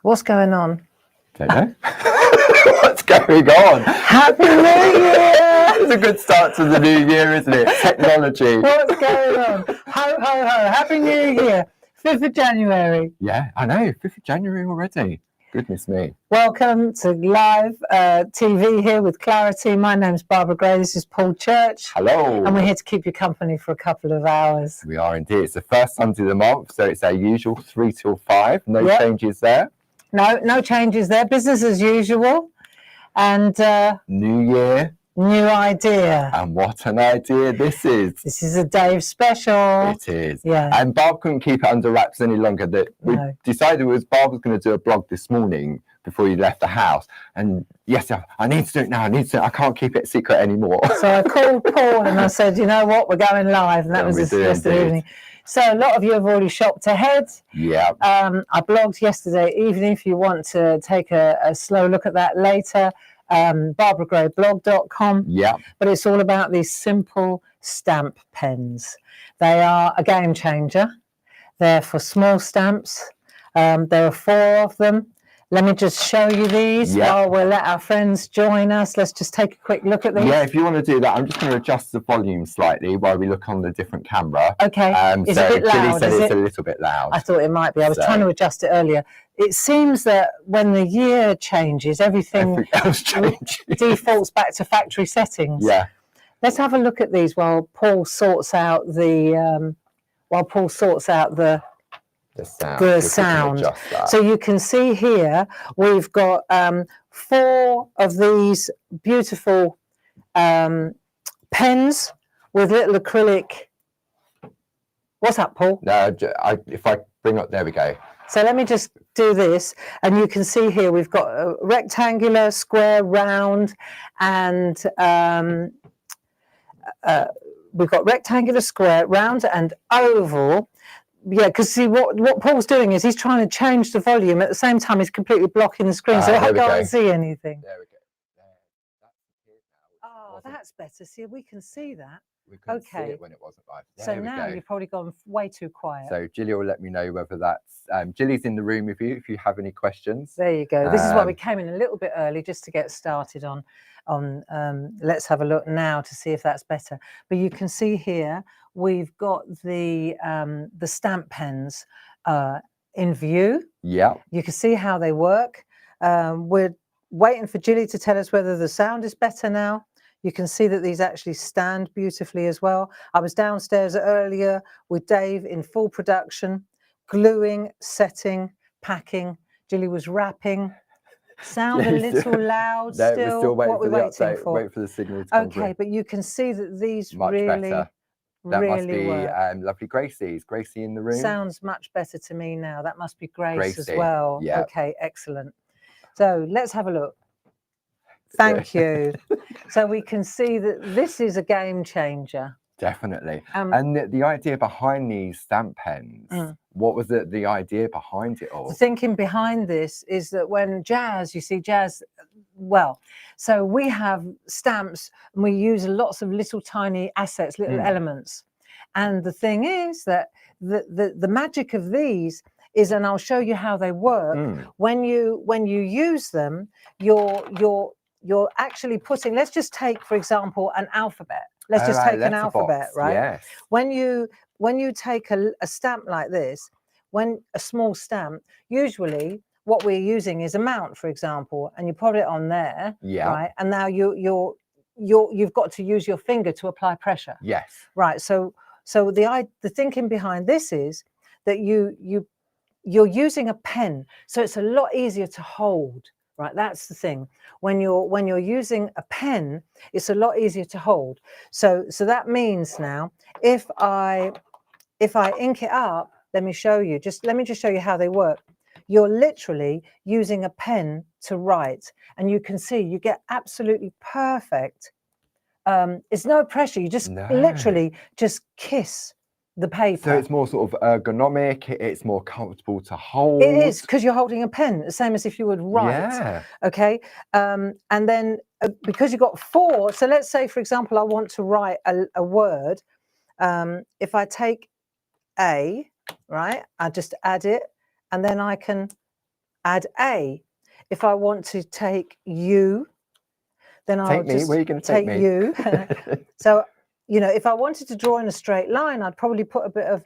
What's going on? Don't know. What's going on? Happy New Year! It's a good start to the new year, isn't it? Technology. What's going on? Ho, ho, ho. Happy New Year. 5th of January. Yeah, I know. 5th of January already. Goodness me. Welcome to live TV here with Clarity. My name's Barbara Gray. This is Paul Church. Hello. And we're here to keep you company for a couple of hours. We are indeed. It's the first Sunday of the month, so it's our usual 3 till 5. No changes there. No changes there. Business as usual. And New year. New idea. And what an idea this is. This is a Dave special. It is. Yeah. And Barb couldn't keep it under wraps any longer. That we decided Barb was going to do a blog this morning before you left the house. And yes, I need to do it now. I can't keep it secret anymore. So I called Paul and I said, you know what, we're going live. And that was yesterday evening. So a lot of you have already shopped ahead. Yeah. I blogged yesterday evening if you want to take a slow look at that later. BarbaraGrayBlog.com. Yeah. But it's all about these simple stamp pens. They are a game changer. They're for small stamps. There are 4 of them. Let me just show you these while we'll let our friends join us. Let's just take a quick look at these. Yeah, if you want to do that, I'm just going to adjust the volume slightly while we look on the different camera. Okay. Is it a bit loud? Julie said it's a little bit loud. I thought it might be. I was trying to adjust it earlier. It seems that when the year changes, everything else changes. Defaults back to factory settings. Yeah. Let's have a look at these while Paul sorts out the sound. So you can see here we've got 4 of these beautiful pens with little acrylic. What's that, Paul? No, if I bring up, there we go. So let me just do this, and you can see here we've got a rectangular, square, round, and we've got rectangular, square, round, and oval. Yeah, because see what Paul's doing is he's trying to change the volume at the same time he's completely blocking the screen, so I can't see anything. There we go. Oh, that's better. See, we can see that. We couldn't see it when it wasn't live. So now you've probably gone way too quiet. So Gilly will let me know whether that's Gilly's in the room with you if you have any questions. There you go. This is why we came in a little bit early just to get started on let's have a look now to see if that's better. But you can see here we've got the stamp pens in view. Yeah. You can see how they work. We're waiting for Gilly to tell us whether the sound is better now. You can see that these actually stand beautifully as well. I was downstairs earlier with Dave in full production, gluing, setting, packing. Gilly was wrapping. Sound a little loud still. We're still waiting what for we're the waiting update. for. Wait for the signal to come through. But you can see that these much really, better. That must be work. lovely Gracie's. Gracie in the room. Sounds much better to me now. That must be Grace as well. Yeah. Okay, excellent. So let's have a look. Thank you. So we can see that this is a game changer. Definitely. And the idea behind these stamp pens, what was the idea behind it all? The thinking behind this is that when you see jazz, so we have stamps and we use lots of little tiny assets, little elements. And the thing is that the magic of these is, and I'll show you how they work, when you use them, you're actually putting, let's just take, for example, an alphabet. Let's just take an alphabet, right? Yes. When you take a stamp like this, when a small stamp, usually what we're using is amount, for example, and you put it on there, right? And now you've got to use your finger to apply pressure. Yes. Right. So the thinking behind this is that you're using a pen, so it's a lot easier to hold. Right, that's the thing. When you're using a pen, it's a lot easier to hold. So that means now, if I ink it up, let me just show you how they work. You're literally using a pen to write, and you can see you get absolutely perfect. It's no pressure. You just literally just kiss the paper. So it's more sort of ergonomic, it's more comfortable to hold. It is, because you're holding a pen, the same as if you would write. Yeah. Okay. And then because you've got 4, so let's say, for example, I want to write a word. If I take A, right, I just add it, and then I can add A. If I want to take U, then I'll Take me. just Where are you going to take me? U. So, you know, if I wanted to draw in a straight line, I'd probably put a bit of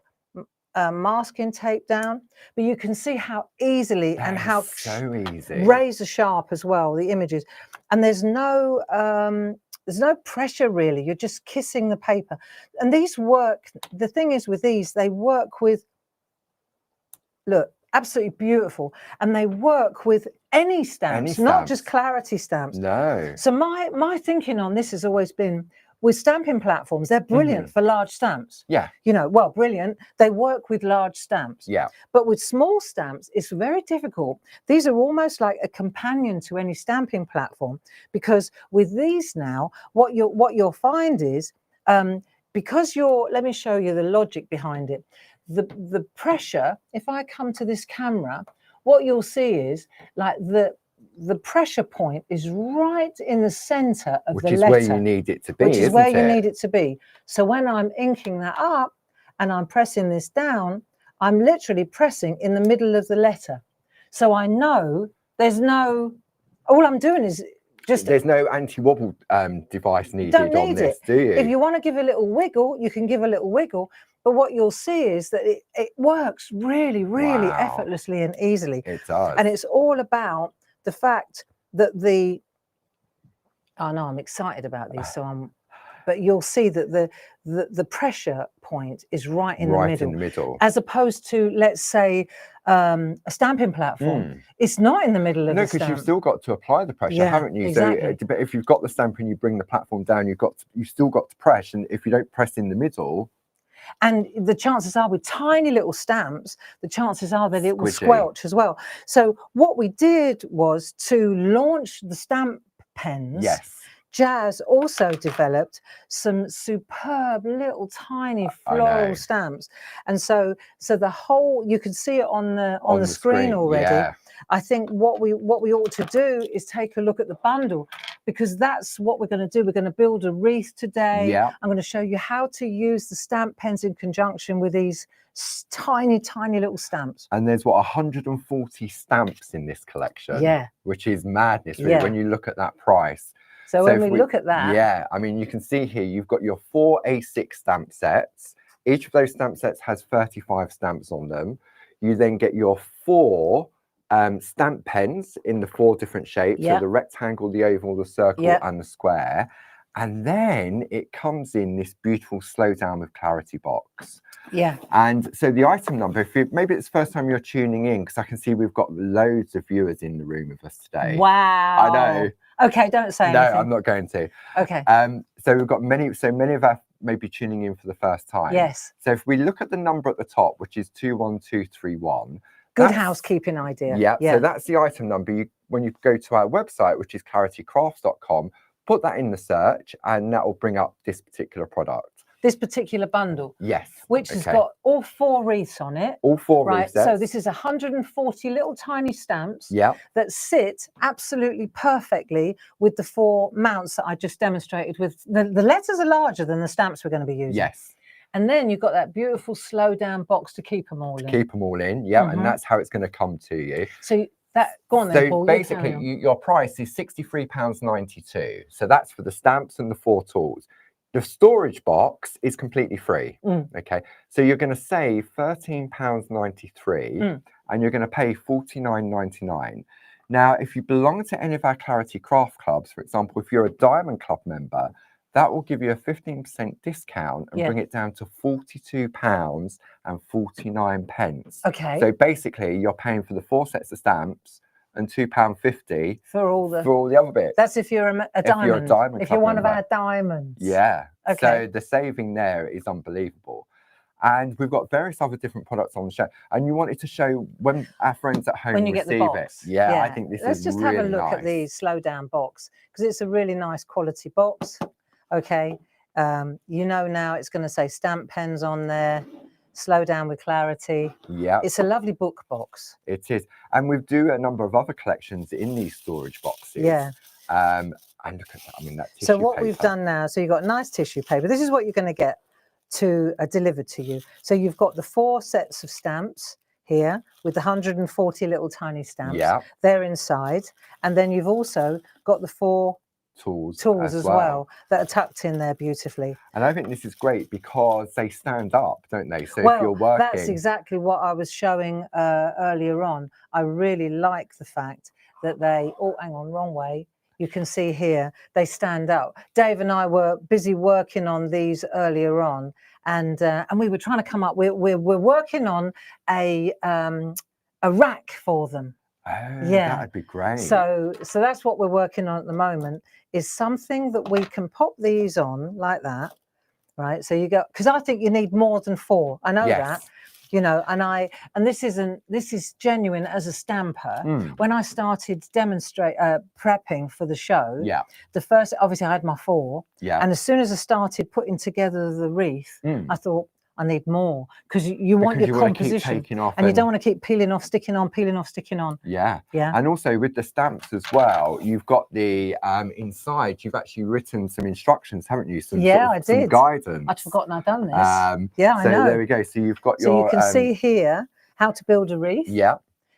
masking tape down. But you can see how easily That and is how so easy. razor sharp as well, the images. And there's no pressure really. You're just kissing the paper. And these work, the thing is with these, they work with, look, absolutely beautiful. And they work with any stamps, not just clarity stamps. No. So my thinking on this has always been, with stamping platforms, they're brilliant for large stamps. Yeah. You know, well, brilliant. They work with large stamps. Yeah. But with small stamps, it's very difficult. These are almost like a companion to any stamping platform, because with these now, what you'll find is, because let me show you the logic behind it. The pressure, if I come to this camera, what you'll see is like the pressure point is right in the center of the letter. Which is where you need it to be, which is isn't where you it? need it to be. So when I'm inking that up and I'm pressing this down, I'm literally pressing in the middle of the letter. So I know there's no, all I'm doing is just... There's no anti-wobble device needed on this, do you? If you want to give a little wiggle, you can give a little wiggle. But what you'll see is that it works really, really effortlessly and easily. It does. And it's all about the fact that I know I'm excited about these, but you'll see that the pressure point is right in the middle, as opposed to, let's say, a stamping platform. It's not in the middle of the stamp. No, because you've still got to apply the pressure, haven't you? Exactly. So if you've got the stamp and you bring the platform down, you've still got to press, and if you don't press in the middle. And the chances are, with tiny little stamps, the chances are that it will squelch as well. So what we did was to launch the stamp pens. Yes. Jazz also developed some superb little tiny floral stamps. And so the whole, you can see it on the screen already. Yeah. I think what we ought to do is take a look at the bundle, because that's what we're going to do. We're going to build a wreath today. Yeah. I'm going to show you how to use the stamp pens in conjunction with these tiny, tiny little stamps. And there's 140 stamps in this collection. Yeah. Which is madness, really, when you look at that price. So when we look at that. Yeah, I mean, you can see here, you've got your 4 A6 stamp sets. Each of those stamp sets has 35 stamps on them. You then get your 4 stamp pens in the 4 different shapes. So the rectangle, the oval, the circle, and the square. And then it comes in this beautiful slow down with clarity box. Yeah. And so the item number, maybe it's the first time you're tuning in, because I can see we've got loads of viewers in the room with us today. Wow. I know. Okay, don't say anything. No, I'm not going to. Okay. So we've got many of us may be tuning in for the first time. Yes. So if we look at the number at the top, which is 21231. Good housekeeping idea. Yeah. So that's the item number. When you go to our website, which is claritycrafts.com, put that in the search, and that will bring up this particular product. This particular bundle. Yes. Which has got all 4 wreaths on it. All 4 wreaths. So this is 140 little tiny stamps that sit absolutely perfectly with the 4 mounts that I just demonstrated with. The letters are larger than the stamps we're going to be using. Yes. And then you've got that beautiful slow down box to keep them all in. Keep them all in, and that's how it's going to come to you. So go on then, Paul. So basically, your price is £63.92. So that's for the stamps and the 4 tools. The storage box is completely free. Okay, so you're going to save £13.93 and you're going to pay £49.99. Now, if you belong to any of our Clarity Craft clubs, for example, if you're a Diamond Club member, that will give you a 15% discount and bring it down to £42.49. Okay. So basically, you're paying for the 4 sets of stamps and £2.50 for all the other bits. That's if you're a diamond. If you're a diamond, if you're one of our diamonds. Yeah. Okay. So the saving there is unbelievable. And we've got various other different products on the show. And you wanted to show when our friends at home receive it. Yeah, I think this is really nice. Let's just have a look at the slow down box, because it's a really nice quality box. Okay. You know now it's going to say stamp pens on there. Slow down with clarity. Yeah. It's a lovely book box. It is. And we do a number of other collections in these storage boxes. Yeah. And look at that. I mean, that tissue So what paper. we've done now, so you've got nice tissue paper. This is what you're going to get to delivered to you. So you've got the 4 sets of stamps here with the 140 little tiny stamps. Yeah. They're inside. And then you've also got the 4 tools as well that are tucked in there beautifully. And I think this is great because they stand up, don't they? So Well, if you're working, that's exactly what I was showing earlier on. I really like the fact that they, oh, hang on, wrong way. You can see here, they stand up. Dave and I were busy working on these earlier on, and we were trying to come up, we're working on a rack for them. oh, Yeah. that'd be great. So that's what we're working on at the moment, is something that we can pop these on like that, right? So you go, because I think you need more than 4. I know that, you know, and this is genuine as a stamper. When I started prepping for the show, the first, obviously I had my 4, and as soon as I started putting together the wreath, I thought, I need more, because you want your composition, and you don't want to keep peeling off, sticking on, peeling off, sticking on. Yeah. Yeah. And also with the stamps as well, you've got the inside, you've actually written some instructions, haven't you? Some I did. Some guidance. I'd forgotten I'd done this. Yeah, I so know. There we go. So you've got your. So you can see here how to build a wreath. Yeah.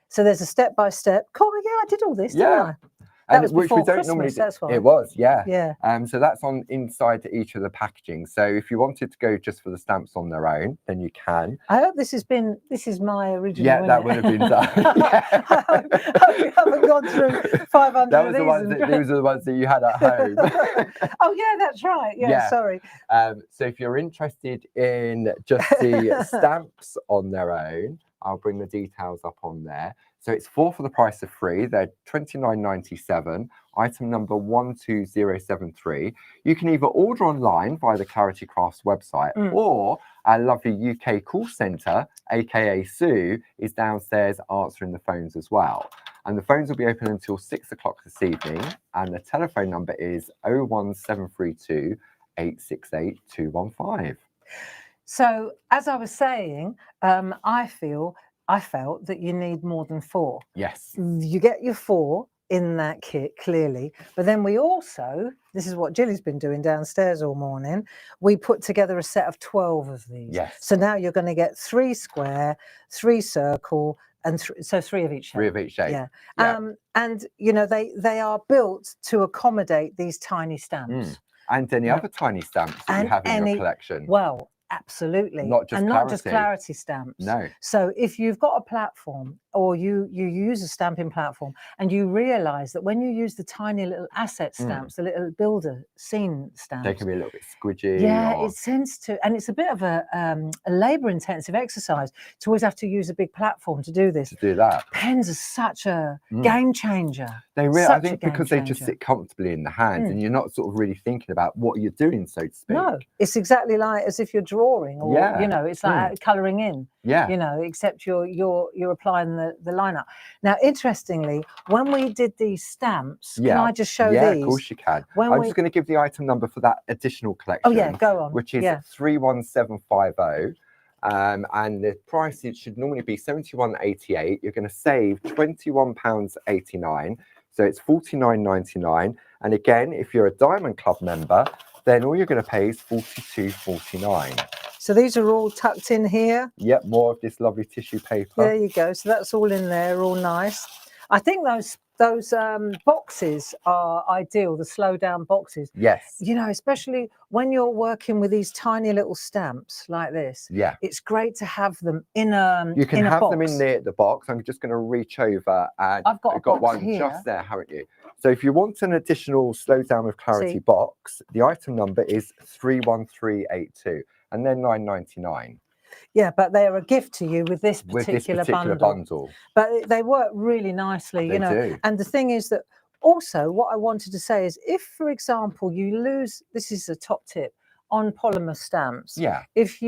So there's a step-by-step. Cool. Yeah, I did all this, didn't I? That was which before we don't Christmas, normally do. That's why. It was, yeah. Yeah. So that's on inside each of the packaging. So if you wanted to go just for the stamps on their own, then you can. I hope this is my original. Yeah, that would have been done. I hope you haven't gone through 500 that was of the ones that, these are the ones that you had at home. Oh yeah, that's right. Yeah, sorry. So if you're interested in just the stamps on their own, I'll bring the details up on there. So it's 4 for the price of 3. They're £29.97. Item number 12073. You can either order online via the Clarity Crafts website, or our lovely UK call centre, aka Sue, is downstairs answering the phones as well. And the phones will be open until 6 o'clock this evening. And the telephone number is 01732 868 215. So as I was saying, I felt that you need more than 4. Yes. You get your 4 in that kit, clearly. But then we also, this is what Jilly's been doing downstairs all morning, we put together a set of 12 of these. Yes. So now you're going to get 3 square, 3 circle, and so 3 of each shape. 3 of each shape. Yeah. And, you know, they are built to accommodate these tiny stamps. And any other tiny stamps that you have in your collection. Well, absolutely. Not just clarity stamps. No. So if you've got a platform, or you use a stamping platform, and you realize that when you use the tiny little asset stamps, the little builder scene stamps, they can be a little bit squidgy. Yeah, it tends to, and it's a bit of a labor intensive exercise to always have to use a big platform to do this. To do that. Pens are such a game changer. They really, I think, because they just sit comfortably in the hand, and you're not sort of really thinking about what you're doing, so to speak. No, it's exactly like as if you're drawing, or you know, it's like colouring in. Yeah. You know, except you're applying the liner. Now, interestingly, when we did these stamps, can I just show these? Yeah, of course you can. I'm just going to give the item number for that additional collection. Oh yeah, go on. Which is 31750. And the price, it should normally be £71.88. You're going to save £21.89. So it's £49.99. And again, if you're a Diamond Club member, then all you're going to pay is £42.49. So these are all tucked in here. Yep, more of this lovely tissue paper. There you go. So that's all in there, all nice. I think those boxes are ideal, the slow down boxes. Yes. You know, especially when you're working with these tiny little stamps like this. Yeah. It's great to have them in a You can in a have box. them in the box. I'm just going to reach over, and I've got one here. just there, haven't you? So if you want an additional slow down with clarity box, the item number is 31382, and they're £9.99. Yeah, but they're a gift to you with this particular bundle. But they work really nicely, you know. Do. And the thing is that also what I wanted to say is, if, for example, you lose, this is a top tip on polymer stamps. Yeah. If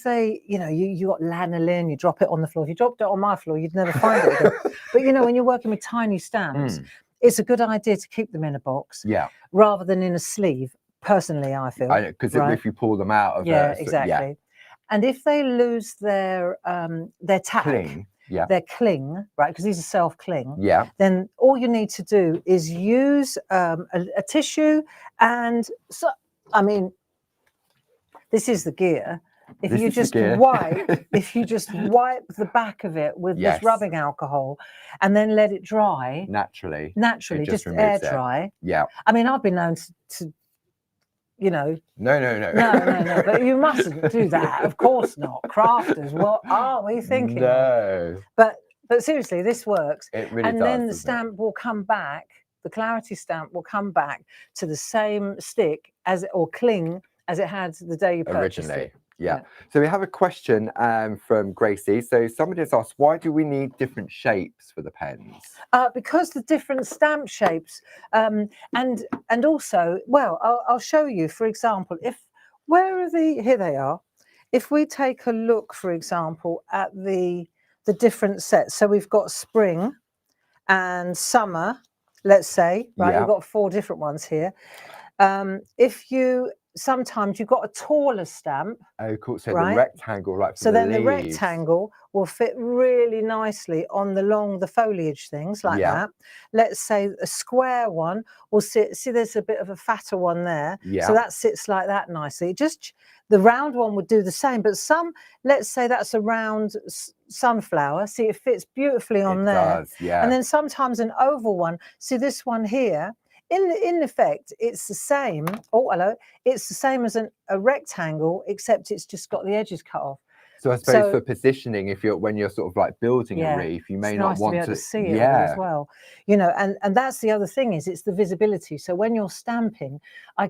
they, you know, you got lanolin, you drop it on the floor. If you dropped it on my floor, you'd never find it again. But you know, when you're working with tiny stamps, it's a good idea to keep them in a box. Yeah. Rather than in a sleeve. Personally, I feel. Because if you pull them out of exactly. Yeah. And if they lose their tack, their cling, right? Because these are self-cling. Yeah. Then all you need to do is use a tissue, and so I mean, this is the gear. if This you is the just gear. wipe the back of it with Yes. this rubbing alcohol and then let it dry Naturally, naturally, just air removes it. dry. Yeah. I mean, I've been known to you know, no, but you mustn't do that. Of course not. Crafters, what are we thinking of? No. But seriously, this works. It really And does, then the doesn't it? stamp will come back, the clarity stamp will come back to the same stick as or cling as it had the day you purchased Originally. it. Yeah. So we have a question from Gracie. So somebody has asked, why do we need different shapes for the pens? Because the different stamp shapes, and also, well, I'll show you. For example, here they are. If we take a look, for example, at the different sets. So we've got spring and summer. Let's say, right? Yeah. You've got 4 different ones here. Sometimes you've got a taller stamp. Oh, cool. So right? the rectangle, like for so the then leaves. the rectangle will fit really nicely on the foliage things like that. Let's say a square one will sit. See, there's a bit of a fatter one there. Yeah. So that sits like that nicely. Just the round one would do the same. But let's say that's a round sunflower. See, it fits beautifully on there. Does, yeah. And then sometimes an oval one. See this one here. In effect, it's the same. Oh, hello. It's the same as a rectangle, except it's just got the edges cut off. So I suppose for positioning, when you're sort of like building a wreath, you may not want to see it all as well. You know, and that's the other thing is it's the visibility. So when you're stamping,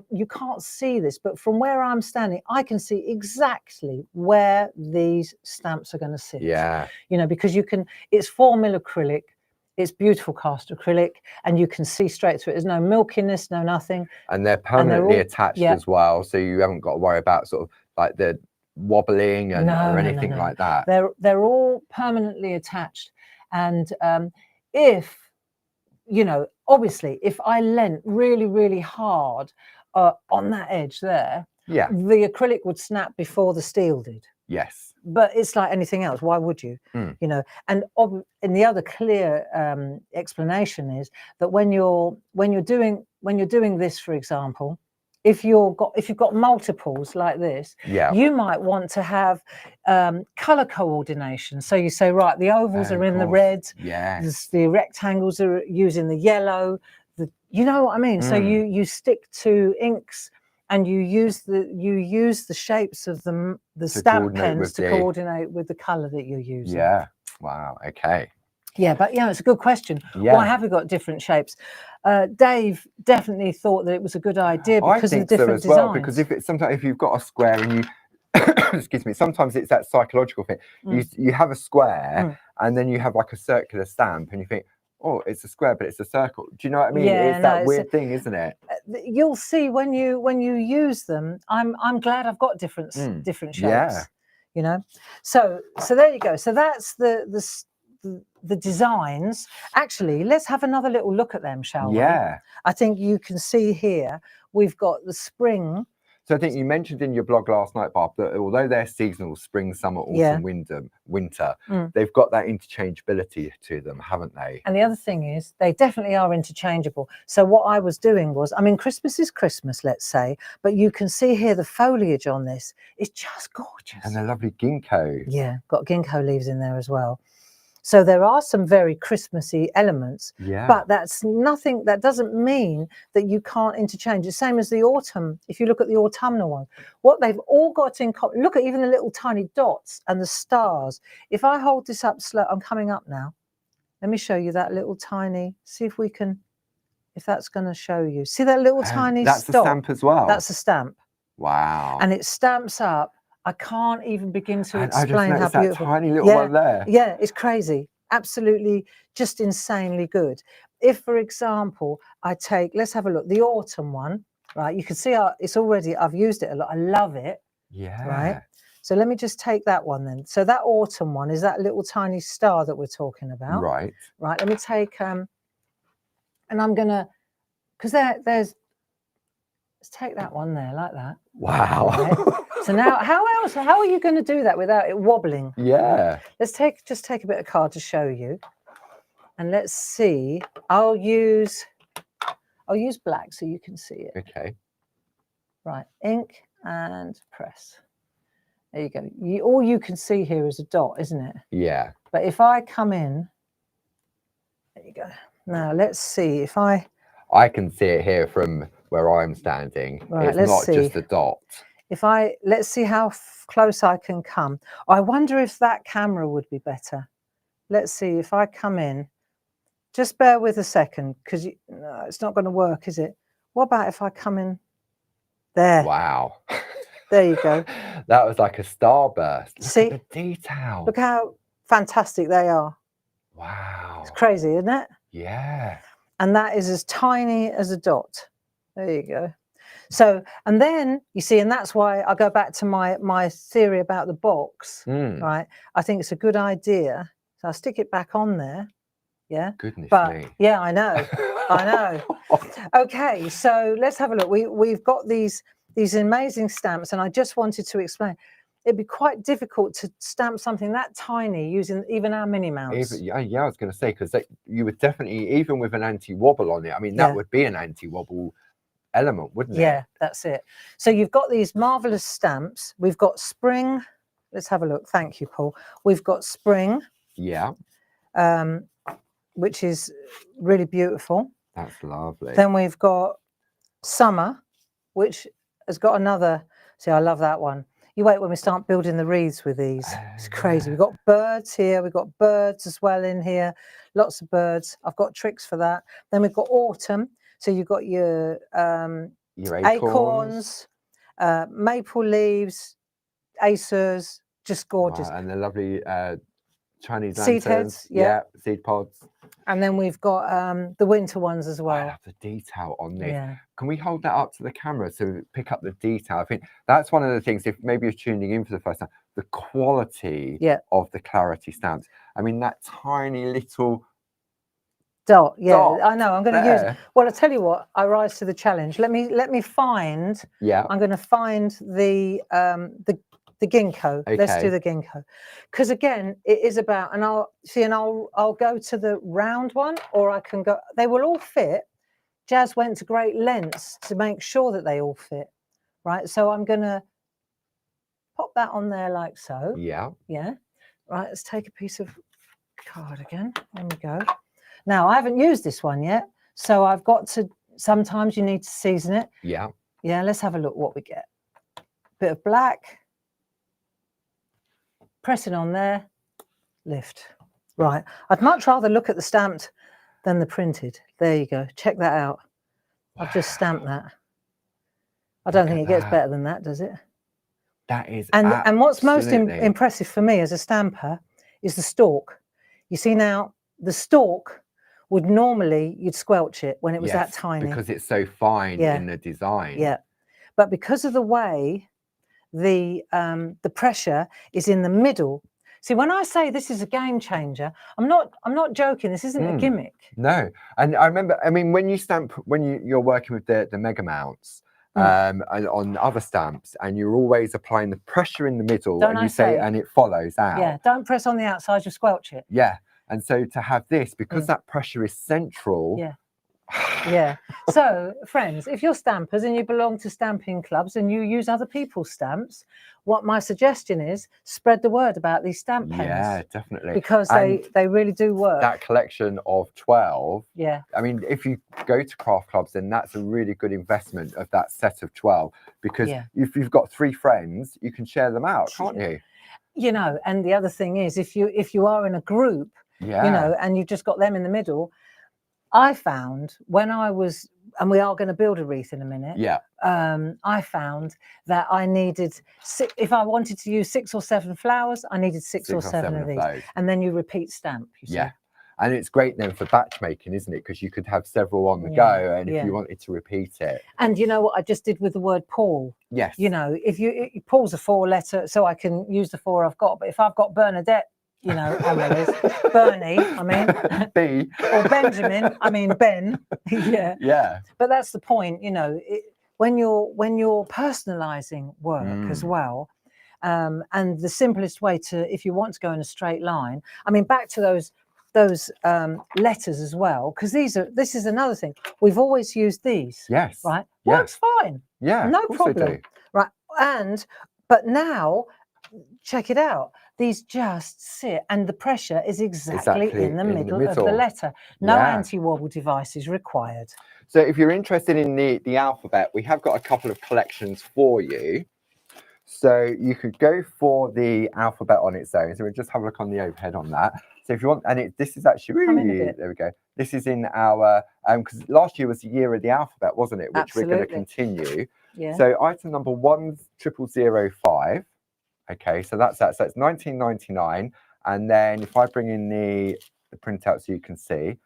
you can't see this, but from where I'm standing, I can see exactly where these stamps are going to sit. Yeah. You know, because it's 4mm acrylic. It's beautiful cast acrylic, and you can see straight through it. There's no milkiness, no nothing. And they're permanently attached as well, so you haven't got to worry about sort of like the wobbling or anything like that. They're all permanently attached, and if you know, obviously, if I leant really, really hard on that edge there, the acrylic would snap before the steel did. Yes. But it's like anything else. Why would you? You know, and the other clear explanation is that when you're doing this, for example, if you've got multiples like this, you might want to have color coordination. So you say, right, the ovals are in the red, the rectangles are using the yellow. You know what I mean? So you stick to inks. And you use the shapes of the stamp pens to coordinate with the color that you're using. Yeah. Wow. Okay. Yeah, but it's a good question. Why have we got different shapes? Dave definitely thought that it was a good idea because of the different designs. Well, because if you've got a square and you excuse me, sometimes it's that psychological thing. You have a square and then you have like a circular stamp and you think, oh, it's a square, but it's a circle. Do you know what I mean? It's that weird thing, isn't it? You'll see when you use them. I'm glad I've got different shapes. Yeah. You know. So there you go. So that's the designs. Actually, let's have another little look at them, shall we? Yeah. I think you can see here we've got the spring. So I think you mentioned in your blog last night, Barb, that although they're seasonal, spring, summer, autumn, winter, they've got that interchangeability to them, haven't they? And the other thing is they definitely are interchangeable. So what I was doing was, I mean, Christmas is Christmas, let's say, but you can see here the foliage on this is just gorgeous. And the lovely ginkgo. Yeah, got ginkgo leaves in there as well. So there are some very Christmassy elements, but that's nothing. That doesn't mean that you can't interchange. The same as the autumn. If you look at the autumnal one, what they've all got in common. Look at even the little tiny dots and the stars. If I hold this up slow, I'm coming up now. Let me show you that little tiny. See if we can. If that's going to show you. See that little tiny. That's a stamp as well. That's a stamp. Wow. And it stamps up. I can't even begin to explain how beautiful. That tiny little one there. Yeah, it's crazy. Absolutely, just insanely good. If, for example, let's have a look, the autumn one, right? You can see I've used it a lot. I love it. Yeah. Right. So let me just take that one then. So that autumn one is that little tiny star that we're talking about. Right. Right. Let me take and I'm gonna, because let's take that one there like that. Wow. Right? So now, how are you going to do that without it wobbling? Yeah. Let's just take a bit of card to show you, and let's see. I'll use black so you can see it. Okay. Right, ink and press. There you go. All you can see here is a dot, isn't it? Yeah. But if I come in, there you go. Now let's see if I can see it here from where I'm standing. Right, It's let's not see. just a dot. Let's see how close I can come. I wonder if that camera would be better. Let's see if I come in. Just bear with a second, because no, it's not going to work, is it? What about if I come in there? Wow. There you go. That was like a starburst. Look See? at the detail. Look how fantastic they are. Wow. It's crazy, isn't it? Yeah. And that is as tiny as a dot. There you go. So, and then you see, and that's why I go back to my theory about the box, right? I think it's a good idea. So I'll stick it back on there. Yeah. Goodness me. Yeah, I know. I know. Okay, so let's have a look. We've got these amazing stamps, and I just wanted to explain. It'd be quite difficult to stamp something that tiny using even our mini mounts. Yeah, I was going to say, because you would definitely, even with an anti-wobble on it, I mean, that would be an anti-wobble element, wouldn't it? Yeah, that's it. So you've got these marvelous stamps. We've got spring. Let's have a look. Thank you, Paul. We've got spring. Yeah. Which is really beautiful. That's lovely. Then we've got summer, which has got another. See, I love that one. You wait when we start building the wreaths with these. It's crazy. We've got birds here. We've got birds as well in here. Lots of birds. I've got tricks for that. Then we've got autumn. So you've got your acorns, maple leaves, acers, just gorgeous. Wow, and the lovely Chinese seed lanterns. heads, yeah, seed pods. And then we've got the winter ones as well. I love the detail on this. Yeah. Can we hold that up to the camera to pick up the detail? I think that's one of the things, if maybe you're tuning in for the first time, the quality of the clarity stamps. I mean, that tiny little dot. Yeah, dot I know. I'm going to use it. Well, I tell you what, I rise to the challenge. Let me find. Yeah. I'm going to find the ginkgo. Okay. Let's do the ginkgo, because again, it is about, and I'll go to the round one, or I can go. They will all fit. Jazz went to great lengths to make sure that they all fit, right? So I'm going to pop that on there like so. Yeah. Yeah. Right. Let's take a piece of card again. There we go. Now I haven't used this one yet, so I've got to. Sometimes you need to season it. Yeah. Yeah. Let's have a look what we get. Bit of black. Pressing on there, lift. Right. I'd much rather look at the stamped than the printed. There you go. Check that out. Wow. I've just stamped that. I don't think it gets better than that, does it? That is and what's most impressive for me as a stamper is the stalk. You see now, the stalk would normally, you'd squelch it when it was that tiny. Because it's so fine in the design. Yeah. But because of the way the pressure is in the middle. See, when I say this is a game changer, I'm not joking. This isn't a gimmick. No, and I remember. I mean, when you're working with the mega mounts and on other stamps, and you're always applying the pressure in the middle, and you say, and it follows out. Yeah, don't press on the outside. You squelch it. Yeah, and so to have this, because that pressure is central. Yeah. Yeah. So, friends, if you're stampers and you belong to stamping clubs and you use other people's stamps, what my suggestion is, spread the word about these stamp pens. Yeah, definitely. Because they really do work. That collection of 12. Yeah. I mean, if you go to craft clubs, then that's a really good investment of that set of 12. Because if you've got 3 friends, you can share them out, can't you? You know, and the other thing is, if you are in a group, you know, and you've just got them in the middle, I found when I was, and we are going to build a wreath in a minute. Yeah. I found that I needed if I wanted to use 6 or 7 flowers, I needed 6 or 7 of these. And then you repeat stamp. You see? Yeah. And it's great then for batch making, isn't it? Because you could have several on the go, and if you wanted to repeat it. And you know what I just did with the word Paul? Yes. You know, if Paul's a 4-letter, so I can use the 4 I've got. But if I've got Bernadette, you know, on the list, Bernie, I mean, B, or Benjamin, I mean Ben, yeah. But that's the point, you know, when you're personalising work as well, and the simplest way to, if you want to go in a straight line, I mean, back to those letters as well, because this is another thing. We've always used these. Yes. Right. Yeah. Works fine. Yeah. No problem. Right. But now check it out. These just sit, and the pressure is exactly in the middle of the letter. No anti-wobble devices required. So if you're interested in the alphabet, we have got a couple of collections for you. So you could go for the alphabet on its own. So we'll just have a look on the overhead on that. So if you want, and this is actually really, there we go. This is in our, because last year was the year of the alphabet, wasn't it? Which we're going to continue. Yeah. So item number 10005. Okay, so that's that. So it's 19.99. And then if I bring in the printout so you can see,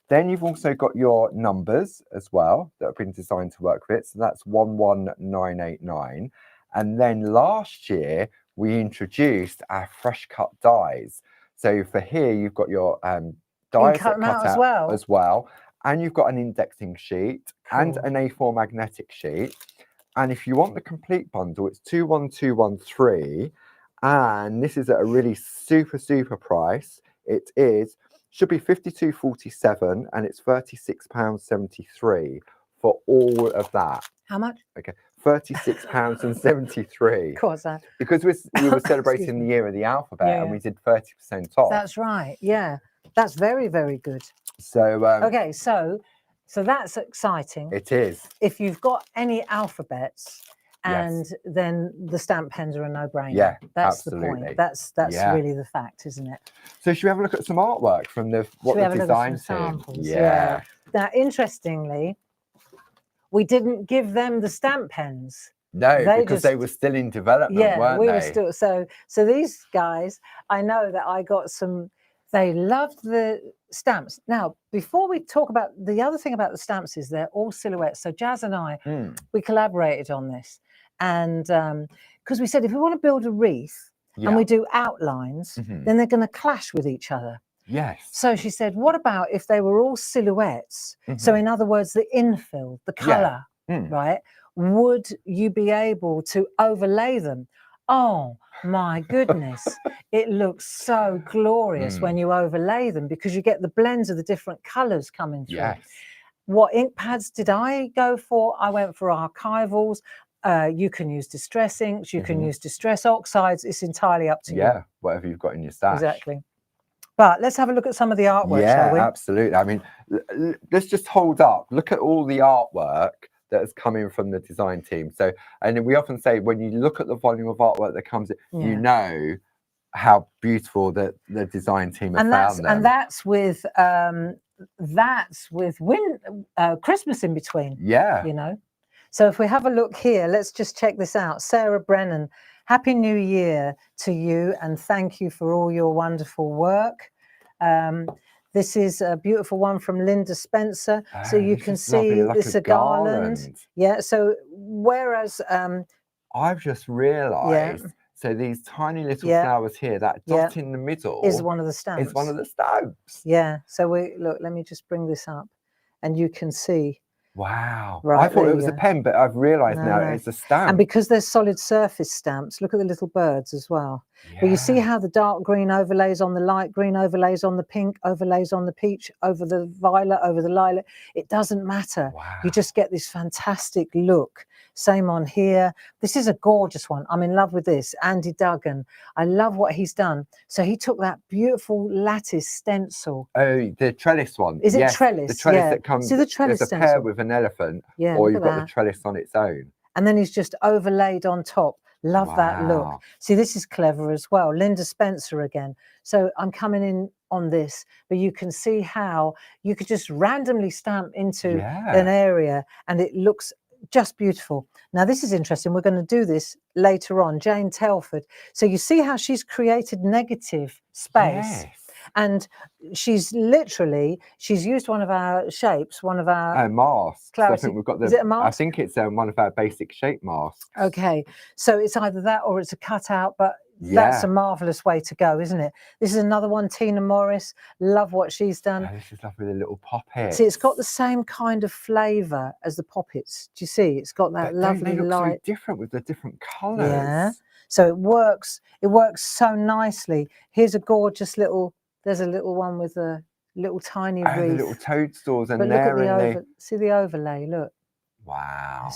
then you've also got your numbers as well that have been designed to work with it. So that's 11989. And then last year, we introduced our fresh cut dies. So for here, you've got your dies that cut out as well. And you've got an indexing sheet and an A4 magnetic sheet. And if you want the complete bundle, it's 21213. And this is at a really super price. It should be £52.47 and it's £36.73 for all of that. How much? Okay, £36.73. Of course, that. Because we were celebrating the year of the alphabet and we did 30% off. That's right. Yeah, that's very good. So okay, so that's exciting. It is. If you've got any alphabets, and then the stamp pens are a no-brainer. Yeah, that's absolutely. the point. That's really the fact, isn't it? So should we have a look at some artwork from the design team? Yeah. Now, interestingly, we didn't give them the stamp pens. No, because they were still in development, weren't they? We were still. So these guys, I know that I got some. They loved the stamps. Now, before we talk about the other thing about the stamps is they're all silhouettes. So Jazz and I, we collaborated on this. And because we said, if we want to build a wreath and we do outlines, then they're going to clash with each other. Yes. So she said, what about if they were all silhouettes? So in other words, the infill, the colour, right? Would you be able to overlay them? Oh, my goodness. It looks so glorious when you overlay them because you get the blends of the different colours coming through. Yes. What ink pads did I go for? I went for archivals. You can use distress inks, you can use distress oxides. It's entirely up to you. Yeah, whatever you've got in your stash. Exactly. But let's have a look at some of the artwork, shall we? Yeah, absolutely. I mean, let's just hold up. Look at all the artwork that is coming from the design team. So, and we often say when you look at the volume of artwork that comes in, you know how beautiful the design team have found them. And that's with Christmas in between. Yeah. You know. So if we have a look here, let's just check this out. Sarah Brennan, Happy New Year to you and thank you for all your wonderful work. This is a beautiful one from Linda Spencer. So you can see this a garland. Yeah, so whereas... I've just realised, so these tiny little flowers here, that dot in the middle... is one of the stamps. Is one of the stamps. Yeah, so look, let me just bring this up and you can see... Wow. Right, I thought it was a pen, but I've realised now it's a stamp. And because they're solid surface stamps, look at the little birds as well. Yeah. But you see how the dark green overlays on the light green, overlays on the pink, overlays on the peach, over the violet, over the lilac. It doesn't matter. Wow. You just get this fantastic look. Same on here. This is a gorgeous one. I'm in love with this. Andy Duggan. I love what he's done. So he took that beautiful lattice stencil. Oh, the trellis one. Is it trellis? The trellis that comes. See the trellis there's a pear with an elephant, or you've got the trellis on its own. And then he's just overlaid on top. Love that look. See, this is clever as well. Linda Spencer again. So I'm coming in on this, but you can see how you could just randomly stamp into an area and it looks just beautiful. Now this is interesting. We're going to do this later on. Jane Telford. So you see how she's created negative space. And she's used one of our shapes, one of our masks. I think we've got is it a mask? I think it's one of our basic shape masks. Okay, so it's either that or it's a cutout, but that's a marvelous way to go, isn't it? This is another one, Tina Morris. Love what she's done. Oh, this is lovely, the little poppets. See, it's got the same kind of flavour as the poppets. Do you see? It's got that lovely they look light. so different with the different colours. Yeah. So it works so nicely. Here's a gorgeous little. There's a little one with a little tiny wreath. The little toadstools, and but look at see the overlay. Look. Wow.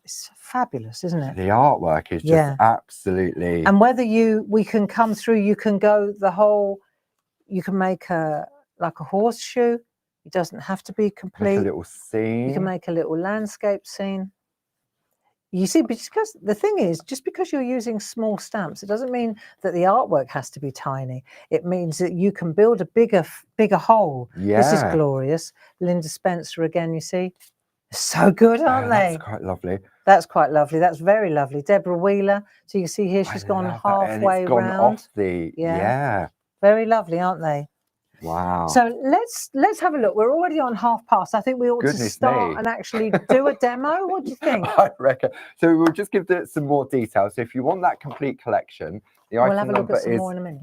It's fabulous, isn't it? The artwork is just absolutely. And whether we can come through, you can go the whole, you can make like a horseshoe. It doesn't have to be complete. Make a little scene. You can make a little landscape scene. You see, because the thing is, just because you're using small stamps, it doesn't mean that the artwork has to be tiny. It means that you can build a bigger whole. Yeah. This is glorious. Linda Spencer again, you see. So good, aren't they? That's quite lovely. That's quite lovely. That's very lovely. Deborah Wheeler. So you see here, she's gone halfway round. Off the, yeah. Very lovely, aren't they? Wow. So let's have a look. We're already on 1/2 past. I think we ought to start and actually do a demo. What do you think? I reckon. So we'll just give some more details. So if you want that complete collection, the we'll item have a number look at some more in a minute.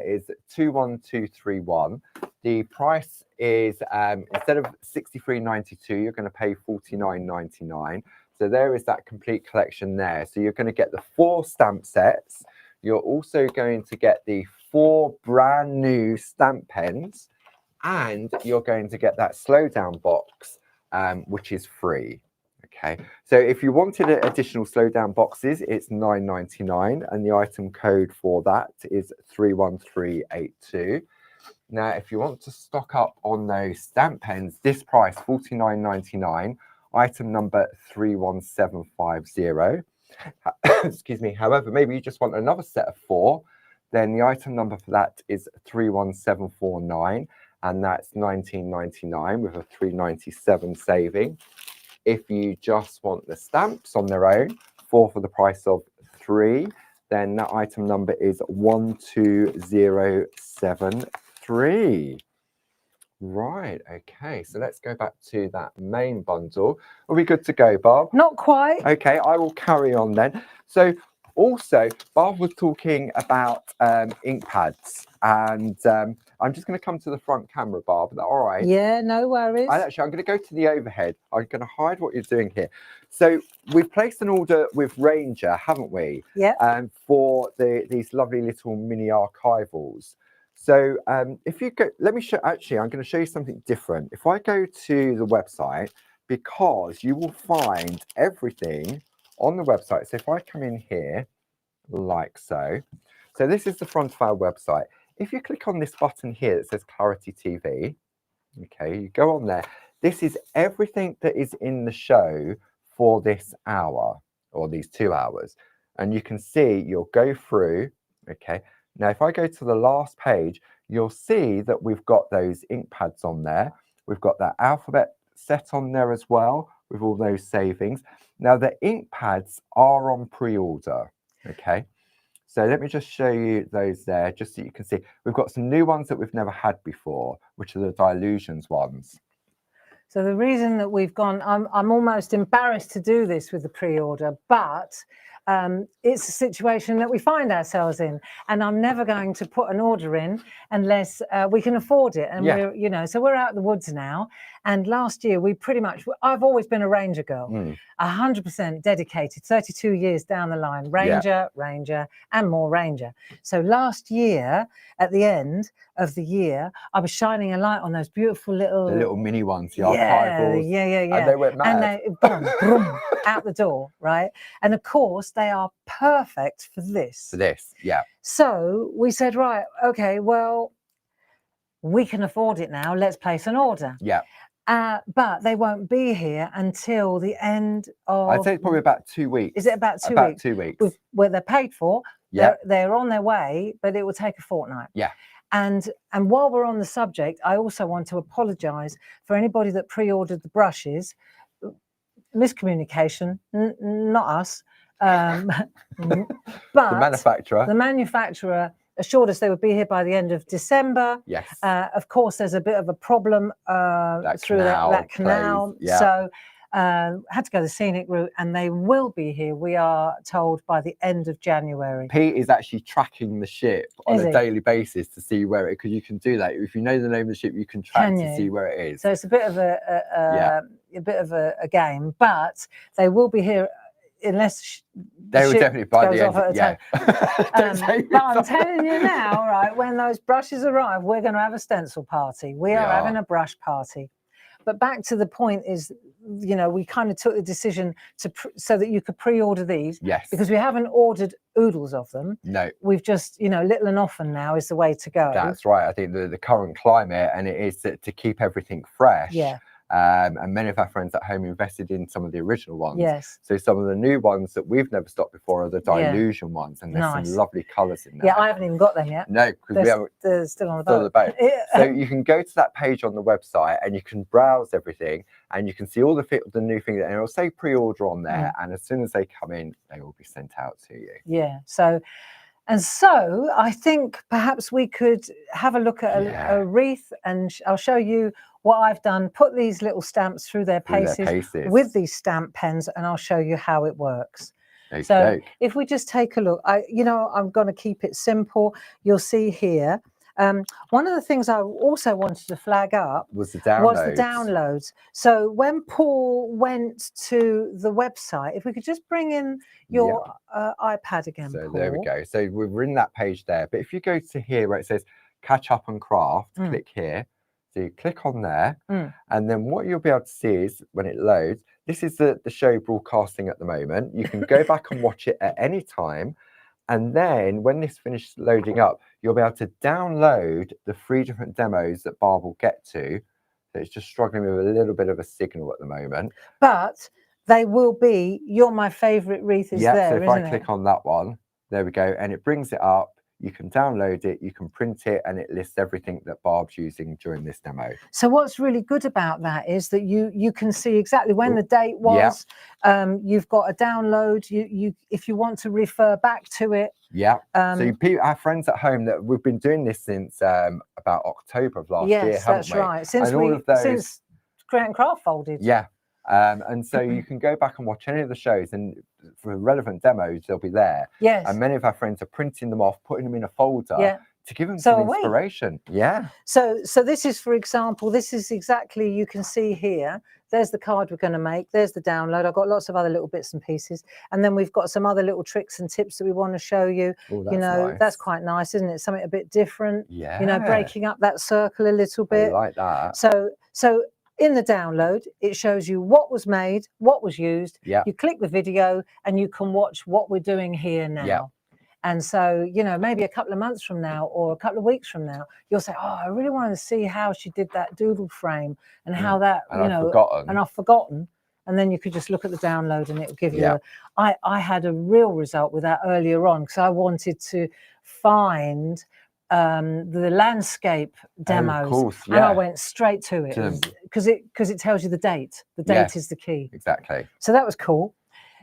is 21231. The price is instead of $63.92, you're going to pay $49.99. So there is that complete collection there. So you're going to get the 4 stamp sets. You're also going to get the 4 brand new stamp pens, and you're going to get that slowdown box, which is free. Okay, so if you wanted additional slowdown boxes, it's $9.99, and the item code for that is 31382. Now, if you want to stock up on those stamp pens, this price $49.99, item number 31750. Excuse me. However, maybe you just want another set of 4, then the item number for that is 31749, and that's $19.99 with a $3.97 saving. If you just want the stamps on their own, 4 for the price of 3, then that item number is 12073. Right, okay, so let's go back to that main bundle. Are we good to go, Barb? Not quite. Okay, I will carry on then. So also, Barb was talking about ink pads, and I'm just going to come to the front camera, Barb. Is that all right? Yeah, no worries. I'm going to go to the overhead. I'm going to hide what you're doing here. So we've placed an order with Ranger, haven't we? Yeah. For these lovely little mini archivals. So if you go, let me show, actually, I'm going to show you something different. If I go to the website, because you will find everything on the website. So if I come in here, like so. So this is the front of our website. If you click on this button here that says Clarity TV, okay, you go on there. This is everything that is in the show for this hour or these 2 hours. And you can see, you'll go through, okay. Now, if I go to the last page, you'll see that we've got those ink pads on there. We've got that alphabet set on there as well with all those savings. Now, the ink pads are on pre-order, okay? So let me just show you those there, just so you can see. We've got some new ones that we've never had before, which are the Dilutions ones. So the reason that we've gone, I'm almost embarrassed to do this with the pre-order, but it's a situation that we find ourselves in, and I'm never going to put an order in unless we can afford it. And we're, you know, so we're out of the woods now. And last year we pretty much, I've always been a Ranger girl, 100% dedicated, 32 years down the line, Ranger, Ranger, and more Ranger. So last year, at the end of the year, I was shining a light on those beautiful little... The little mini ones, the archivals. Yeah. And they went mad. And they, boom, boom, out the door, right? And of course, they are perfect for this. For this, yeah. So we said, right, okay, well, we can afford it now. Let's place an order. Yeah. But they won't be here until the end of... I'd say it's probably about 2 weeks. Is it about 2 weeks? About 2 weeks. Where they're paid for. Yeah. They're on their way, but it will take a fortnight. Yeah. And while we're on the subject, I also want to apologise for anybody that pre-ordered the brushes. Miscommunication, not us. But the manufacturer assured us they would be here by the end of December. Yes. Of course, there's a bit of a problem through that canal. Yeah. So had to go the scenic route, and they will be here, we are told, by the end of January. Pete is actually tracking the ship on a daily basis to see where it, because you can do that. If you know the name of the ship, you can track to see where it is. So it's a bit of a game, but they will be here. Unless they will definitely by the end. Yeah. But I'm telling you now, right, when those brushes arrive, we're going to have a stencil party. We are having a brush party. but back to the point is, you know, we kind of took the decision to so that you could pre-order these. Yes. Because we haven't ordered oodles of them. No. We've just, you know, little and often now is the way to go. That's right. I think the current climate, and it is to keep everything fresh. Yeah. And many of our friends at home invested in some of the original ones. Yes. So some of the new ones that we've never stocked before are the dilution ones, and there's some lovely colours in there. Yeah, I haven't even got them yet. No, because they're still on the boat. So you can go to that page on the website and you can browse everything, and you can see all the new things, and it'll say pre-order on there. And as soon as they come in, they will be sent out to you. Yeah. So I think perhaps we could have a look at a wreath, and I'll show you what I've done. Put these little stamps through their paces with these stamp pens, and I'll show you how it works. Okay. So if we just take a look, I'm going to keep it simple. You'll see here. One of the things I also wanted to flag up was the downloads. So when Paul went to the website, if we could just bring in your iPad again, so Paul. There we go. So we're in that page there. But if you go to here where it says catch up and craft, click here. So you click on there, and then what you'll be able to see is when it loads, this is the show broadcasting at the moment. You can go back and watch it at any time. And then when this finishes loading up, you'll be able to download the 3 different demos that Barb will get to. So it's just struggling with a little bit of a signal at the moment. But they will be, You're My Favourite Wreath is there, so if I click on that one, there we go, and it brings it up. You can download it, you can print it, and it lists everything that Barb's using during this demo. So what's really good about that is that you can see exactly when the date was. You've got a download. You if you want to refer back to it. Yeah. So our friends at home, that we've been doing this since about October of last year, haven't we? Yes, that's right. Since Create and Craft folded. Yeah. And so you can go back and watch any of the shows, and for relevant demos, they'll be there. Yes. And many of our friends are printing them off, putting them in a folder to give them some inspiration. Yeah. So this is, for example, this is exactly, you can see here, there's the card we're going to make. There's the download. I've got lots of other little bits and pieces. And then we've got some other little tricks and tips that we want to show you. Ooh, that's nice. That's quite nice, isn't it? Something a bit different. Yeah. You know, breaking up that circle a little bit. I like that. So in the download, it shows you what was made, what was used. Yeah. You click the video and you can watch what we're doing here now. Yeah. And so, you know, maybe a couple of months from now or a couple of weeks from now, you'll say, oh, I really want to see how she did that doodle frame and how that, and I've forgotten. And then you could just look at the download and it'll give you I had a real result with that earlier on, because I wanted to find the landscape demos, of course, and I went straight to it because it tells you the date. The date is the key. Exactly. So that was cool.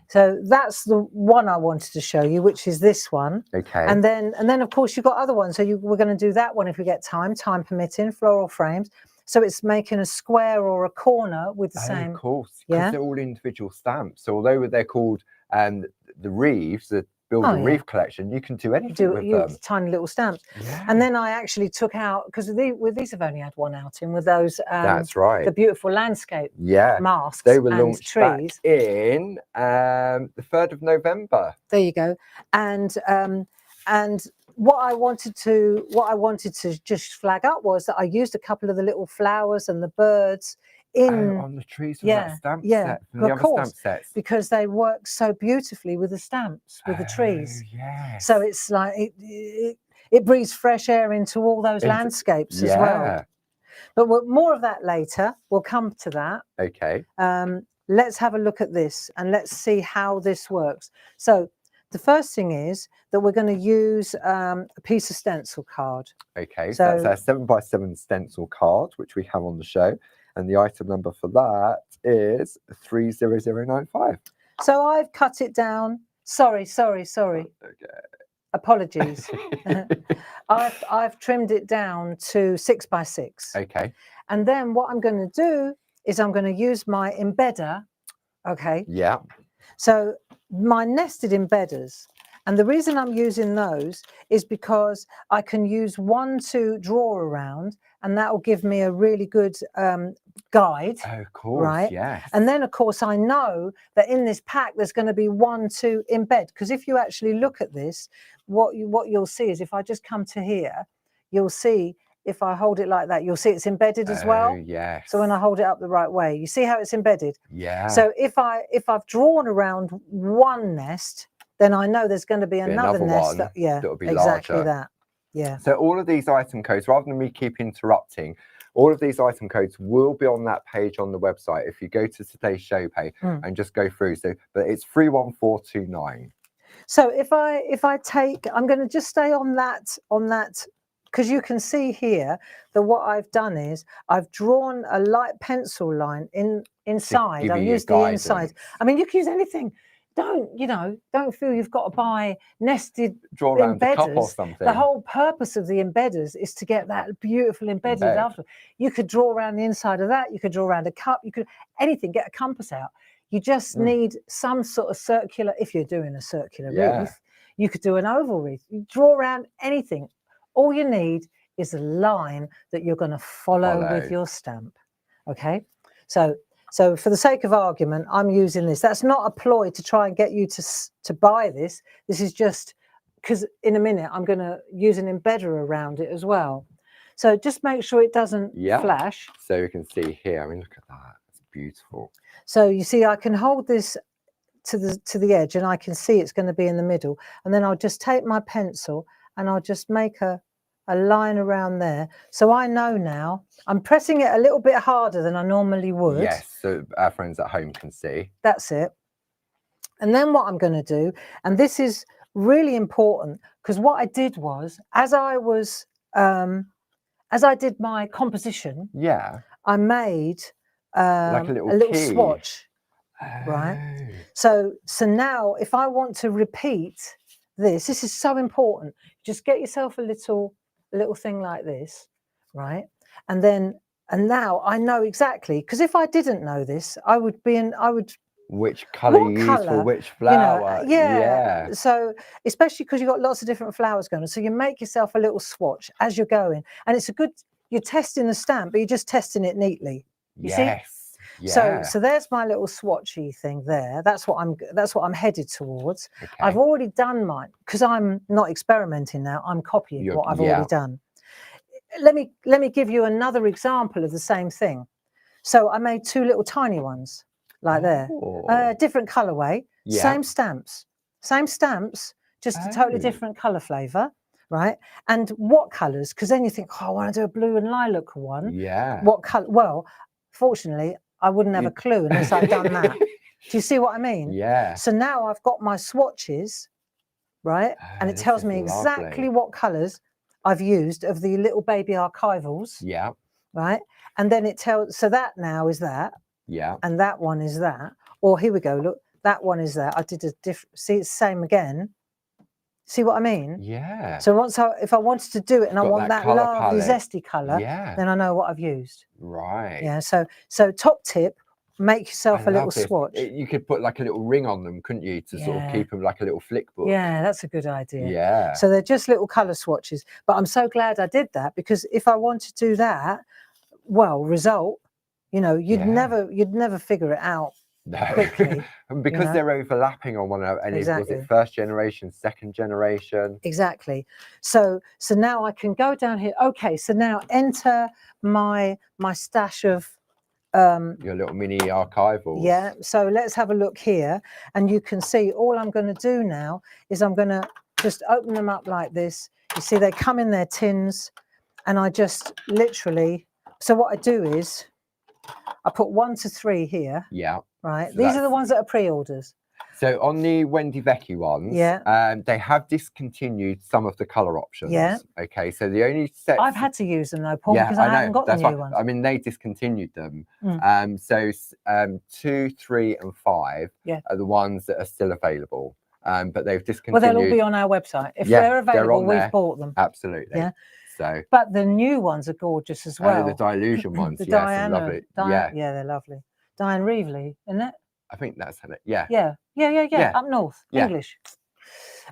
So that's the one I wanted to show you, which is this one. Okay. And then of course you've got other ones. So we're going to do that one if we get time permitting. Floral frames. So it's making a square or a corner with the same. Of course. Because they're all individual stamps. So although they're called the wreaths, the Build a Wreath collection, you can do anything with them. Tiny little stamps. Yeah. And then I actually took out, because these have only had one outing, with those that's right, the beautiful landscape masks. They were launched trees back in the 3rd of November. There you go. And what I wanted to just flag up was that I used a couple of the little flowers and the birds on the trees from that stamp set, from the other stamp sets, because they work so beautifully with the stamps, with the trees. Yes. So it's like it breathes fresh air into all those landscapes as well. But more of that later. We'll come to that. Okay. Let's have a look at this and let's see how this works. So the first thing is that we're going to use a piece of stencil card. Okay, so that's our 7x7 stencil card, which we have on the show. And the item number for that is 30095. So I've cut it down. Sorry. Okay. Apologies. I've trimmed it down to 6x6. Okay. And then what I'm going to do is I'm going to use my embedder. Okay. Yeah. So my nested embedders. And the reason I'm using those is because I can use one to draw around, and that will give me a really good guide. Oh, of course, right? Yes. And then, of course, I know that in this pack there's going to be one to embed. Because if you actually look at this, what you'll see is if I just come to here, you'll see if I hold it like that, you'll see it's embedded as well. Oh, yes. So when I hold it up the right way, you see how it's embedded? Yeah. So if I've drawn around one nest, then I know there's going to be another nest. One that'll be exactly larger. that. Yeah. So all of these item codes, rather than me keep interrupting, all of these item codes will be on that page on the website. If you go to today's show page and just go through. So, but it's 31429. So if I take, I'm going to just stay on that, because you can see here that what I've done is I've drawn a light pencil line inside. I've used the inside. I mean, you can use anything. Don't feel you've got to buy nested draw around a cup or embedders. something. The whole purpose of the embedders is to get that beautiful embedded after. You could draw around the inside of that. You could draw around a cup. You could anything. Get a compass out. You just need some sort of circular. If you're doing a circular wreath, you could do an oval wreath. You draw around anything. All you need is a line that you're going to follow with your stamp. Okay, so for the sake of argument, I'm using this. That's not a ploy to try and get you to buy this. This is just because in a minute I'm going to use an embedder around it as well. So just make sure it doesn't flash. So you can see here. I mean, look at that. It's beautiful. So you see, I can hold this to the edge, and I can see it's going to be in the middle. And then I'll just take my pencil and I'll just make a line around there. So I know now, I'm pressing it a little bit harder than I normally would. Yes, so our friends at home can see. That's it. And then what I'm going to do, and this is really important, because what I did was, as I did my composition, I made like a little swatch, right? So now if I want to repeat this is so important. Just get yourself a little thing like this, right? And now I know exactly, because if I didn't know this, I would which color you use for which flower. So especially because you've got lots of different flowers going on, so you make yourself a little swatch as you're going, and it's you're testing the stamp, but you're just testing it neatly. You see? So there's my little swatchy thing there. That's what I'm headed towards. I've already done mine, because I'm not experimenting now. I'm copying what I've already done. Let me give you another example of the same thing. So I made two little tiny ones like there, different colorway, same stamps, just a totally different color flavor, right? And what colors? Because then you think, oh, I want to do a blue and lilac one. What color? Well, fortunately, I wouldn't have a clue unless I'd done that. Do you see what I mean? So now I've got my swatches, right? And it tells me exactly what colours I've used of the little baby archivals. Right? And then it tells, so that now is that. And that one is that. Or here we go, look, that one is that. I did a different, see, it's the same again. See what I mean? So if I wanted to do it and I want that lovely zesty colour, then I know what I've used. So top tip, make yourself a little swatch. You could put like a little ring on them, couldn't you, to sort of keep them like a little flick book? Yeah, that's a good idea. So they're just little colour swatches. But I'm so glad I did that, because if I wanted to do that, well, result, you'd never figure it out. Quickly, and because they're overlapping on one another, and was it first generation, second generation? Exactly. So now I can go down here. Okay, so now enter my stash of your little mini archivals. So let's have a look here, and you can see all I'm going to do now is I'm going to just open them up like this. You see they come in their tins, and I just literally, so what I do is I put 1 to 3 here. Right, so these are the ones that are pre-orders. So on the Wendy Vecchi ones, they have discontinued some of the colour options. Okay, so the only sets... I've had to use them though, Paul, because I haven't got the new ones. I mean, they discontinued them. So 2, 3 and 5 are the ones that are still available. But they've discontinued... Well, they'll all be on our website. If they're available, we've bought them. Absolutely. So, but the new ones are gorgeous as well. The Dilution ones, the Diana, lovely. They're lovely. Diane Reevely, isn't it? I think that's it. Yeah. Up north, English.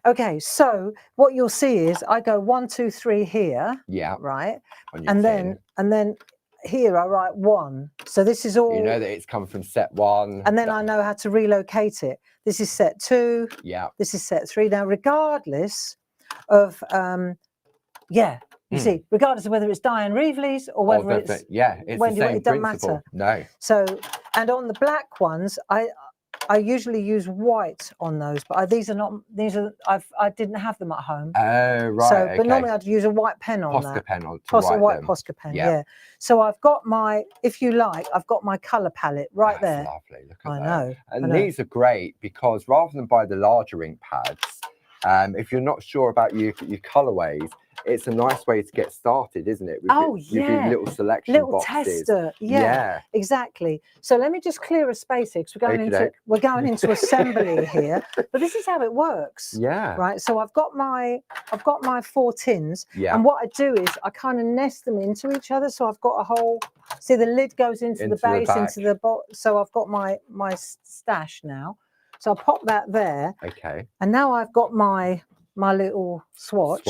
Okay, so what you'll see is I go 1, 2, 3 here. Right. And then here I write 1. So this is all. You know that it's come from set 1. And then I know how to relocate it. This is set 2. This is set 3. Now, regardless of You see, regardless of whether it's Diane Reevely's or whether it's it's the same it doesn't principle. matter. No. So, and on the black ones, I usually use white on those, but these are I didn't have them at home. Oh, right. So, okay. but normally I'd use a white pen on Posca that. pen on to write white them. Posca pen, Yeah. yeah. So I've got my, if you like, I've got my colour palette right That's there. lovely. Look at I that. know. And I know. these are great because rather than buy the larger ink pads, if you're not sure about your colorways, it's a nice way to get started, isn't it? With your little selection boxes. Tester. Yeah, exactly. So let me just clear a space here because we're going into assembly here. But this is how it works. Yeah. Right. So I've got my 4 tins. Yeah. And what I do is I kind of nest them into each other. So I've got a whole. See, the lid goes into the base, into the bottom. So I've got my stash now. So I'll pop that there. Okay. And now I've got my little swatch.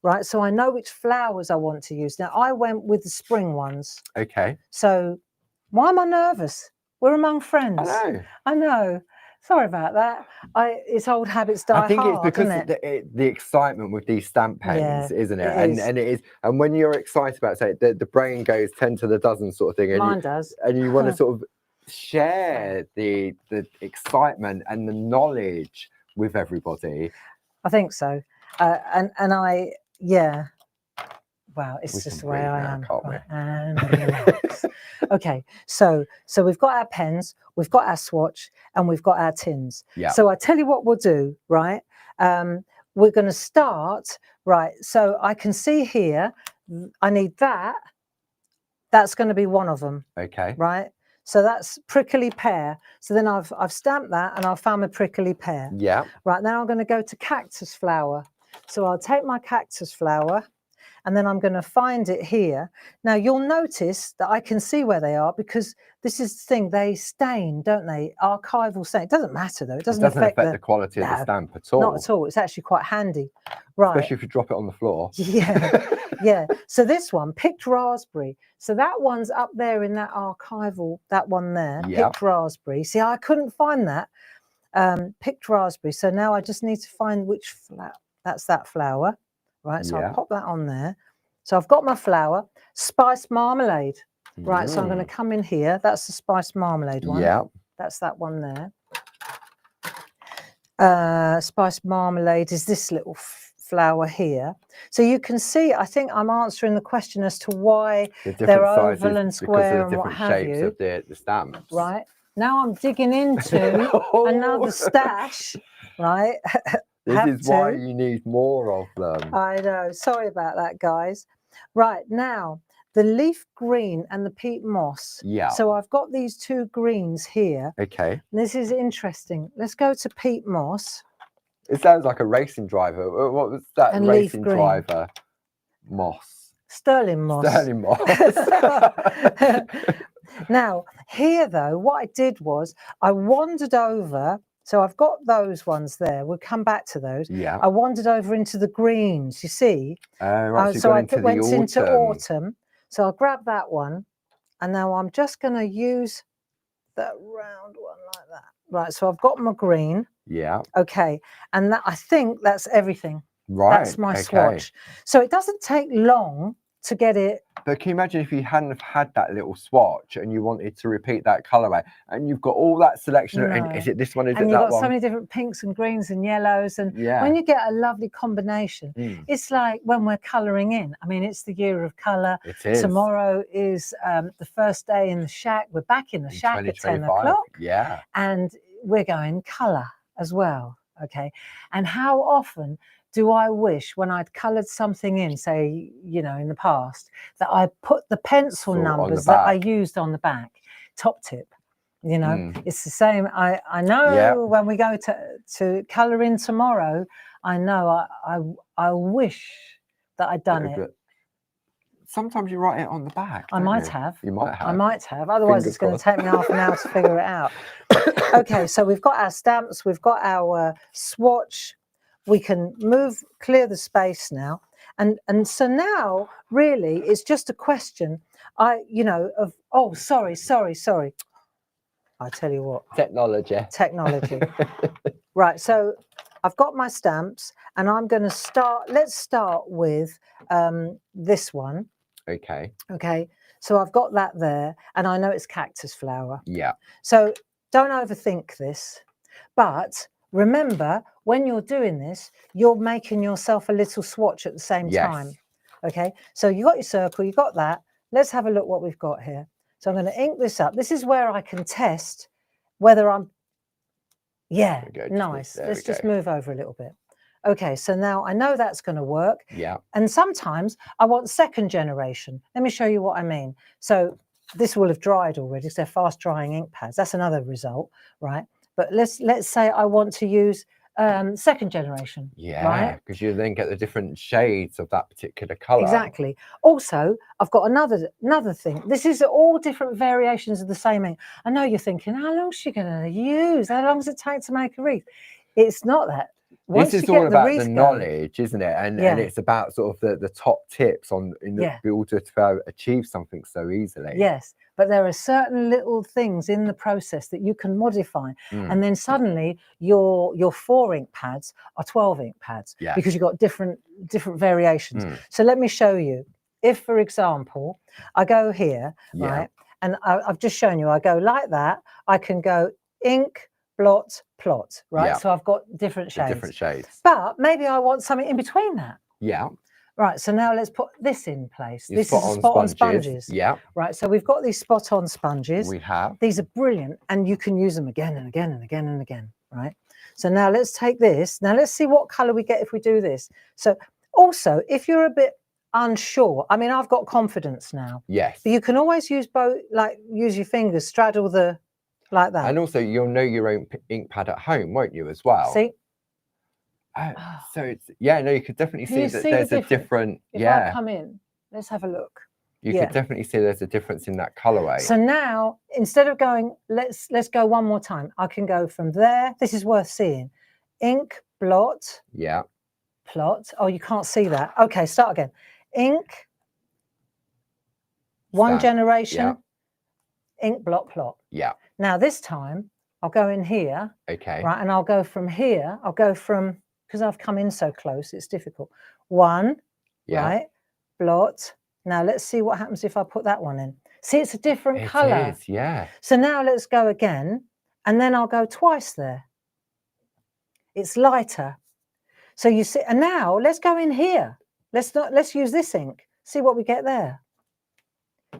Right, so I know which flowers I want to use. Now I went with the spring ones. Okay. So why am I nervous? We're among friends. I know. Sorry about that. It's old habits die hard. I think it's because the excitement with these stamp pens, isn't it? And it is. And when you're excited about, say, the brain goes 10 to the dozen sort of thing. And mine does. And you want to sort of share the excitement and the knowledge with everybody. I think so. Wow, it's just the way I am. Right. And relax. Okay, so we've got our pens, we've got our swatch, and we've got our tins. Yeah. So I tell you what we'll do, right? We're going to start, right? So I can see here, I need that. That's going to be one of them. Okay. Right? So that's prickly pear. So then I've stamped that and I've found my prickly pear. Yeah. Right, now I'm going to go to cactus flower. So I'll take my cactus flower and then I'm going to find it here. Now you'll notice that I can see where they are because this is the thing, they stain, don't they? Archival stain. It doesn't matter though. It doesn't affect the quality of the stamp at all. Not at all. It's actually quite handy. Right. Especially if you drop it on the floor. Yeah. Yeah. So this one, picked raspberry. So that one's up there in that archival, that one there, picked raspberry. See, I couldn't find that. Picked raspberry. So now I just need to find which flower. That's that flower. Right. So I'll pop that on there. So I've got my flower, spiced marmalade. Right. So I'm going to come in here. That's the spiced marmalade one. Yeah. That's that one there. Spiced marmalade is this little flower here. So you can see, I think I'm answering the question as to why they're oval and square and what have you. Of the stamps. Right. Now I'm digging into another stash, right? This is why you need more of them. I know. Sorry about that, guys. Right, now, the leaf green and the peat moss. Yeah. So I've got these two greens here. Okay. This is interesting. Let's go to peat moss. It sounds like a racing driver. What was that and racing driver? Moss. Sterling moss. Sterling moss. Now, here though, what I did was I wandered over. So I've got those ones there. We'll come back to those. Yeah. I wandered over into the greens, you see. Right, so I went into autumn. So I'll grab that one. And now I'm just going to use that round one like that. Right, so I've got my green. Yeah. Okay, and I think that's everything. Right. That's my swatch. So it doesn't take long to get it. But can you imagine if you hadn't have had that little swatch and you wanted to repeat that colorway and you've got all that selection? No. And is it this one? Is it that one? And you've got so many different pinks and greens and yellows. And when you get a lovely combination, it's like when we're colouring in. I mean, it's the year of colour. It is. Tomorrow is the first day in the shack. We're back in the shack at 10 o'clock. Yeah. And we're going colour as well. Okay. And how often do I wish when I'd coloured something in, say, you know, in the past, that I put the pencil numbers that I used on the back, top tip, you know, it's the same. I know when we go to colour in tomorrow, I know I wish that I'd done it. Sometimes you write it on the back. I might have. You might have. I might have. Otherwise, it's going to take me half an hour to figure it out. Okay, so we've got our stamps, we've got our swatch. We can clear the space now. And so now, really, it's just a question, sorry. I tell you what. Technology. Right, so I've got my stamps, and I'm going to start. Let's start with this one. Okay. Okay, so I've got that there, and I know it's cactus flower. Yeah. So don't overthink this, but remember, when you're doing this, you're making yourself a little swatch at the same time. Okay, so you got your circle, you got that. Let's have a look what we've got here. So I'm going to ink this up. This is where I can test whether I'm, yeah, nice. Let's just move over a little bit. Okay, so now I know that's going to work. Yeah. And sometimes I want second generation. Let me show you what I mean. So this will have dried already because they're fast drying ink pads. That's another result, right? But let's say I want to use second generation. Yeah, right? because you then get the different shades of that particular color. Exactly. Also, I've got another thing. This is all different variations of the same ink. I know you're thinking, how long is she going to use? How long does it take to make a wreath? It's not that. This is all about the knowledge, isn't it? And it's about sort of the top tips on in order to achieve something so easily. Yes, but there are certain little things in the process that you can modify, and then suddenly your 4 ink pads are 12 ink pads because you've got different variations. So let me show you. If, for example, I go here, right, and I've just shown you, I go like that. I can go ink, blot, plot, right? So I've got different shades. But maybe I want something in between that. Yeah. Right, so now let's put this in place. This is spot-on sponges. Yeah. Right, so we've got these spot-on sponges. We have. These are brilliant, and you can use them again and again and again and again, right? So now let's take this. Now let's see what colour we get if we do this. So also, if you're a bit unsure, I mean, I've got confidence now. Yes. But you can always use both, like use your fingers, straddle the, like that. And also, you'll know your own ink pad at home, won't you, as well? See? So it's, no, you could definitely see that there's a different, If I come in, let's have a look. You could definitely see there's a difference in that colorway. So now, instead of going, let's go one more time. I can go from there. This is worth seeing. Ink, blot. Yeah. Plot. Oh, you can't see that. Okay, start again. Ink. One generation. Ink, blot, plot. Yeah. Now this time, I'll go in here. Okay. Right, and I'll go from here. I'll go from, because I've come in so close, it's difficult. One, right, blot. Now let's see what happens if I put that one in. See, it's a different color. It is, yeah. So now let's go again, and then I'll go twice there. It's lighter. So you see, and now let's go in here. Let's use this ink. See what we get there.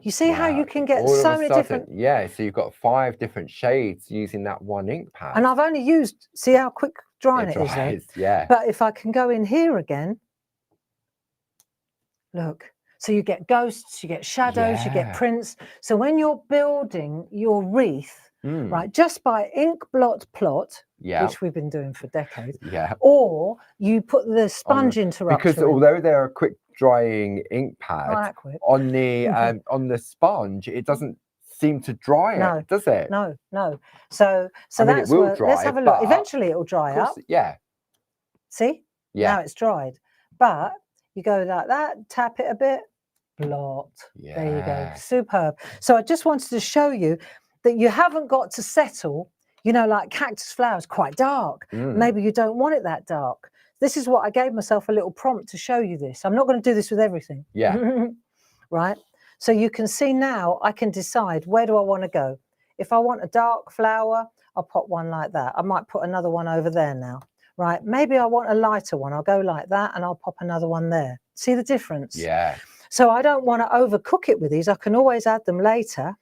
You see how you can get so many different. Yeah, so you've got 5 different shades using that one ink pad. And I've only used, see how quick drying it is there? Yeah. But if I can go in here again, look. So you get ghosts, you get shadows, you get prints. So when you're building your wreath, right, just by ink, blot, plot, which we've been doing for decades, or you put the sponge interrupter because although they're a quick drying ink pad, on the sponge, it doesn't seem to dry it, does it? No. So that's where, let's have a look. Eventually it'll dry up. Yeah. See? Now it's dried. But you go like that, tap it a bit, blot. There you go. Superb. So I just wanted to show you that you haven't got to settle, you know, like cactus flowers, quite dark. Maybe you don't want it that dark. This is what I gave myself a little prompt to show you this. I'm not going to do this with everything. Yeah. Right. So you can see now I can decide where do I want to go. If I want a dark flower, I'll pop one like that. I might put another one over there now. Right. Maybe I want a lighter one. I'll go like that and I'll pop another one there. See the difference? Yeah. So I don't want to overcook it with these. I can always add them later.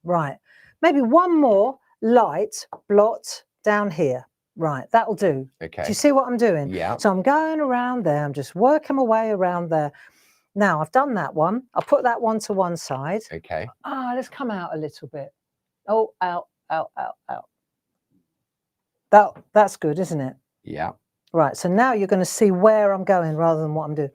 Right. Maybe one more light blot down here. Right, that'll do. Okay. Do you see what I'm doing? Yeah. So I'm going around there. I'm just working my way around there. Now I've done that one. I'll put that one to one side. Okay. Let's come out a little bit. Oh, out. That's good, isn't it? Yeah. Right, so now you're going to see where I'm going rather than what I'm doing.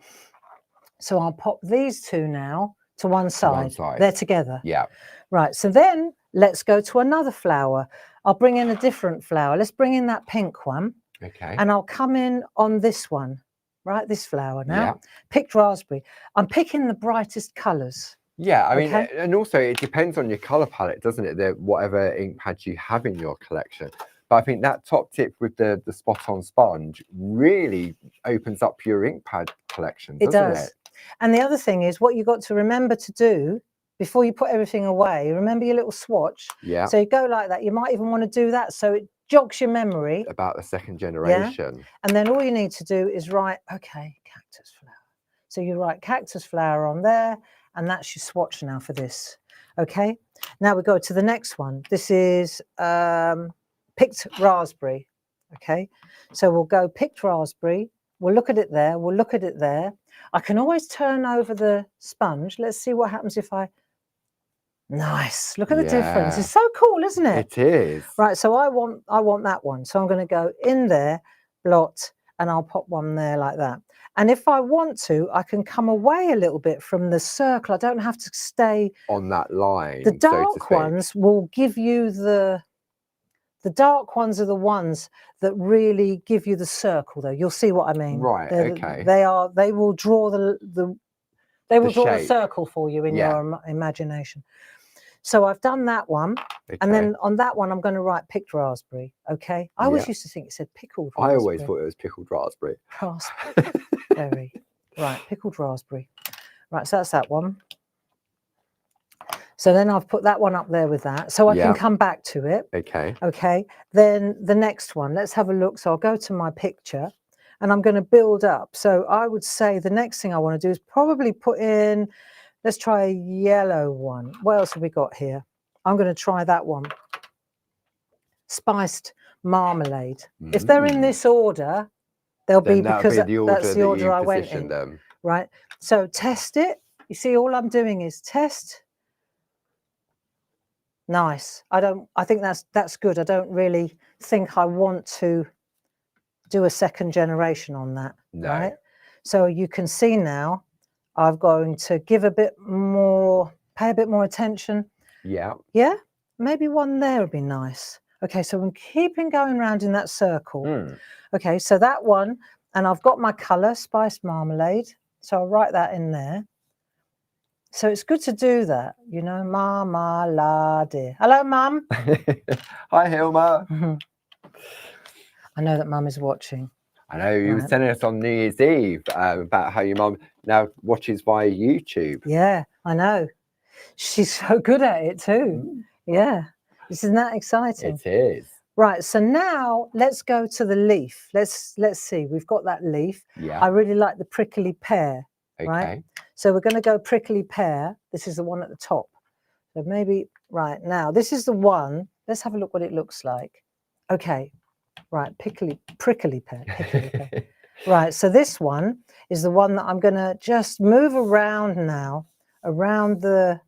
So I'll pop these two now to one side. They're together. Yeah. Right, so then let's go to another flower. I'll bring in a different flower. Let's bring in that pink one. Okay. And I'll come in on this one, right? This flower now. Yeah. Picked raspberry. I'm picking the brightest colours. Yeah, I mean, and also it depends on your colour palette, doesn't it? Whatever ink pads you have in your collection. But I think that top tip with the spot on sponge really opens up your ink pad collection, It doesn't does. it? And the other thing is, what you got to remember to do before you put everything away, remember your little swatch. Yeah. So you go like that. You might even want to do that so it jogs your memory. About the second generation. And then all you need to do is write, okay, cactus flower. So you write cactus flower on there, and that's your swatch now for this. Okay. Now we go to the next one. This is picked raspberry. Okay. So we'll go picked raspberry. We'll look at it there. We'll look at it there. I can always turn over the sponge. Let's see what happens if I... Nice. Look at the difference. It's so cool, isn't it? It is. Right. So I want that one. So I'm going to go in there, blot, and I'll pop one there like that. And if I want to, I can come away a little bit from the circle. I don't have to stay on that line. The dark ones will give you the dark ones are the ones that really give you the circle, though. You'll see what I mean. Right. Okay. They will draw the circle for you in your imagination. So I've done that one, and then on that one I'm going to write picked raspberry. Okay. I always used to think it said pickled raspberry. I always thought it was pickled raspberry. Raspberry. Right, pickled raspberry. Right, so that's that one. So then I've put that one up there with that, so I can come back to it. Okay. Okay. Then the next one, let's have a look. So I'll go to my picture, and I'm going to build up. So I would say the next thing I want to do is probably put in. Let's try a yellow one. What else have we got here? I'm going to try that one. Spiced marmalade. If they're in this order, they'll be because that's the order I went in. Them. Right. So test it. You see, all I'm doing is test. Nice. I think that's good. I don't really think I want to do a second generation on that. No. Right. So you can see now I'm going to give a bit more, pay a bit more attention. Yeah. Yeah. Maybe one there would be nice. Okay. So I'm keeping going around in that circle. Okay. So that one, and I've got my colour, spiced marmalade. So I'll write that in there. So it's good to do that, you know, marmalade. Hello, Mum. Hi, Hilma. I know that Mum is watching. I know you were telling us on New Year's Eve about how your mum now watches via YouTube. Yeah, I know. She's so good at it too. Yeah, isn't that exciting? It is. Right, so now let's go to the leaf. Let's see. We've got that leaf. Yeah. I really like the prickly pear. Okay. Right. So we're going to go prickly pear. This is the one at the top. So maybe right now this is the one. Let's have a look what it looks like. Okay. Right, prickly pear. Right, so this one is the one that I'm going to just move around now, around the,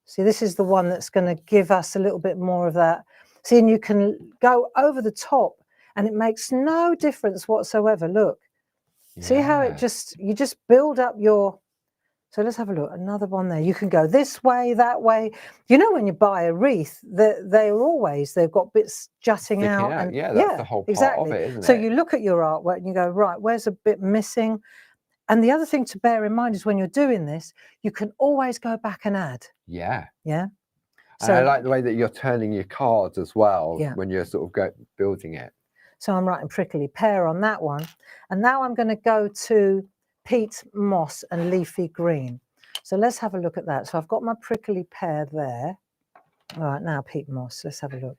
see, this is the one that's going to give us a little bit more of that. See, and you can go over the top and it makes no difference whatsoever. Look, see how it you just build up your, so let's have a look, another one there. You can go this way, that way. You know, when you buy a wreath, they've got bits jutting out. And that's the whole part of it, isn't it? So you look at your artwork and you go, right, where's a bit missing? And the other thing to bear in mind is when you're doing this, you can always go back and add. Yeah. Yeah. So I like the way that you're turning your cards as well when you're sort of building it. So I'm writing prickly pear on that one. And now I'm going to go to peat moss and leafy green. So let's have a look at that. So I've got my prickly pear there. All right, now peat moss. Let's have a look.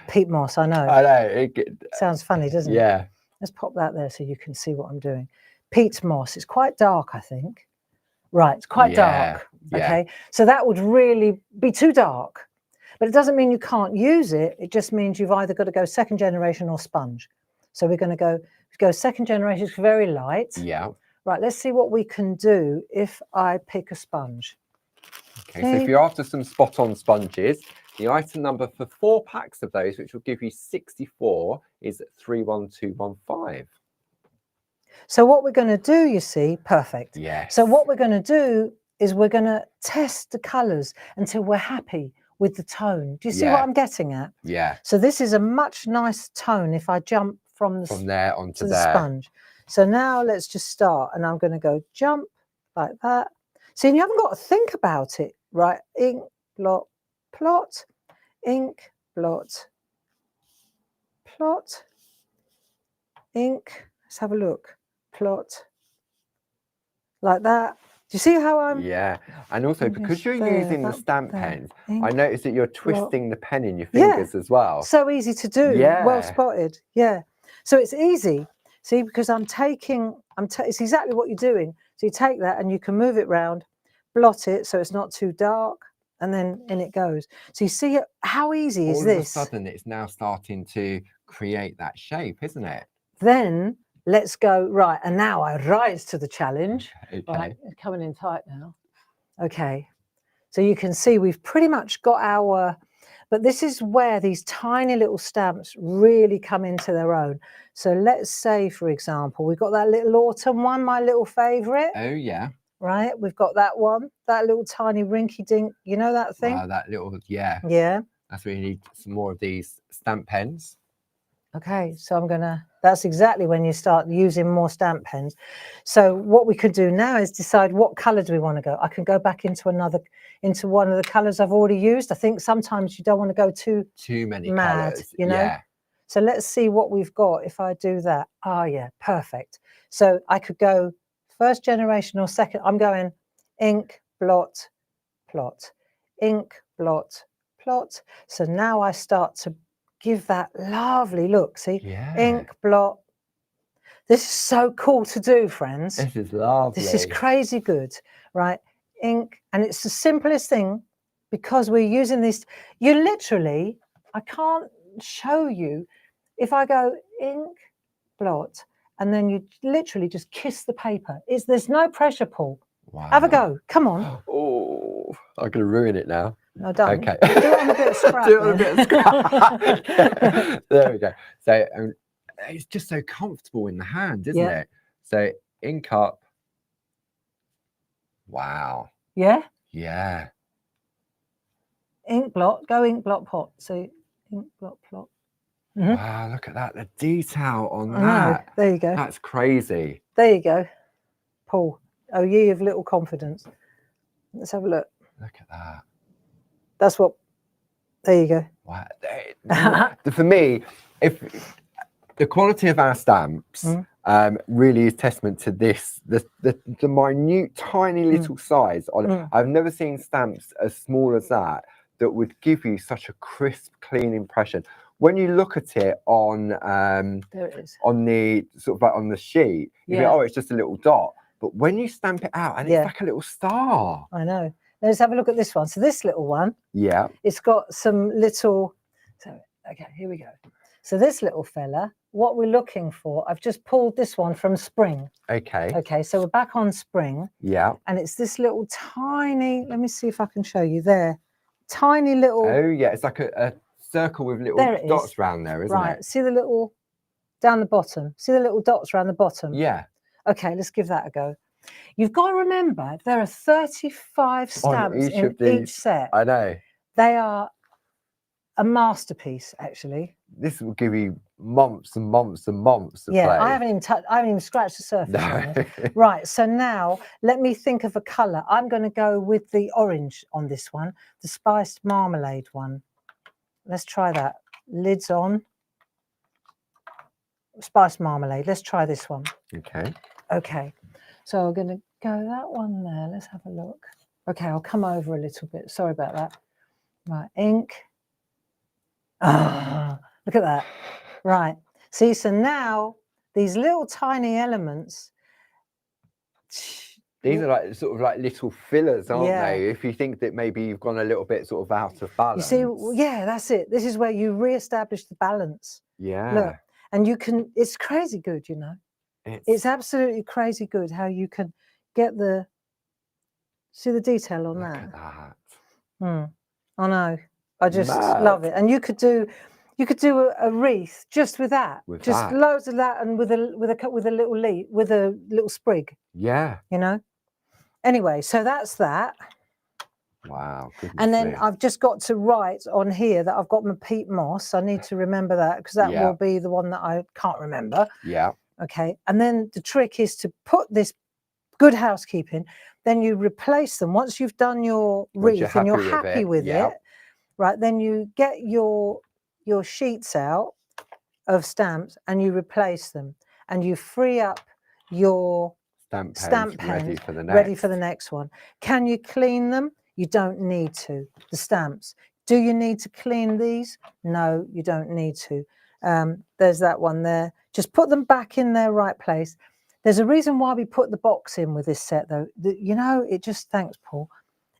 Peat moss, I know. I know. Sounds funny, doesn't it? Yeah. Let's pop that there so you can see what I'm doing. Peat moss. It's quite dark, I think. Right, it's quite dark. Okay. So that would really be too dark. But it doesn't mean you can't use it. It just means you've either got to go second generation or sponge. So we're going to go second generation. It's very light. Yeah. Right, let's see what we can do if I pick a sponge. Okay, so if you're after some spot-on sponges, the item number for 4 packs of those, which will give you 64, is 31215. So what we're going to do, you see, perfect. Yes. So what we're going to do is we're going to test the colours until we're happy with the tone. Do you see what I'm getting at? Yeah. So this is a much nicer tone if I jump from there onto the sponge. So now let's just start, and I'm going to go jump like that. See, and you haven't got to think about it, right? Ink, blot, plot, ink, blot, plot, ink. Let's have a look. Plot, like that. Do you see how I'm? Yeah, and also I'm because just you're there, using the that stamp there. pens, I Ink, noticed that you're plot. twisting the pen in your Yeah. fingers as well. So easy to do. Yeah. Well spotted. Yeah. So it's easy. See, because it's exactly what you're doing. So you take that and you can move it round, blot it so it's not too dark, and then in it goes. So you see how easy is All this? of a sudden, it's now starting to create that shape, isn't it? Then let's go, right, and now I rise to the challenge. Okay. Right, it's coming in tight now. Okay, so you can see we've pretty much got our, but this is where these tiny little stamps really come into their own. So let's say, for example, we've got that little autumn one, my little favourite. Oh, yeah. Right, we've got that one, that little tiny rinky dink, you know that thing? Wow, that little, yeah. Yeah. That's where you need some more of these stamp pens. Okay, so that's exactly when you start using more stamp pens. So what we could do now is decide what colour do we want to go. I can go back into one of the colours I've already used. I think sometimes you don't want to go too many mad, colours, you know? yeah. So let's see what we've got if I do that. Oh yeah, perfect. So I could go first generation or second. I'm going ink, blot, plot, ink, blot, plot. So now I start to give that lovely look. See, Yeah. ink, blot. This is so cool to do, friends. This is lovely. This is crazy good, right? Ink, and it's the simplest thing because we're using this. You literally, I can't show you. If I go ink, blot, and then you literally just kiss the paper. There's no pressure, Paul. Wow. Have a go. Come on. Oh, I'm going to ruin it now. No, don't. Okay. Do it on a bit of scrap. Do it on a bit of scrap. There we go. So it's just so comfortable in the hand, isn't it? So ink up. Wow. Yeah. Yeah. Ink blot. Go ink blot pot. So ink blot plot. Mm-hmm. Wow, look at that. The detail on I that. know. There you go. That's crazy. There you go. Paul. Oh, ye of little confidence. Let's have a look. Look at that. That's what. There you go. Wow. For me, if the quality of our stamps really is testament to this, the minute, tiny little size. I've never seen stamps as small as that would give you such a crisp, clean impression. When you look at it on there it is. On the sort of like on the sheet, you think, oh, it's just a little dot. But when you stamp it out, and it's like a little star. I know. Let's have a look at this one. So this little one, it's got some little. So okay, here we go. So this little fella, what we're looking for, I've just pulled this one from spring. Okay. Okay, so we're back on spring. Yeah. And it's this little tiny. Let me see if I can show you there. Tiny little. Oh yeah, it's like a circle with little dots around there, isn't it? Right. See the little down the bottom. See the little dots around the bottom. Yeah. Okay, let's give that a go. You've got to remember there are 35 stamps in each set. I know. They are a masterpiece, actually. This will give you months and months and months to play. I haven't even scratched the surface on this. Right, so now let me think of a colour. I'm going to go with the orange on this one, the spiced marmalade one. Let's try that. Lids on. Spiced marmalade. Let's try this one. Okay. Okay. So we're going to go that one there. Let's have a look. Okay, I'll come over a little bit. Sorry about that. Right, ink. Ah, look at that. Right. See, so now these little tiny elements. These are like sort of like little fillers, aren't they? If you think that maybe you've gone a little bit sort of out of balance. You see, yeah, that's it. This is where you re-establish the balance. Yeah. Look, and you can, it's crazy good, you know. It's absolutely crazy good how you can get see the detail on that. Look at that. I know. I just love it. And you could do a wreath just with that. Loads of that, and with a little sprig. Yeah. You know. Anyway, so that's that. Wow. And then I've just got to write on here that I've got my peat moss. I need to remember that because that will be the one that I can't remember. Yeah. Okay. And then the trick is to put this good housekeeping. Then you replace them once you've done your wreath and you're happy with it. Right. Then you get your sheets out. of stamps and you replace them, and you free up your Stamp pens ready for the next. Ready for the next one. Can you clean them? You don't need to. The stamps. Do you need to clean these? No, you don't need to. There's that one there. Just put them back in their right place. There's a reason why we put the box in with this set, though. You know, it just, thanks, Paul.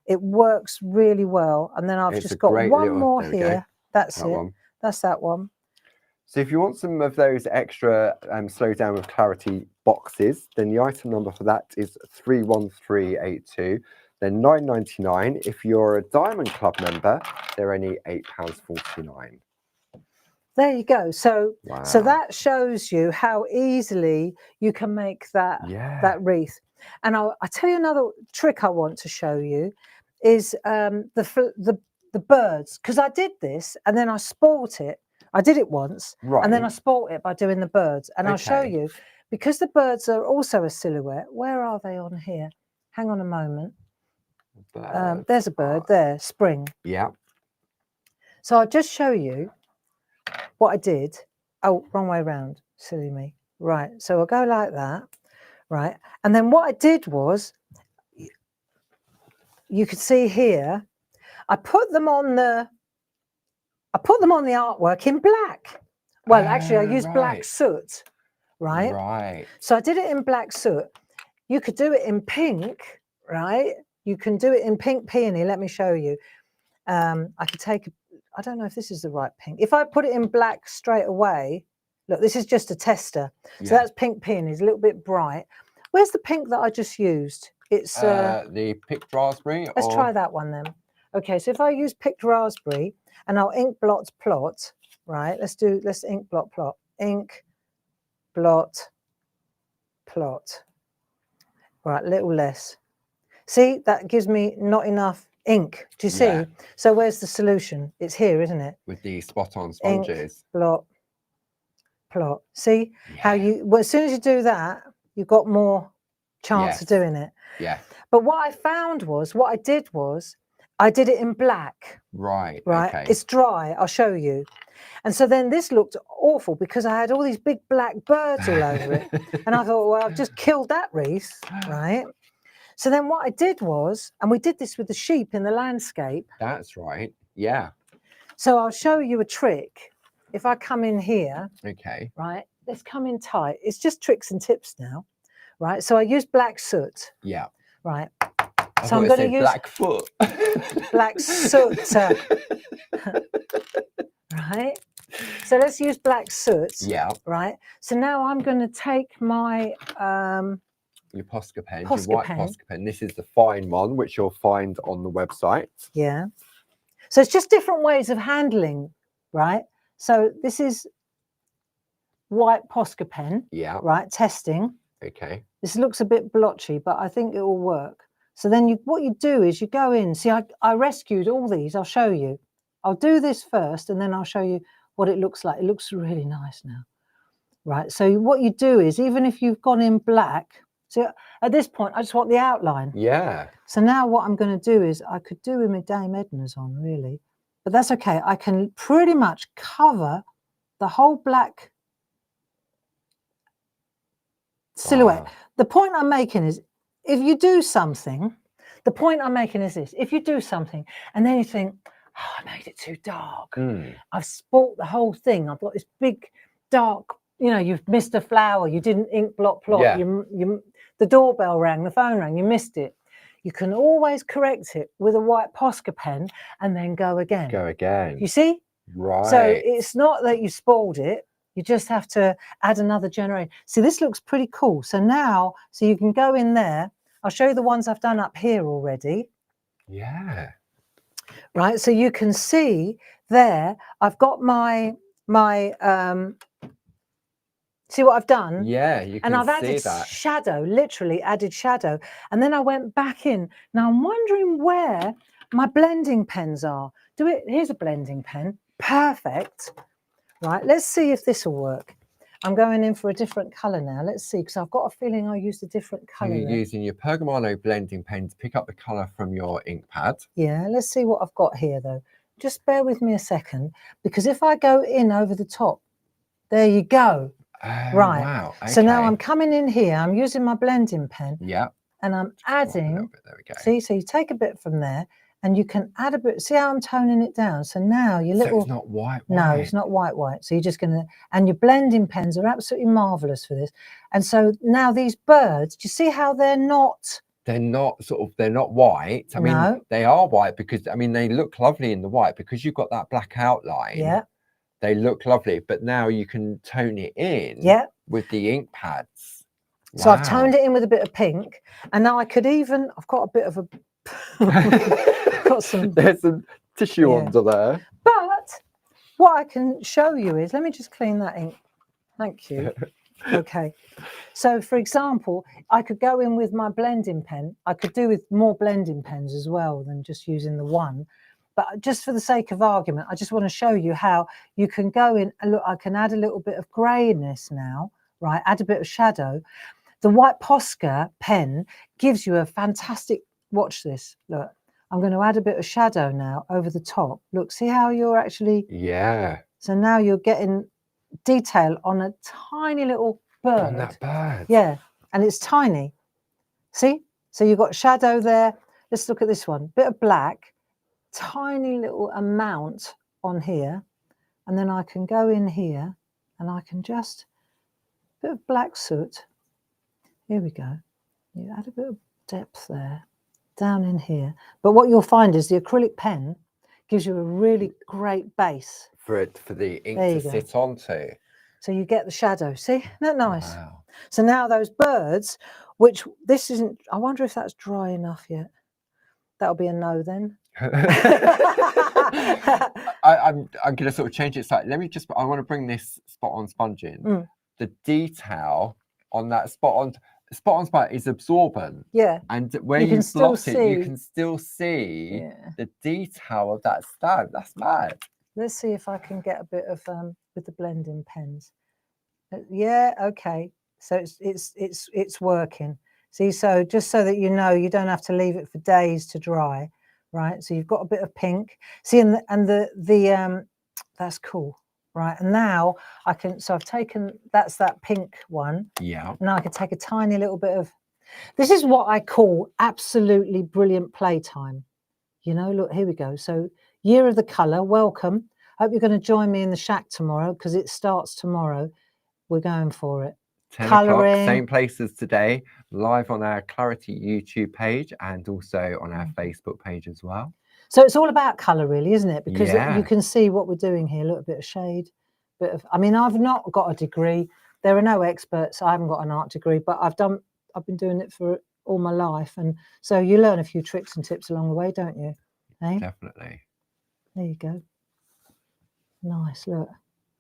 It works really well. And then I've just got one more here. That's it. That's that one. So if you want some of those extra slow down with clarity boxes, then the item number for that is 31382. They're £9.99. If you're a Diamond Club member, they're only £8.49. There you go. So, so that shows you how easily you can make that that wreath. And I'll tell you another trick I want to show you is the birds, because I did this and then I spoilt it. I did it once, and then I spoilt it by doing the birds. And I'll show you, because the birds are also a silhouette. Where are they on here? Hang on a moment. There's a bird there, spring. Yeah. So I'll just show you what I did. Oh, wrong way around. Silly me. Right. So I'll go like that. Right. And then what I did was, you could see here, I put them on the artwork in black. Well, actually, I used black soot, right? Right. So I did it in black soot. You could do it in pink, right? You can do it in pink peony. Let me show you. I could take, I don't know if this is the right pink. If I put it in black straight away, look, this is just a tester. So that's pink peony. It's a little bit bright. Where's the pink that I just used? It's the picked raspberry. Let's try that one then. Okay, so if I use picked raspberry and I'll ink blot plot, right? Let's ink blot plot. Ink blot plot. Right, a little less. See, that gives me not enough ink. Do you see? So where's the solution? It's here, isn't it? With the spot-on sponges. Ink blot plot. See how you, well, as soon as you do that, you've got more chance of doing it. Yeah. But what I found was, what I did was, I did it in black. Right. Right. Okay. It's dry. I'll show you. And so then this looked awful because I had all these big black birds all over it. And I thought, well, I've just killed that wreath. Right. So then what I did was, and we did this with the sheep in the landscape. That's right. Yeah. So I'll show you a trick. If I come in here. Okay. Right. Let's come in tight. It's just tricks and tips now. Right. So I use black soot. Yeah. Right. So I'm going to use Blackfoot. Black soot. Right. So let's use black soot. Yeah. Right. So now I'm going to take my your Posca pen, your white Posca pen. This is the fine one, which you'll find on the website. Yeah. So it's just different ways of handling, right? So this is white Posca pen. Yeah. Right. Testing. Okay. This looks a bit blotchy, but I think it will work. So then what you do is you go in. See, I rescued all these. I'll show you. I'll do this first, and then I'll show you what it looks like. It looks really nice now. Right. So what you do is, even if you've gone in black, so at this point, I just want the outline. Yeah. So now what I'm going to do is, I could do with my Dame Edna's on, really. But that's okay. I can pretty much cover the whole black silhouette. Wow. The point I'm making is, if you do something, the point I'm making is this: if you do something and then you think, oh, I made it too dark. I've spoilt the whole thing. I've got this big dark, you know, you've missed a flower. You didn't ink blot plot. Yeah. The doorbell rang, the phone rang, you missed it. You can always correct it with a white Posca pen and then go again. Go again. You see? Right. So it's not that you spoiled it. You just have to add another generation. See, this looks pretty cool. So now, so you can go in there. I'll show you the ones I've done up here already. Yeah. Right. So you can see there, I've got my see what I've done? Yeah, you can and I've see added that. shadow, literally added shadow. And then I went back in. Now I'm wondering where my blending pens are. Here's a blending pen. Perfect. Right. Let's see if this will work. I'm going in for a different colour now. Let's see, because I've got a feeling I used a different colour. You're using your Pergamano blending pen to pick up the colour from your ink pad. Yeah, let's see what I've got here, though. Just bear with me a second, because if I go in over the top, There you go. Oh, Right. wow. Okay. So now I'm coming in here. I'm using my blending pen. Yeah. And I'm Just drop a adding. little bit, there we go. See, so you take a bit from there, and you can add a bit. See how I'm toning it down? So now your little. So it's not white. No, it's not white. So you're just gonna. And your blending pens are absolutely marvelous for this. And so now these birds. Do you see how they're not? They're not they're not white. I mean, they are white because, I mean, they look lovely in the white because you've got that black outline. Yeah. They look lovely, but now you can tone it in. Yeah. With the ink pads. So I've toned it in with a bit of pink, and now I could even. I've got a bit of a. Got some. There's some tissue under there. But what I can show you is, let me just clean that ink. Thank you. Okay. So, for example, I could go in with my blending pen. I could do with more blending pens as well than just using the one. But just for the sake of argument, I just want to show you how you can go in and look. I can add a little bit of greyness now, right? Add a bit of shadow. The white Posca pen gives you a fantastic. Watch this. Look, I'm going to add a bit of shadow now over the top. Look, see how you're actually. Yeah. So now you're getting detail on a tiny little bird. On that bird. Yeah, and it's tiny. See? So you've got shadow there. Let's look at this one. Bit of black, tiny little amount on here. And then I can go in here and I can just, bit of black soot. Here we go. You add a bit of depth there, down in here. But what you'll find is the acrylic pen gives you a really great base. For the ink to sit onto. So you get the shadow. See? Isn't that nice? Wow. So now those birds, which this isn't, I wonder if that's dry enough yet. That'll be a no then. I'm going to sort of change it slightly. Let me just, I want to bring this spot on sponge in. The detail on that spot on sponge is absorbent. Yeah. And when you blot it, you can still see the detail of that stamp. That's mad. Let's see if I can get a bit of with the blending pens. Yeah, okay. So it's working. See, so just so that you know, you don't have to leave it for days to dry, right? So you've got a bit of pink. See, and the that's cool, right? And now I can. So I've taken that's that pink one. Yeah. Now I can take a tiny little bit of. This is what I call absolutely brilliant playtime. You know, look, here we go. So Year of the Colour, welcome. Hope you're going to join me in the shack tomorrow because it starts tomorrow. We're going for it. 10 o'clock, same place as today, live on our Clarity YouTube page and also on our Facebook page as well. So it's all about colour really, isn't it? Because you can see what we're doing here. Look, a bit of shade, bit of, I mean, I've not got a degree. There are no experts. I haven't got an art degree, but I've been doing it for all my life. And so you learn a few tricks and tips along the way, don't you? Eh? Definitely. There you go. Nice, look.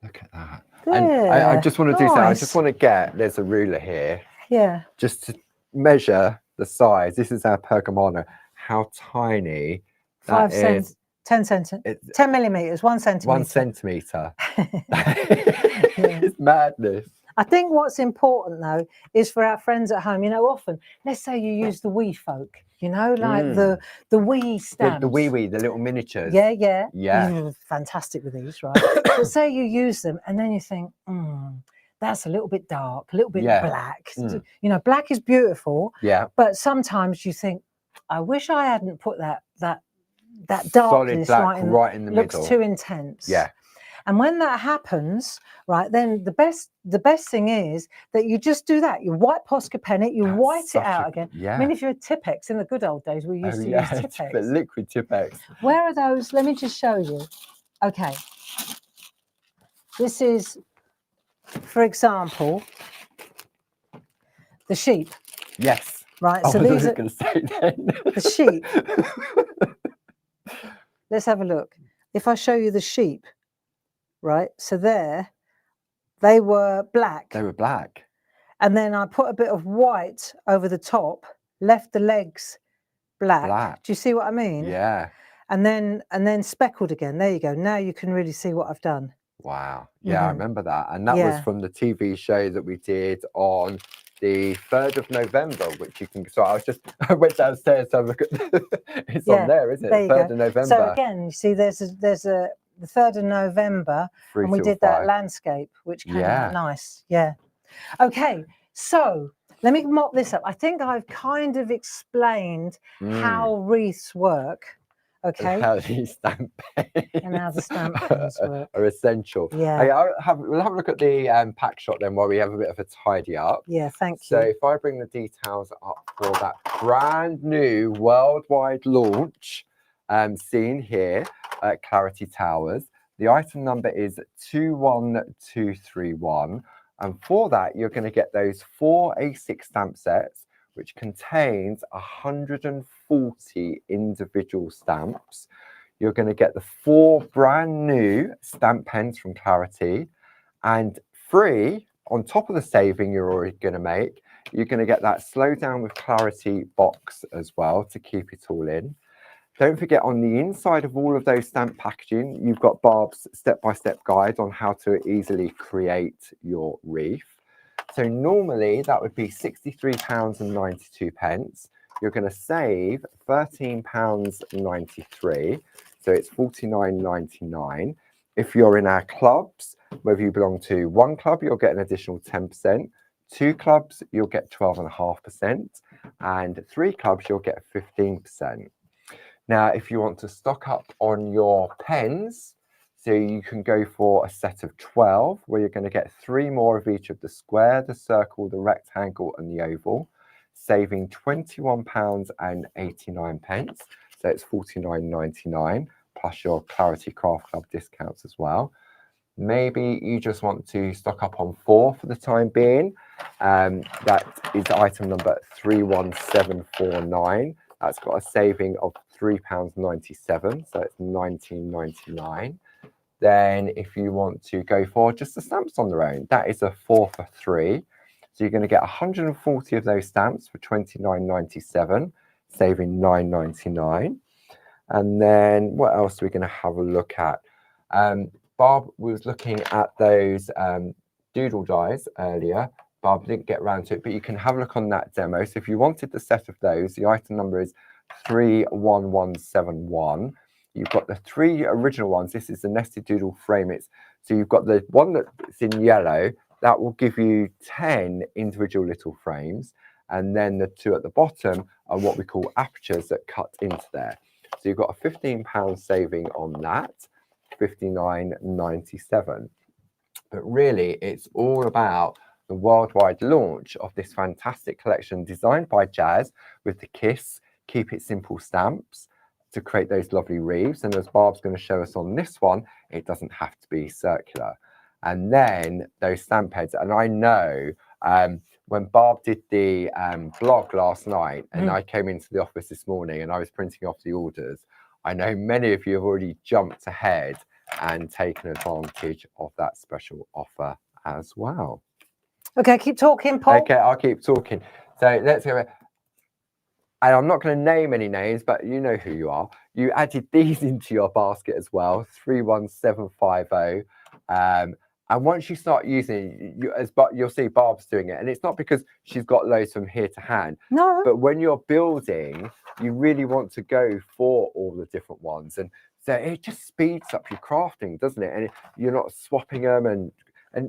Look at that. There, and I just want to do so. I just want to there's a ruler here. Yeah. Just to measure the size. This is our pergamano. How tiny that is. 10 centimeters. 10 millimeters, 1 centimeter. 1 centimeter. It's madness. I think what's important though is for our friends at home, you know, often, let's say you use the wee folk, you know, like the wee stamps. The wee, the little miniatures. Yeah. You're fantastic with these, right? But say you use them and then you think, that's a little bit dark, a little bit black. You know, black is beautiful. Yeah. But sometimes you think, I wish I hadn't put that darkness right in the middle. Looks too intense. Yeah. And when that happens, right, then the best thing is that you just do that. You white Posca pen it, you white it out again. Yeah. I mean, if you're a Tipex, in the good old days, we used to use Tipex. But liquid Tipex. Where are those? Let me just show you. Okay. This is, for example, the sheep. Yes. Right. So these are going to say then. The sheep. Let's have a look. If I show you the sheep, right? So they were black. They were black. And then I put a bit of white over the top, left the legs black. Do you see what I mean? Yeah. And then speckled again. There you go. Now you can really see what I've done. Wow. Yeah, I remember that. And that was from the TV show that we did on the 3rd of November, which you can. So I went downstairs to have a look at. It's on there, isn't it? 3rd of November. So again, you see, there's the 3rd of November, 3 and we till did that 5. landscape, which came Yeah. out nice. Yeah. Okay, so let me mop this up. I think I've kind of explained how wreaths work. Okay. And how these stamp pens And how the stamp pens work. are essential. Yeah. Hey, we'll have a look at the pack shot then while we have a bit of a tidy up. Yeah, thank So you. if I bring the details up for that brand new worldwide launch seen here at Clarity Towers, the item number is 21231. And for that, you're going to get those 4 A6 stamp sets, which contains 140 individual stamps. You're going to get the 4 brand new stamp pens from Clarity, and free, on top of the saving you're already going to make, you're going to get that Slow Down with Clarity box as well to keep it all in. Don't forget, on the inside of all of those stamp packaging, you've got Barb's step-by-step guide on how to easily create your wreath. So normally that would be £63.92. You're going to save £13.93. So it's £49.99. If you're in our clubs, whether you belong to 1 club, you'll get an additional 10%. 2 clubs, you'll get 12.5%. And 3 clubs, you'll get 15%. Now, if you want to stock up on your pens, so you can go for a set of 12, where you're going to get 3 more of each of the square, the circle, the rectangle, and the oval, saving £21.89. So it's £49.99, plus your Clarity Craft Club discounts as well. Maybe you just want to stock up on 4 for the time being. That is item number 31749. That's got a saving of £3.97, so it's £19.99. Then if you want to go for just the stamps on their own, that is a 4 for 3. So you're going to get 140 of those stamps for £29.97, saving £9.99. And then what else are we going to have a look at? Barb was looking at those doodle dies earlier. Barb didn't get around to it, but you can have a look on that demo. So if you wanted the set of those, the item number is 31171. You've got the 3 original ones. This is the nested doodle frame. So you've got the one that's in yellow. That will give you 10 individual little frames. And then the 2 at the bottom are what we call apertures that cut into there. So you've got a £15 saving on that, £59.97. But really, it's all about the worldwide launch of this fantastic collection designed by Jazz with the KISS Keep It Simple stamps to create those lovely wreaths. And as Barb's going to show us on this one, it doesn't have to be circular. And then those stamp heads. And I know when Barb did the blog last night and I came into the office this morning and I was printing off the orders, I know many of you have already jumped ahead and taken advantage of that special offer as well. Okay, keep talking, Paul. Okay, I'll keep talking. So let's go. And I'm not going to name any names, but you know who you are. You added these into your basket as well, 31750. And once you start using it, you'll see Barb's doing it. And it's not because she's got loads from here to hand. No. But when you're building, you really want to go for all the different ones. And so it just speeds up your crafting, doesn't it? And you're not swapping them. And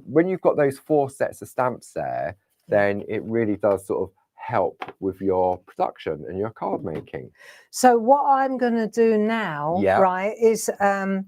when you've got those 4 sets of stamps there, then it really does sort of help with your production and your card making. So what I'm going to do now, right, is I've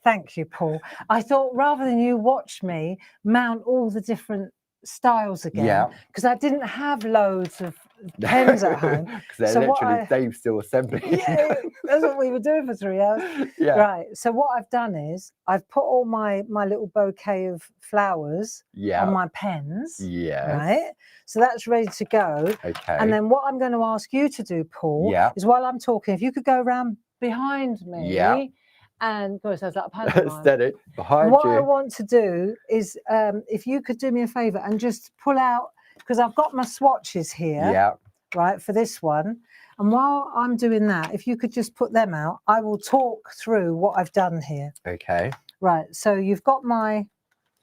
thank you, Paul. I thought rather than you watch me mount all the different styles again, because I didn't have loads of pens at home. Because they're So literally Dave's still assembling. Yeah, that's what we were doing for 3 hours. Yeah. Right. So what I've done is I've put all my little bouquet of flowers on my pens. Yes. Right. So that's ready to go. Okay. And then what I'm going to ask you to do, Paul, is while I'm talking, if you could go around behind me. And God, it sounds like a pantomime. Steady behind what you. I want to do is, if you could do me a favour and just pull out, because I've got my swatches here, right, for this one. And while I'm doing that, if you could just put them out, I will talk through what I've done here. Okay. Right. So you've got my.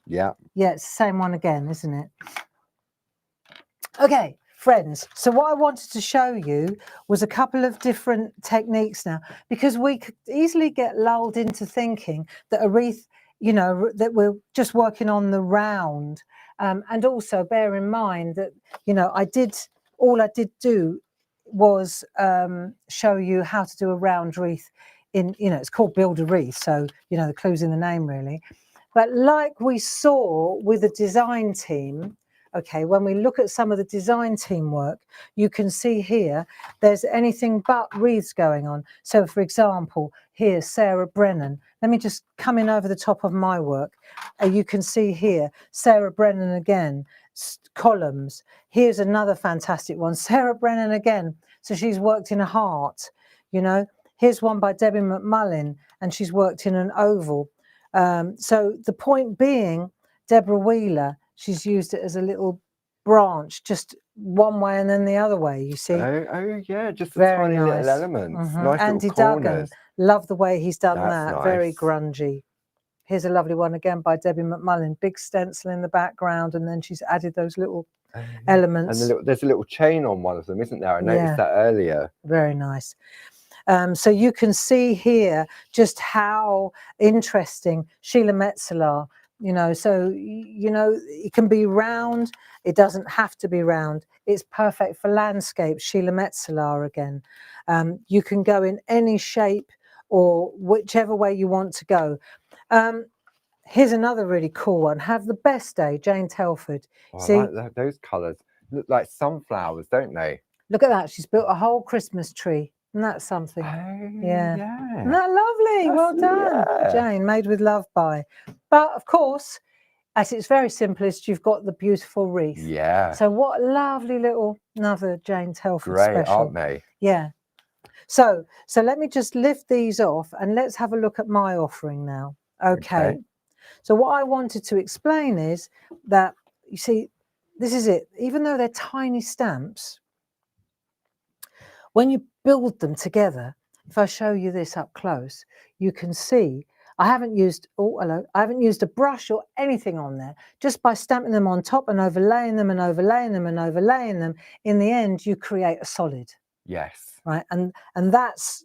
Yeah. Yeah, it's the same one again, isn't it? Okay. friends, so what I wanted to show you was a couple of different techniques now, because we could easily get lulled into thinking that a wreath, you know, that we're just working on the round. And also bear in mind that, you know, all I did do was show you how to do a round wreath in, you know, it's called Build a Wreath. So, you know, the clue's in the name really. But like we saw with the design team, okay, when we look at some of the design team work, you can see here, there's anything but wreaths going on. So for example, here's Sarah Brennan. Let me just come in over the top of my work. You can see here, Sarah Brennan again, columns. Here's another fantastic one, Sarah Brennan again. So she's worked in a heart, you know. Here's one by Debbie McMullin, and she's worked in an oval. So the point being, Deborah Wheeler, she's used it as a little branch, just one way and then the other way, you see. Oh yeah, just Very tiny nice. little elements. Nice Andy little corners. Duggan, love the way he's done That's that. nice. Very grungy. Here's a lovely one again by Debbie McMullin, big stencil in the background, and then she's added those little elements. And there's a little chain on one of them, isn't there? I noticed that earlier. Very nice. So you can see here just how interesting Sheila Metzeler, you know, so, you know, it can be round. It doesn't have to be round. It's perfect for landscape. Sheila Metzeler again. You can go in any shape or whichever way you want to go. Here's another really cool one. Have the Best Day, Jane Telford. Oh, see, I like those colours. Look like sunflowers, don't they? Look at that. She's built a whole Christmas tree. And that's something. Oh, yeah. yeah. Isn't that lovely? Well done, Jane. Made with love by. But of course, at its very simplest, you've got the beautiful wreath. Yeah. So what a lovely little another Jane Telford Great, special. aren't they? Yeah. So let me just lift these off and let's have a look at my offering now. Okay. So what I wanted to explain is that, you see, this is it. Even though they're tiny stamps, when you build them together, if I show you this up close, you can see I haven't used, I haven't used a brush or anything on there. Just by stamping them on top and overlaying them and overlaying them and overlaying them, in the end, you create a solid. Yes. Right, and that's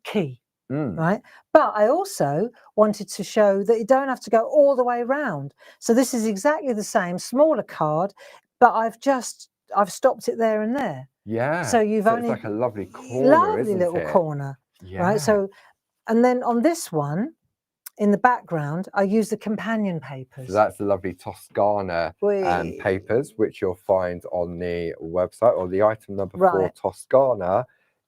key. Right, but I also wanted to show that you don't have to go all the way around. So this is exactly the same, smaller card, but I've stopped it there and there. Yeah. So you've only, it's like a lovely corner, lovely isn't little it? corner. Yeah. Right. So, and then on this one, in the background, I use the companion papers. So that's the lovely Toscana papers, which you'll find on the website, or the item number 4 Toscana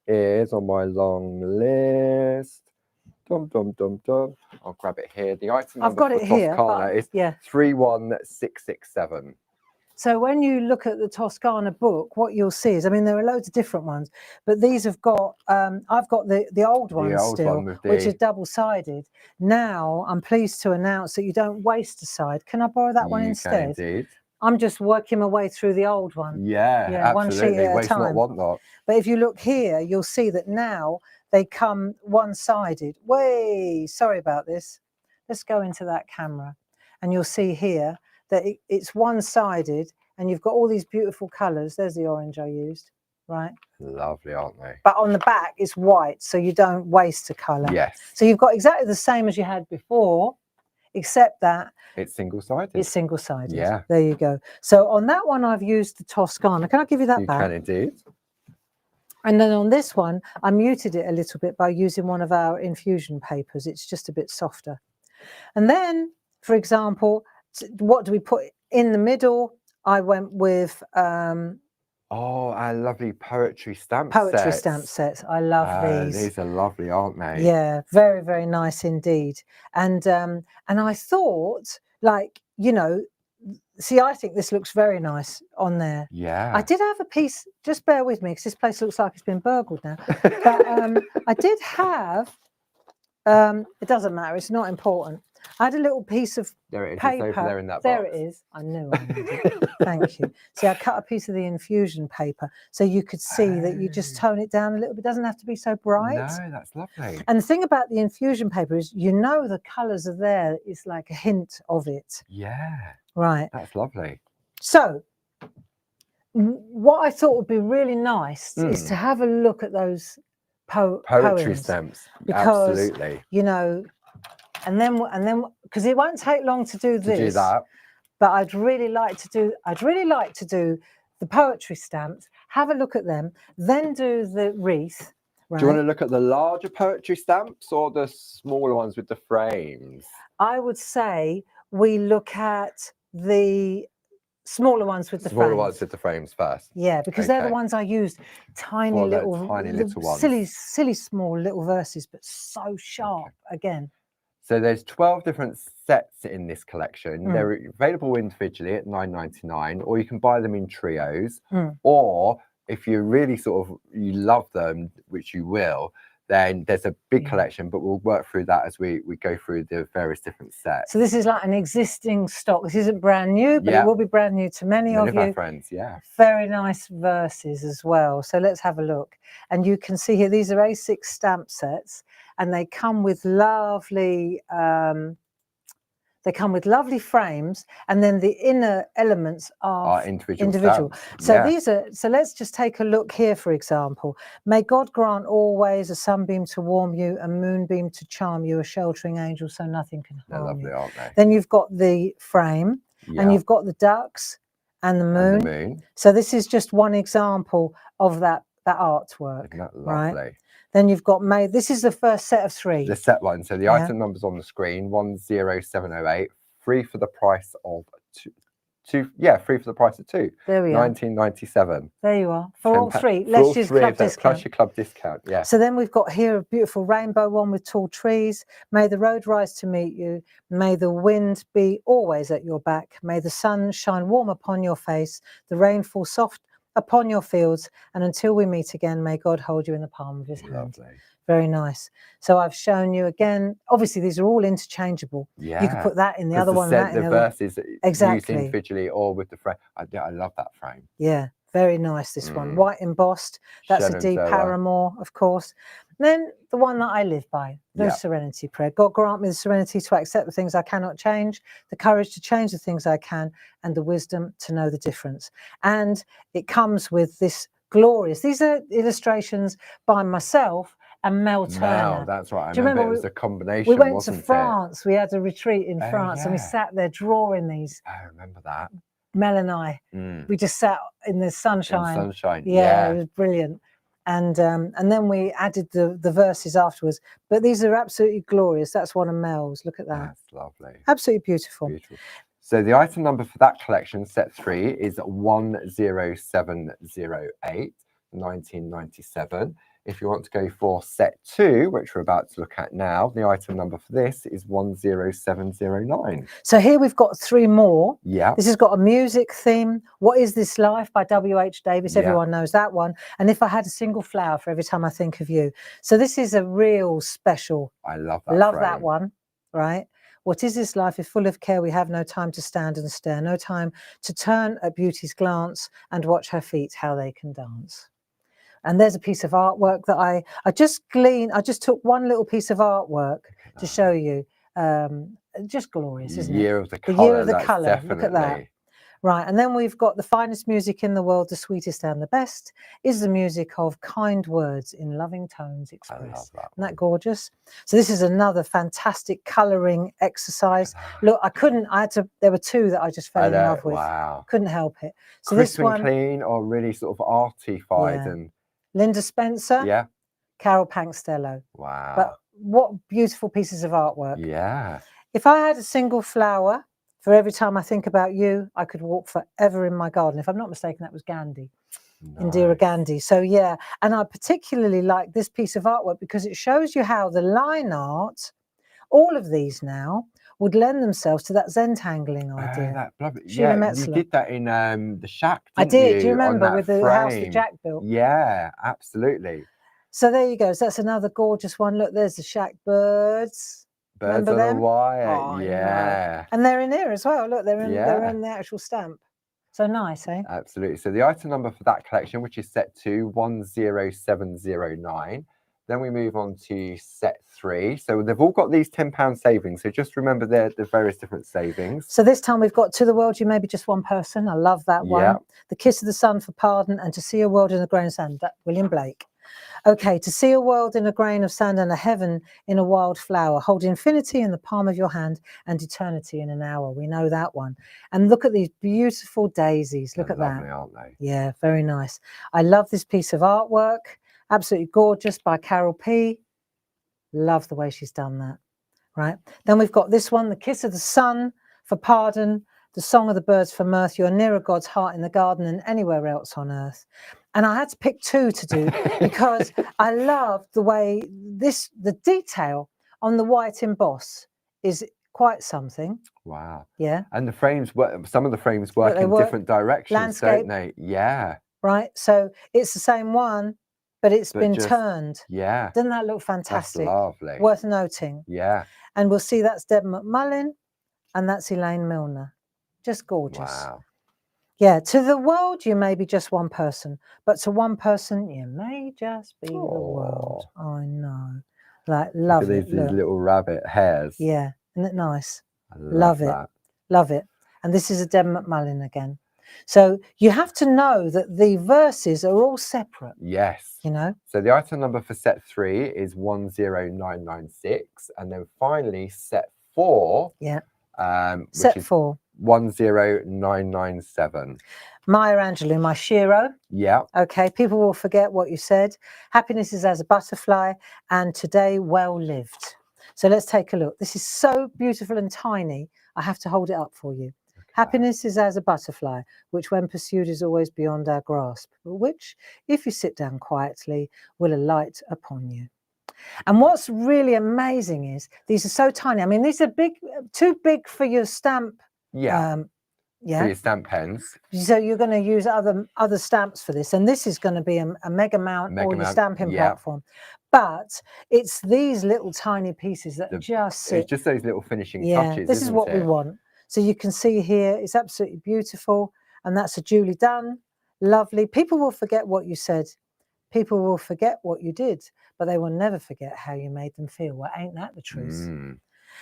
is on my long list. Dum dum dum dum. I'll grab it here. The item number for Toscana is 31667. So when you look at the Toscana book, what you'll see is, I mean, there are loads of different ones, but these have got, I've got the old one still, which is double-sided. Now, I'm pleased to announce that you don't waste a side. Can I borrow that one instead? Can indeed. I'm just working my way through the old one. Yeah, absolutely. One sheet at a waste time. not, want not. But if you look here, you'll see that now they come one-sided. Sorry about this. Let's go into that camera. And you'll see here that it's one-sided and you've got all these beautiful colours. There's the orange I used, right? Lovely, aren't they? But on the back, it's white, so you don't waste a colour. Yes. So you've got exactly the same as you had before, except that it's single-sided. It's single-sided. Yeah. There you go. So on that one, I've used the Toscana. Can I give you that back? You can indeed. And then on this one, I muted it a little bit by using one of our infusion papers. It's just a bit softer. And then, for example, what do we put in the middle? I went with our lovely poetry stamp sets. I love these. These are lovely, aren't they? Yeah, very, very nice indeed. And I thought, like, you know, see, I think this looks very nice on there. Yeah. I did have a piece, just bear with me, because this place looks like it's been burgled now. But I did have, it doesn't matter, it's not important. I had a little piece of there it is, paper. It's over there in that box. There it is. I knew I needed it. Thank you. See, I cut a piece of the infusion paper so you could see that you just tone it down a little bit. It doesn't have to be so bright. No, that's lovely. And the thing about the infusion paper is, you know, the colours are there. It's like a hint of it. Yeah. Right. That's lovely. So what I thought would be really nice is to have a look at those Poetry poems, stamps, because absolutely. you know, and then because it won't take long to do this. To do that. But I'd really like to do the poetry stamps, have a look at them, then do the wreath. Right? Do you want to look at the larger poetry stamps or the smaller ones with the frames? I would say we look at the smaller ones with the Smaller frames. ones with the frames first. Yeah, because they're the ones I used. Tiny little ones. Silly small little verses, but so sharp again. So there's 12 different sets in this collection. They're available individually at $9.99, or you can buy them in trios. Or if you really you love them, which you will, then there's a big collection, but we'll work through that as we go through the various different sets. So this is like an existing stock. This isn't brand new, but it will be brand new to many of you. Our friends, yeah. Very nice verses as well. So let's have a look. And you can see here, these are A6 stamp sets, and they come with lovely frames, and then the inner elements are individual. So these are, so let's just take a look here, for example. May God grant always a sunbeam to warm you, a moonbeam to charm you, a sheltering angel so nothing can harm lovely, you. aren't they? Then you've got the frame, and you've got the ducks and the moon. So this is just one example of that artwork. Isn't that lovely? Right? Then you've got this is the first set of 3. The set one. So the item number's on the screen, 10708, free for the price of two. Yeah, free for the price of 2. There we are. $19.97. There you are. For all 3. Let's use club discount. Plus your club discount, yeah. So then we've got here a beautiful rainbow one with tall trees. May the road rise to meet you. May the wind be always at your back. May the sun shine warm upon your face. The rain fall soft upon your fields, and until we meet again, may God hold you in the palm of his hand. Lovely. Very nice. So I've shown you again. Obviously, these are all interchangeable. Yeah. You can put that in the other one, that in the the other. verses Exactly. used individually or with the frame. I love that frame. Yeah, very nice. This one, white embossed. That's a D Paramore, of course. And then the one that I live by, the Serenity Prayer. God grant me the serenity to accept the things I cannot change, the courage to change the things I can, and the wisdom to know the difference. And it comes with this glorious. These are illustrations by myself and Mel Turner. That's right. Do you remember it was a combination? We went to France. We had a retreat in France, and we sat there drawing these. I remember that. Mel and I, we just sat in the sunshine. In sunshine, yeah, it was brilliant. And then we added the verses afterwards. But these are absolutely glorious. That's one of Mel's. Look at that. That's lovely. Absolutely beautiful. Beautiful. So the item number for that collection, set 3, is 10708, 1997. If you want to go for set 2, which we're about to look at now, the item number for this is 10709. So here we've got 3 more. Yeah. This has got a music theme. What Is This Life by W.H. Davis. Everyone knows that one. And If I Had a Single Flower for Every Time I Think of You. So this is a real special. I love that. Love that one, right? What is this life is full of care. We have no time to stand and stare, no time to turn at beauty's glance and watch her feet, how they can dance. And there's a piece of artwork that I just took one little piece of artwork to show you. Just glorious, isn't it? The Year of the Colour. The Year of the Colour. Definitely. Look at that. Right, and then we've got the finest music in the world, the sweetest and the best, is the music of kind words in loving tones expressed. I love that. Isn't that gorgeous? So this is another fantastic colouring exercise. Look, there were 2 that I just fell in love with. Wow. Couldn't help it. So Crisp this one, and clean, or really sort of artified and Linda Spencer, Carol Pankstello. Wow. But what beautiful pieces of artwork. Yeah. If I had a single flower for every time I think about you, I could walk forever in my garden. If I'm not mistaken, that was Gandhi. Nice. Indira Gandhi. So yeah, and I particularly like this piece of artwork because it shows you how the line art, all of these now, would lend themselves to that Zentangling idea. You did that in the shack, didn't I did. you? Do you remember with the house that Jack built? Yeah, absolutely. So there you go. So that's another gorgeous one. Look, there's the shack birds. Birds Remember on them? a wire. Oh, yeah. And they're in here as well. Look, they're in the actual stamp. So nice, eh? Absolutely. So the item number for that collection, which is set to 10709, Then we move on to set 3. So they've all got these £10 savings. So just remember the various different savings. So this time we've got To the World You May Be Just One Person. I love that one. The Kiss of the Sun for Pardon, and To See a World in a Grain of Sand. William Blake. Okay, to see a world in a grain of sand and a heaven in a wild flower. Hold infinity in the palm of your hand and eternity in an hour. We know that one. And look at these beautiful daisies. Look at lovely, that. aren't they? Yeah, very nice. I love this piece of artwork. Absolutely gorgeous by Carol P. Love the way she's done that. Right. Then we've got this one, The Kiss of the Sun for Pardon, The Song of the Birds for Mirth. You're nearer God's heart in the garden than anywhere else on earth. And I had to pick 2 to do because I love the way the detail on the white emboss is quite something. Wow. Yeah. And the frames, some of the frames work in different directions, landscape, don't they? Yeah. Right. So it's the same one, but it's been turned. Yeah. Doesn't that look fantastic? That's lovely. Worth noting. Yeah. And we'll see that's Deb McMullin and that's Elaine Milner. Just gorgeous. Wow. Yeah, to the world you may be just one person, but to one person you may just be the world. I know. Like, love it. These little rabbit hairs. Yeah, isn't it nice? I love it. Love it. And this is a Deb McMullin again. So you have to know that the verses are all separate. Yes. You know? So the item number for set 3 is 10996. And then finally set 4. Yeah. Set 4. 10997. Maya Angelou, my Shiro. Yeah. Okay, people will forget what you said. Happiness is as a butterfly, and today well lived. So let's take a look. This is so beautiful and tiny. I have to hold it up for you. Okay. Happiness is as a butterfly, which when pursued is always beyond our grasp, but which, if you sit down quietly, will alight upon you. And what's really amazing is these are so tiny. I mean, these are big, too big for your stamp. Yeah. Yeah. For your stamp pens. So you're going to use other stamps for this, and this is going to be a mega mount or your stamping platform. But it's these little tiny pieces that just sit. It's just those little finishing touches. This is what we want. So you can see here, it's absolutely beautiful, and that's a Julie Dunn. Lovely. People will forget what you said. People will forget what you did, but they will never forget how you made them feel. Well, ain't that the truth?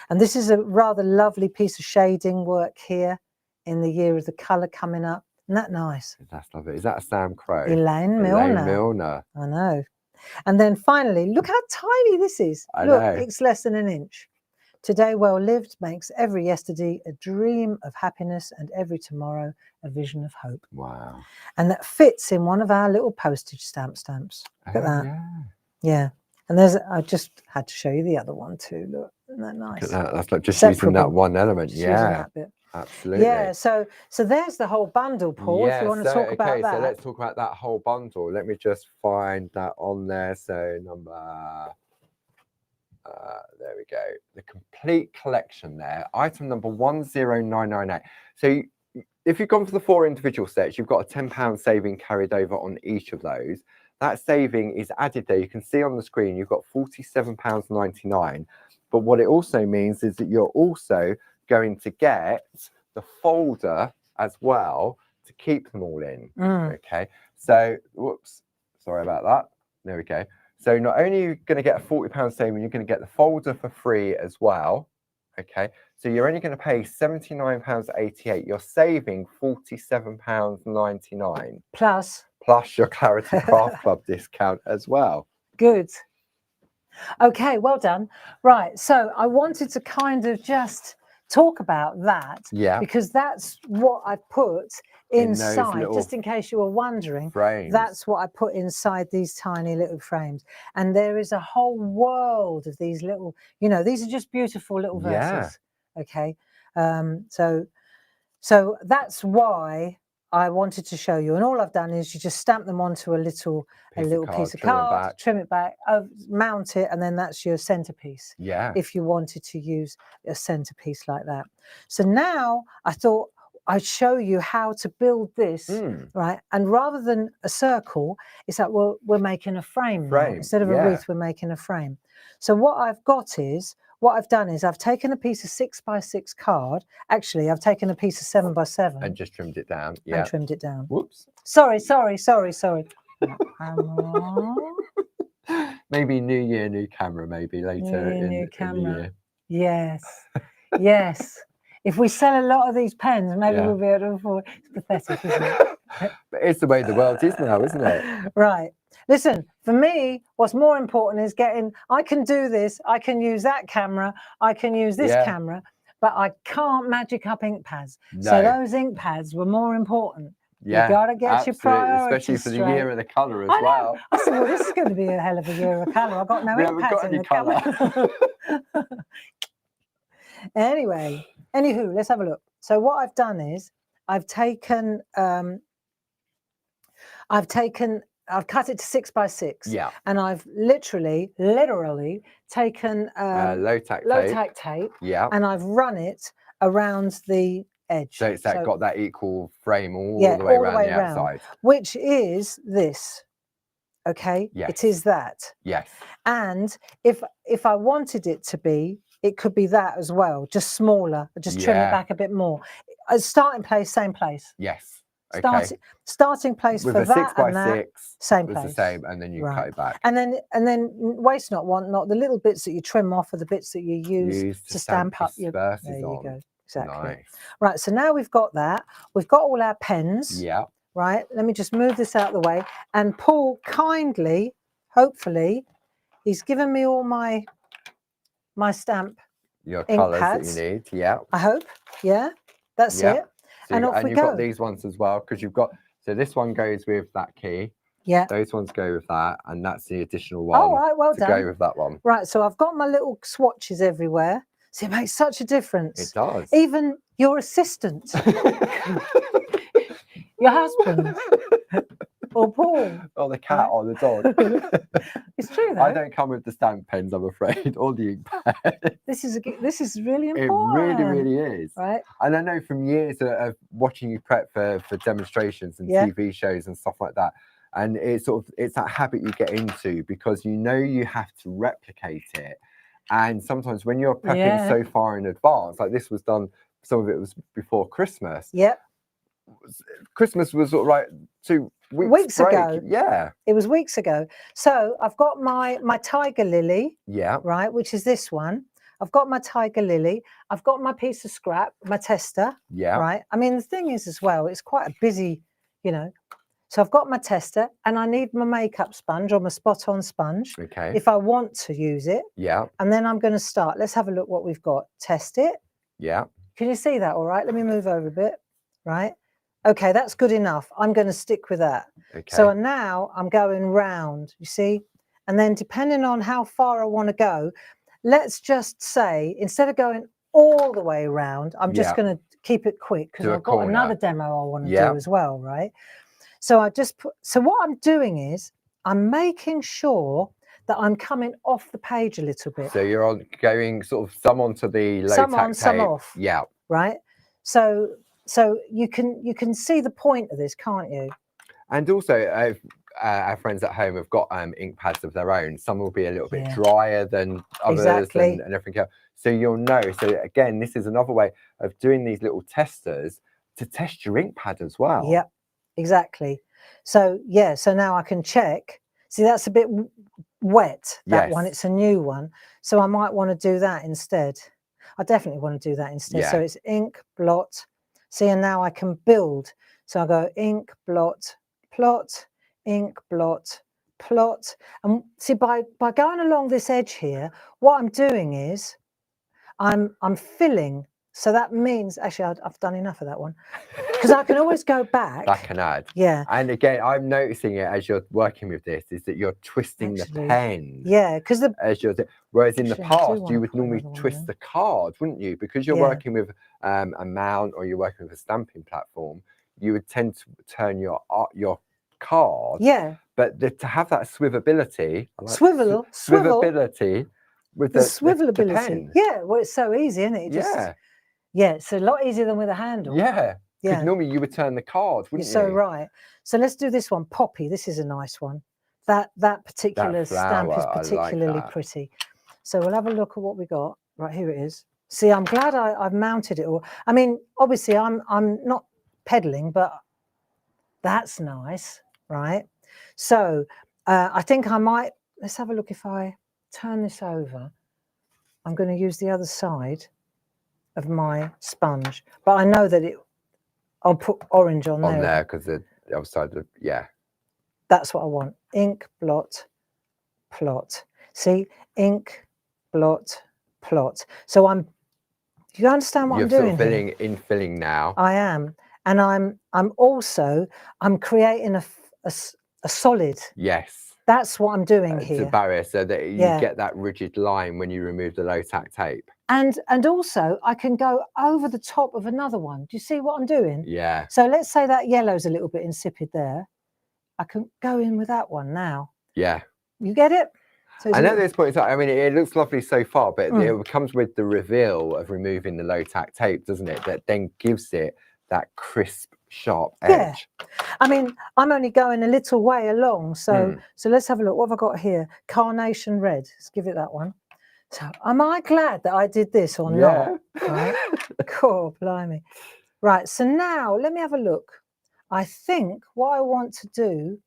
And this is a rather lovely piece of shading work here in the year of the colour coming up. Isn't that nice? That's lovely. Is that a Sam Crow? Elaine Milner. Elaine Milner. I know. And then finally, look how tiny this is. Look, it's less than an inch. Today well lived makes every yesterday a dream of happiness and every tomorrow a vision of hope. Wow. And that fits in one of our little postage stamps. Look at that. Yeah. And I just had to show you the other one too. Look, isn't that nice? Look at that. That's like just using that one element. Just using that bit. Absolutely. Yeah, so there's the whole bundle, Paul, if you want to talk about that. So let's talk about that whole bundle. Let me just find that on there. So number, there we go. The complete collection there. Item number 10998. So if you've gone for the 4 individual sets, you've got a £10 saving carried over on each of those. That saving is added there. You can see on the screen, you've got £47.99. But what it also means is that you're also going to get the folder as well to keep them all in. Okay, so whoops, sorry about that. There we go. So not only are you going to get a £40 saving, you're going to get the folder for free as well. Okay, so you're only going to pay £79.88. You're saving £47.99 plus your Clarity Craft Club discount as well. Good. Okay, well done. Right, so I wanted to kind of just talk about that, because that's what I put inside, just in case you were wondering. Frames. That's what I put inside these tiny little frames, and there is a whole world of these little, these are just beautiful little verses. Okay, so that's why I wanted to show you, and all I've done is you just stamp them onto a little piece of card, trim it back, mount it, and then that's your centerpiece. Yeah. If you wanted to use a centerpiece like that. So now I thought I'd show you how to build this, right? And rather than a circle, it's like, well, we're making a frame now. Instead of a wreath, we're making a frame. So what I've done is I've taken a piece of 6x6 card. Actually, I've taken a piece of 7x7 and just trimmed it down. And trimmed it down. Whoops. Sorry. Maybe maybe new year, new camera, maybe later in the year. Yes, yes. If we sell a lot of these pens, maybe we'll be able to afford. It's pathetic, isn't it? But it's the way the world is now, isn't it? Right. Listen, for me, what's more important is I can do this, I can use that camera, I can use this camera, but I can't magic up ink pads. No. So those ink pads were more important. Yeah, you got to get absolutely. your priorities especially for straight. the year of the colour as I know. well. I said, well, this is going to be a hell of a year of colour. I've got no ink pads in the colour. Anyway, anywho, let's have a look. So what I've done is I've cut it to 6 by 6. Yeah. And I've literally taken low tack tape. Yeah. And I've run it around the edge. So it's got that equal frame all the way all around the outside. Which is this. Okay? Yes. It is that. Yes. And if I wanted it to be, it could be that as well, just smaller, just trim it back a bit more. Starting place, same place. Yes. Okay. Starting place with for a that 6 by and 6 same was place. the same, and then you cut it back. And then waste not, want not. The little bits that you trim off are the bits that you use to stamp up your verses there you on. go. Exactly. Nice. Right. So now we've got that. We've got all our pens. Yeah. Right. Let me just move this out of the way. And Paul kindly, hopefully, he's given me all my stamp. Your ink colours pads. that you need. Yeah. I hope. Yeah. That's it. So and off we you've go. got these ones as well, because you've got, so this one goes with that key. Yeah. Those ones go with that, and that's the additional one. Oh, right, well done. To go with that one. Right, so I've got my little swatches everywhere. So it makes such a difference. It does. Even your assistant, your husband, or Paul. Or the cat or the dog. It's true though. I don't come with the stamp pens, I'm afraid, or the ink pad. This is really important. It really is. Right. And I know from years of watching you prep for demonstrations and TV shows and stuff like that, and it's that habit you get into, because you know you have to replicate it. And sometimes when you're prepping so far in advance, like this was done, some of it was before Christmas. Yep. Christmas was sort of like 2 weeks break. Ago. Yeah. It was weeks ago. So I've got my tiger lily. Yeah. Right, which is this one. I've got my tiger lily. I've got my piece of scrap, my tester. Yeah. Right. I mean, the thing is as well, it's quite a busy, So I've got my tester, and I need my makeup sponge or my spot on sponge. Okay. If I want to use it. Yeah. And then I'm going to start. Let's have a look what we've got. Test it. Yeah. Can you see that all right? Let me move over a bit. Right. Okay, that's good enough. I'm going to stick with that. Okay. So now I'm going round, you see? And then depending on how far I want to go, let's just say, instead of going all the way around, I'm just going to keep it quick, because I've got another demo I want to do as well, right? So so what I'm doing is I'm making sure that I'm coming off the page a little bit. So you're going sort of some onto the low some tack on, tape. some off. Yeah. Right. So you can see the point of this, can't you? And also, our friends at home have got ink pads of their own. Some will be a little bit drier than others and everything else. So you'll know. So again, this is another way of doing these little testers to test your ink pad as well. Yep, exactly. So so now I can check. See, that's a bit wet, that one. It's a new one. So I might want to do that instead. I definitely want to do that instead. So it's ink, blot. See, and now I can build. So I go ink, blot, plot, ink, blot, plot. And see, by going along this edge here, what I'm doing is I'm filling. So that means, actually, I've done enough of that one, because I can always go back. Back and add. Yeah. And again, I'm noticing it as you're working with this, is that you're twisting the pen. Yeah, because whereas in the past, you would normally twist the card, wouldn't you? Because you're working with a mount, or you're working with a stamping platform, you would tend to turn your card. Yeah. But to have that swivelability. Swivelability. With the swivelability. The pen. Yeah, well, it's so easy, isn't it? Yeah, it's a lot easier than with a handle. Yeah. Because normally you would turn the card, wouldn't you? You're so right. So let's do this one. Poppy. This is a nice one. That particular stamp is particularly pretty. So we'll have a look at what we got. Right, here it is. See, I'm glad I've mounted it all. I mean, obviously I'm not peddling, but that's nice, right? So I think I might let's have a look. If I turn this over, I'm going to use the other side of my sponge, but I know that I'll put orange on there because the other side of that's what I want. Ink, blot, plot. See, ink, blot, plot. So do you understand what I'm doing sort of here? infilling now. I am, and I'm creating a solid. Yes. That's what I'm doing It's here. a barrier so that you get that rigid line when you remove the low tack tape. And also I can go over the top of another one. Do you see what I'm doing? Yeah. So let's say that yellow's a little bit insipid there. I can go in with that one now. Yeah. You get it? So and at this point in time, I mean, it looks lovely so far, but it comes with the reveal of removing the low tack tape, doesn't it? That then gives it that crisp, sharp edge. Yeah. I mean, I'm only going a little way along. So let's have a look. What have I got here? Carnation red. Let's give it that one. So am I glad that I did this or not? Right. Cool, blimey. Right. So now let me have a look. I think what I want to do,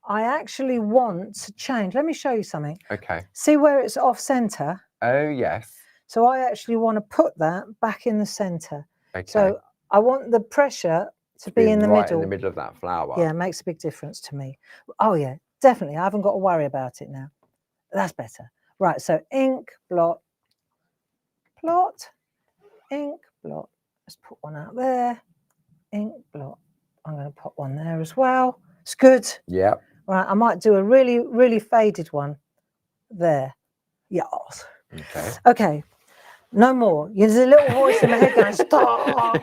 I actually want to change. Let me show you something. Okay. See where it's off center? Oh, yes. So I actually want to put that back in the center. Okay. So I want the pressure to be in the right middle. in the middle of that flower. Yeah, it makes a big difference to me. Oh yeah, definitely. I haven't got to worry about it now. That's better. Right, so ink, blot, plot, ink, blot. Let's put one out there. Ink, blot. I'm going to put one there as well. It's good. Yeah. Right, I might do a really, really faded one there. Yes. Okay. Okay. No more. There's a little voice in my head going, stop.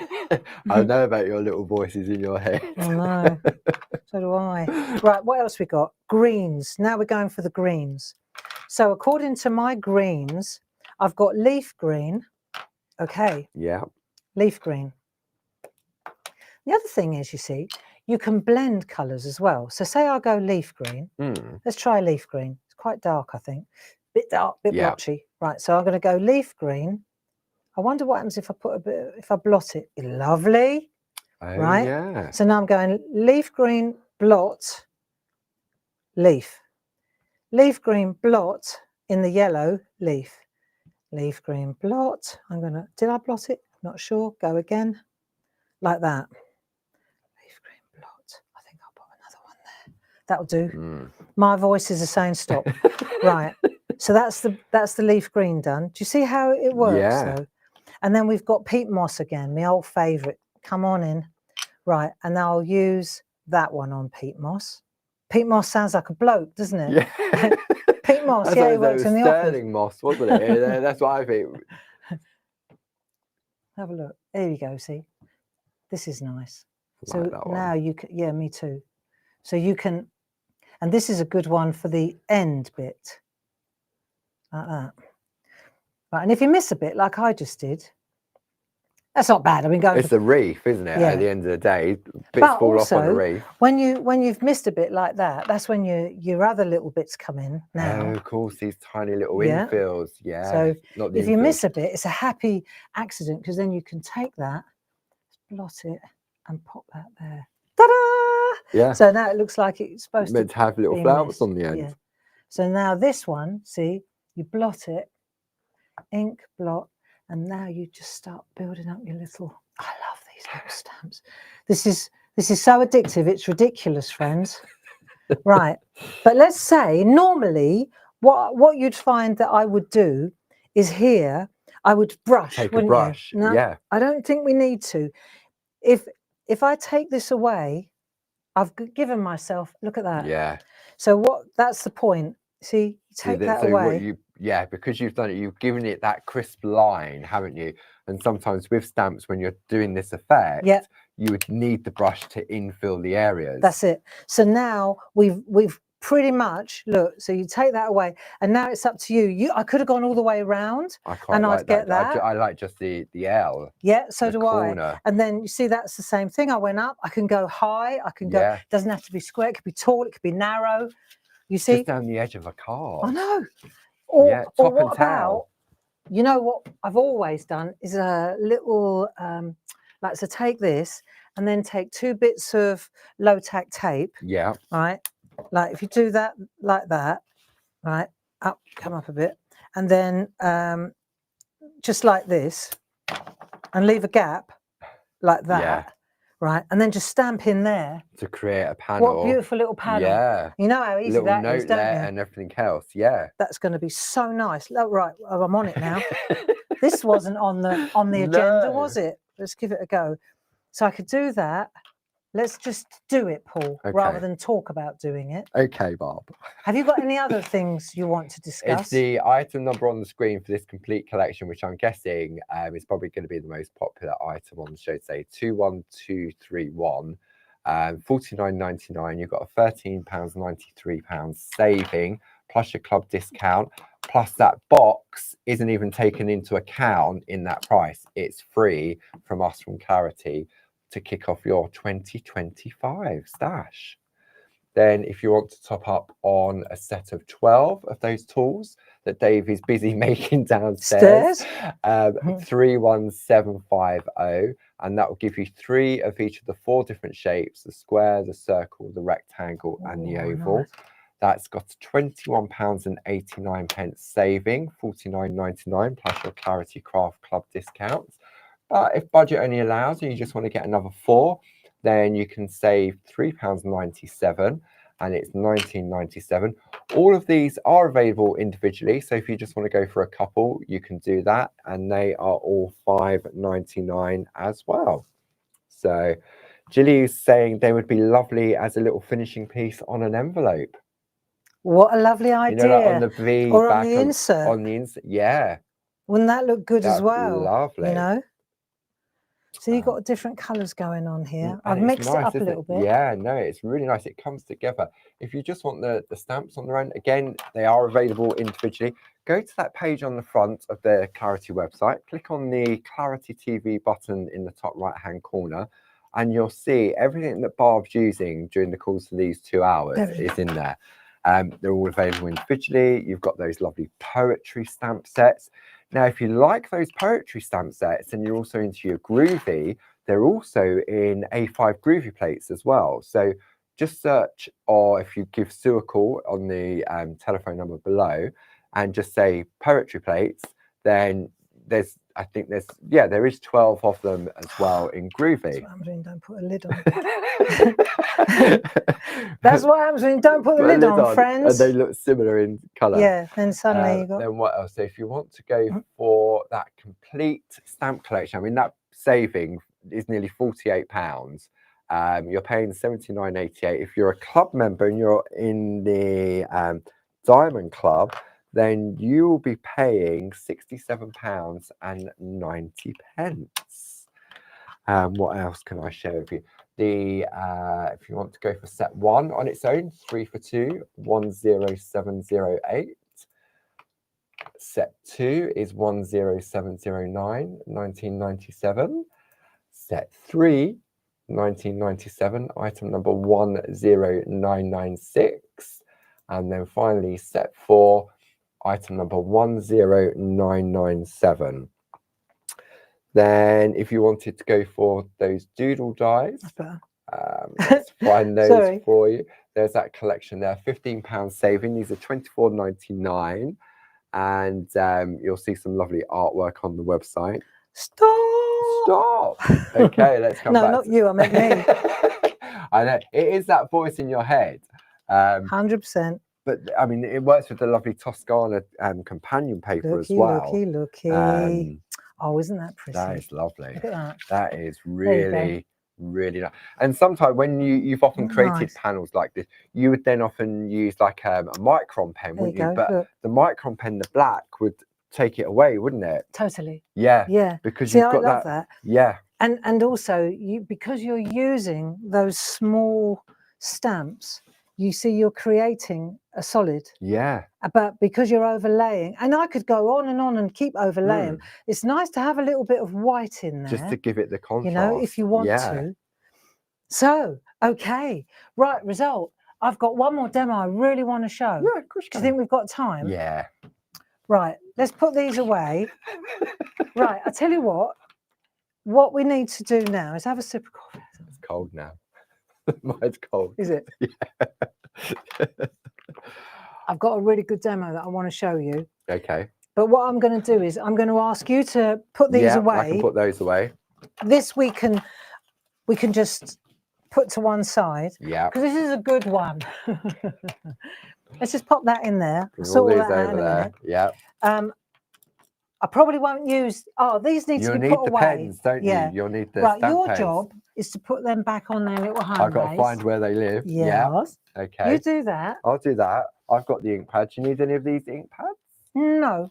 I know about your little voices in your head. I know. So do I. Right, what else we got? Greens. Now we're going for the greens. So according to my greens, I've got leaf green. Okay. Yeah. Leaf green. The other thing is, you see, you can blend colours as well. So say I go leaf green. Let's try leaf green. It's quite dark, I think. Bit dark, bit blotchy. Right, so I'm going to go leaf green. I wonder what happens if I put a bit, if I blot it. Lovely. Oh, right? Yeah. So now I'm going leaf green, blot, leaf. Leaf green, blot in the yellow, leaf. Leaf green, blot. Did I blot it? Not sure. Go again. Like that. Leaf green, blot. I think I'll put another one there. That'll do. My voices are saying stop. Right. So that's the leaf green done. Do you see how it works though? And then we've got peat moss again, my old favourite. Come on in. Right, and I'll use that one on peat moss. Peat moss sounds like a bloke, doesn't it? Yeah. Peat moss, yeah, he works in the office. Sterling moss, wasn't it? That's what I think. Have a look. There you go, see? This is nice. Like so now you can, yeah, me too. So you can, and this is a good one for the end bit. Like that. Right, and if you miss a bit, like I just did, that's not bad. I mean, it's the reef, isn't it? Yeah. At the end of the day, bits fall off on the reef. When you've missed a bit like that, that's when your other little bits come in. Now, of course, these tiny little infills. Yeah. So not the if you miss a bit, it's a happy accident because then you can take that, blot it, and pop that there. Ta-da! Yeah. So now it looks like it's supposed meant to have little flowers on the end. Yeah. So now this one, see, you blot it, ink, blot. And now you just start building up your little. I love these little stamps. This is so addictive. It's ridiculous, friends. Right, but let's say normally what you'd find that I would do is here I would brush. Take a brush. No, yeah. I don't think we need to. If I take this away, I've given myself. Look at that. Yeah. So that's the point. See, you take that away. Because you've done it, you've given it that crisp line, haven't you? And sometimes with stamps, when you're doing this effect, you would need the brush to infill the areas. That's it. So now we've pretty much, look, so you take that away, and now it's up to you. I could have gone all the way around, and I'd get that. I like just the L. Yeah, so do corner. I. And then you see that's the same thing. I went up. I can go high. I can go. It doesn't have to be square. It could be tall. It could be narrow. You see, just down the edge of a card. I know. Or top what and tail. You know what I've always done is a little, like, so take this and then take 2 bits of low tack tape. Yeah. Right. Like if you do that like that, right, come up a bit, and then just like this, and leave a gap like that, Yeah. right, and then just stamp in there. To create a panel. What beautiful little panel. Yeah. You know how easy Little that is, don't notelet you? and everything else. Yeah. That's going to be so nice. Oh, right, I'm on it now. This wasn't on the agenda, No. was it? Let's give it a go. So I could do that. Let's just do it, Paul, rather Okay. than talk about doing it. Okay, Bob. Have you got any other things you want to discuss? It's the item number on the screen for this complete collection, which I'm guessing is probably going to be the most popular item on the show today. 21231, £49.99. You've got a £13.93 saving, plus your club discount, plus that box isn't even taken into account in that price. It's free from us, from Clarity, to kick off your 2025 stash. Then if you want to top up on a set of 12 of those tools that Dave is busy making downstairs, 31750, and that will give you 3 of each of the 4 different shapes: the square, the circle, the rectangle, and the oval. Nice. That's got £21.89 saving, £49.99 plus your Clarity Craft Club discounts. But if budget only allows and you just want to get another 4, then you can save £3.97, and it's £19.97. All of these are available individually, so if you just want to go for a couple, you can do that, and they are all £5.99 as well. So Gilly's saying they would be lovely as a little finishing piece on an envelope. What a lovely idea. You know, like on the V or back on the insert. On the insert, yeah. Wouldn't that look good as well? Lovely. You know? So you've got different colours going on here. I've it's mixed nice, it up a little bit. Yeah, no, it's really nice. It comes together. If you just want the stamps on their own, again, they are available individually. Go to that page on the front of the Clarity website, click on the Clarity TV button in the top right-hand corner, and you'll see everything that Barb's using during the course of these 2 hours is in there. They're all available individually. You've got those lovely poetry stamp sets. Now, if you like those poetry stamp sets and you're also into your groovy, they're also in A5 groovy plates as well. So just search, or if you give Sue a call on the telephone number below and just say poetry plates, then there is 12 of them as well in groovy. That's what happens when you don't put a lid on. That's what happens when you don't put the lid on, friends. And they look similar in colour. Yeah, then suddenly you got... Then what else? So if you want to go for that complete stamp collection, I mean, that saving is nearly £48. You're paying £79.88. If you're a club member and you're in the Diamond Club, then you will be paying £67.90. What else can I share with you? If you want to go for set 1 on its own, 3 for 2, 10708. Set 2 is 10709, 1997. Set 3, 1997, item number 10996. And then finally, set 4, item number 10997. Then if you wanted to go for those doodle dies, let's find those for you. There's that collection there, £15 saving. These are £24.99. And you'll see some lovely artwork on the website. Stop. Okay, let's come back. No, not you, I meant me. I know, it is that voice in your head. 100%. But I mean, it works with the lovely Toscana companion paper as well. Looky. Oh, isn't that pretty? That is lovely. Look at that. That is really, really nice. And sometimes when you've often created panels like this, you would then often use like a micron pen, wouldn't you? But the micron pen, the black, would take it away, wouldn't it? Totally. Yeah. Yeah. Because See, you've got I love that. Yeah. And also, because you're using those small stamps, you see you're creating a solid. Yeah. But because you're overlaying, and I could go on and keep overlaying, it's nice to have a little bit of white in there. Just to give it the contrast. You know, if you want to. So, okay. Right, result. I've got one more demo I really want to show. Yeah, of course. Do you think we've got time? Yeah. Right, let's put these away. Right, I tell you what we need to do now is have a sip of coffee. It's cold now. Mine's cold. Is it? Yeah. I've got a really good demo that I want to show you. Okay. But what I'm going to do is I'm going to ask you to put these away. I can put those away. This we can just put to one side. Yeah. Because this is a good one. Let's just pop that in there. Bring all Sort these that out in over a minute. there. Yeah. I probably won't use. Oh, these need to be put away. You'll need the pens, don't you? You'll need the right. stamp Your pens. job is to put them back on their little home I've got base. to find where they live. Yes. Yeah. Okay. You do that. I'll do that. I've got the ink pads. Do you need any of these ink pads? No.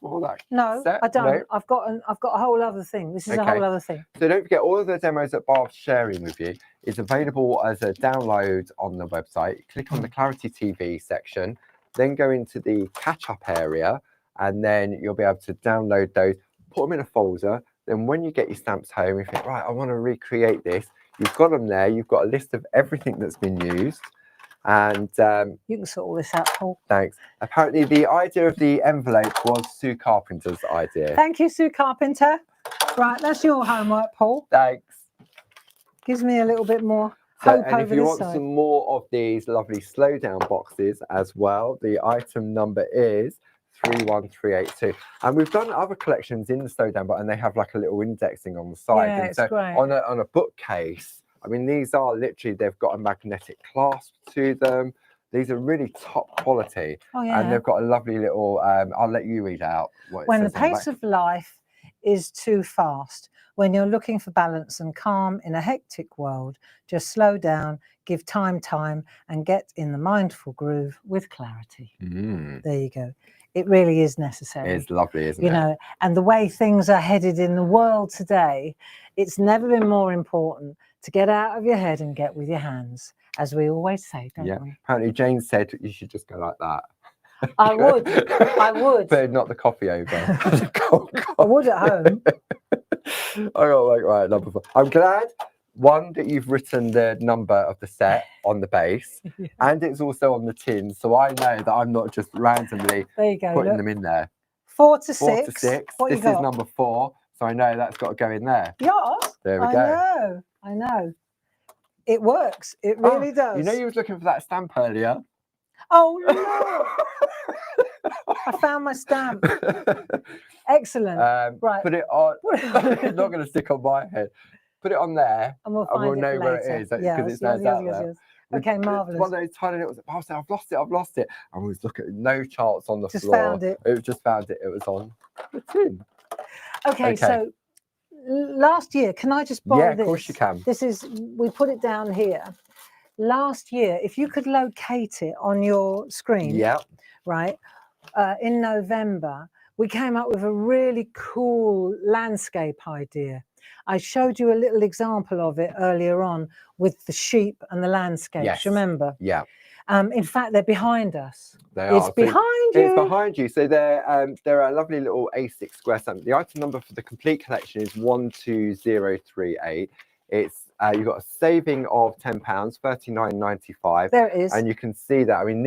No, set? I don't. No? I've got a whole other thing. This is a whole other thing. So don't forget, all of the demos that Barb's sharing with you is available as a download on the website. Click on the Clarity TV section, then go into the catch-up area, and then you'll be able to download those, put them in a folder. Then when you get your stamps home, you think, right, I want to recreate this. You've got them there. You've got a list of everything that's been used. And you can sort all this out, Paul. Thanks. Apparently, the idea of the envelope was Sue Carpenter's idea. Thank you, Sue Carpenter. Right, that's your homework, Paul. Thanks. Gives me a little bit more hope and over if you this want side. some more of these lovely slow down boxes as well, the item number is 31382. And we've done other collections in the slow down, and they have like a little indexing on the side. Yeah, and it's so great. on a bookcase, I mean, these are literally, they've got a magnetic clasp to them. These are really top quality. Oh, yeah. And they've got a lovely little, I'll let you read out what it When says the on pace back. of life is too fast, when you're looking for balance and calm in a hectic world, just slow down, give time, and get in the mindful groove with clarity. There you go. It really is necessary. It's lovely, isn't it? You know, and the way things are headed in the world today, it's never been more important to get out of your head and get with your hands, as we always say, don't we? Apparently Jane said you should just go like that. I would. I would. But not the coffee over. I would at home. I got like, right, number 4. I'm glad, one, that you've written the number of the set on the base, and it's also on the tin, so I know that I'm not just randomly putting them in there. 4 to 6. 4 to 6. What this is number 4, so I know that's got to go in there. Yours? There we go. I know. It works. It really does. You know you was looking for that stamp earlier? Oh, no. I found my stamp. Excellent. Right. Put it on. It's not going to stick on my head. Put it on there, and we'll know where it is because it's out there. Okay, marvelous. One of those tiny little. Oh, I've lost it. And we was looking at no charts on the floor. Just found it. It just found it. It was on the tin. Okay, so last year, can I just borrow this? Yeah, of course you can. This is, we put it down here. Last year, if you could locate it on your screen, right, in November, we came up with a really cool landscape idea. I showed you a little example of it earlier on with the sheep and the landscapes. Yes. Remember? Yeah. In fact, they're behind us. It's behind you. It's behind you. So they're a lovely little A6 square stamp. The item number for the complete collection is 12038. It's you've got a saving of £10, £39.95. There it is. And you can see that. I mean,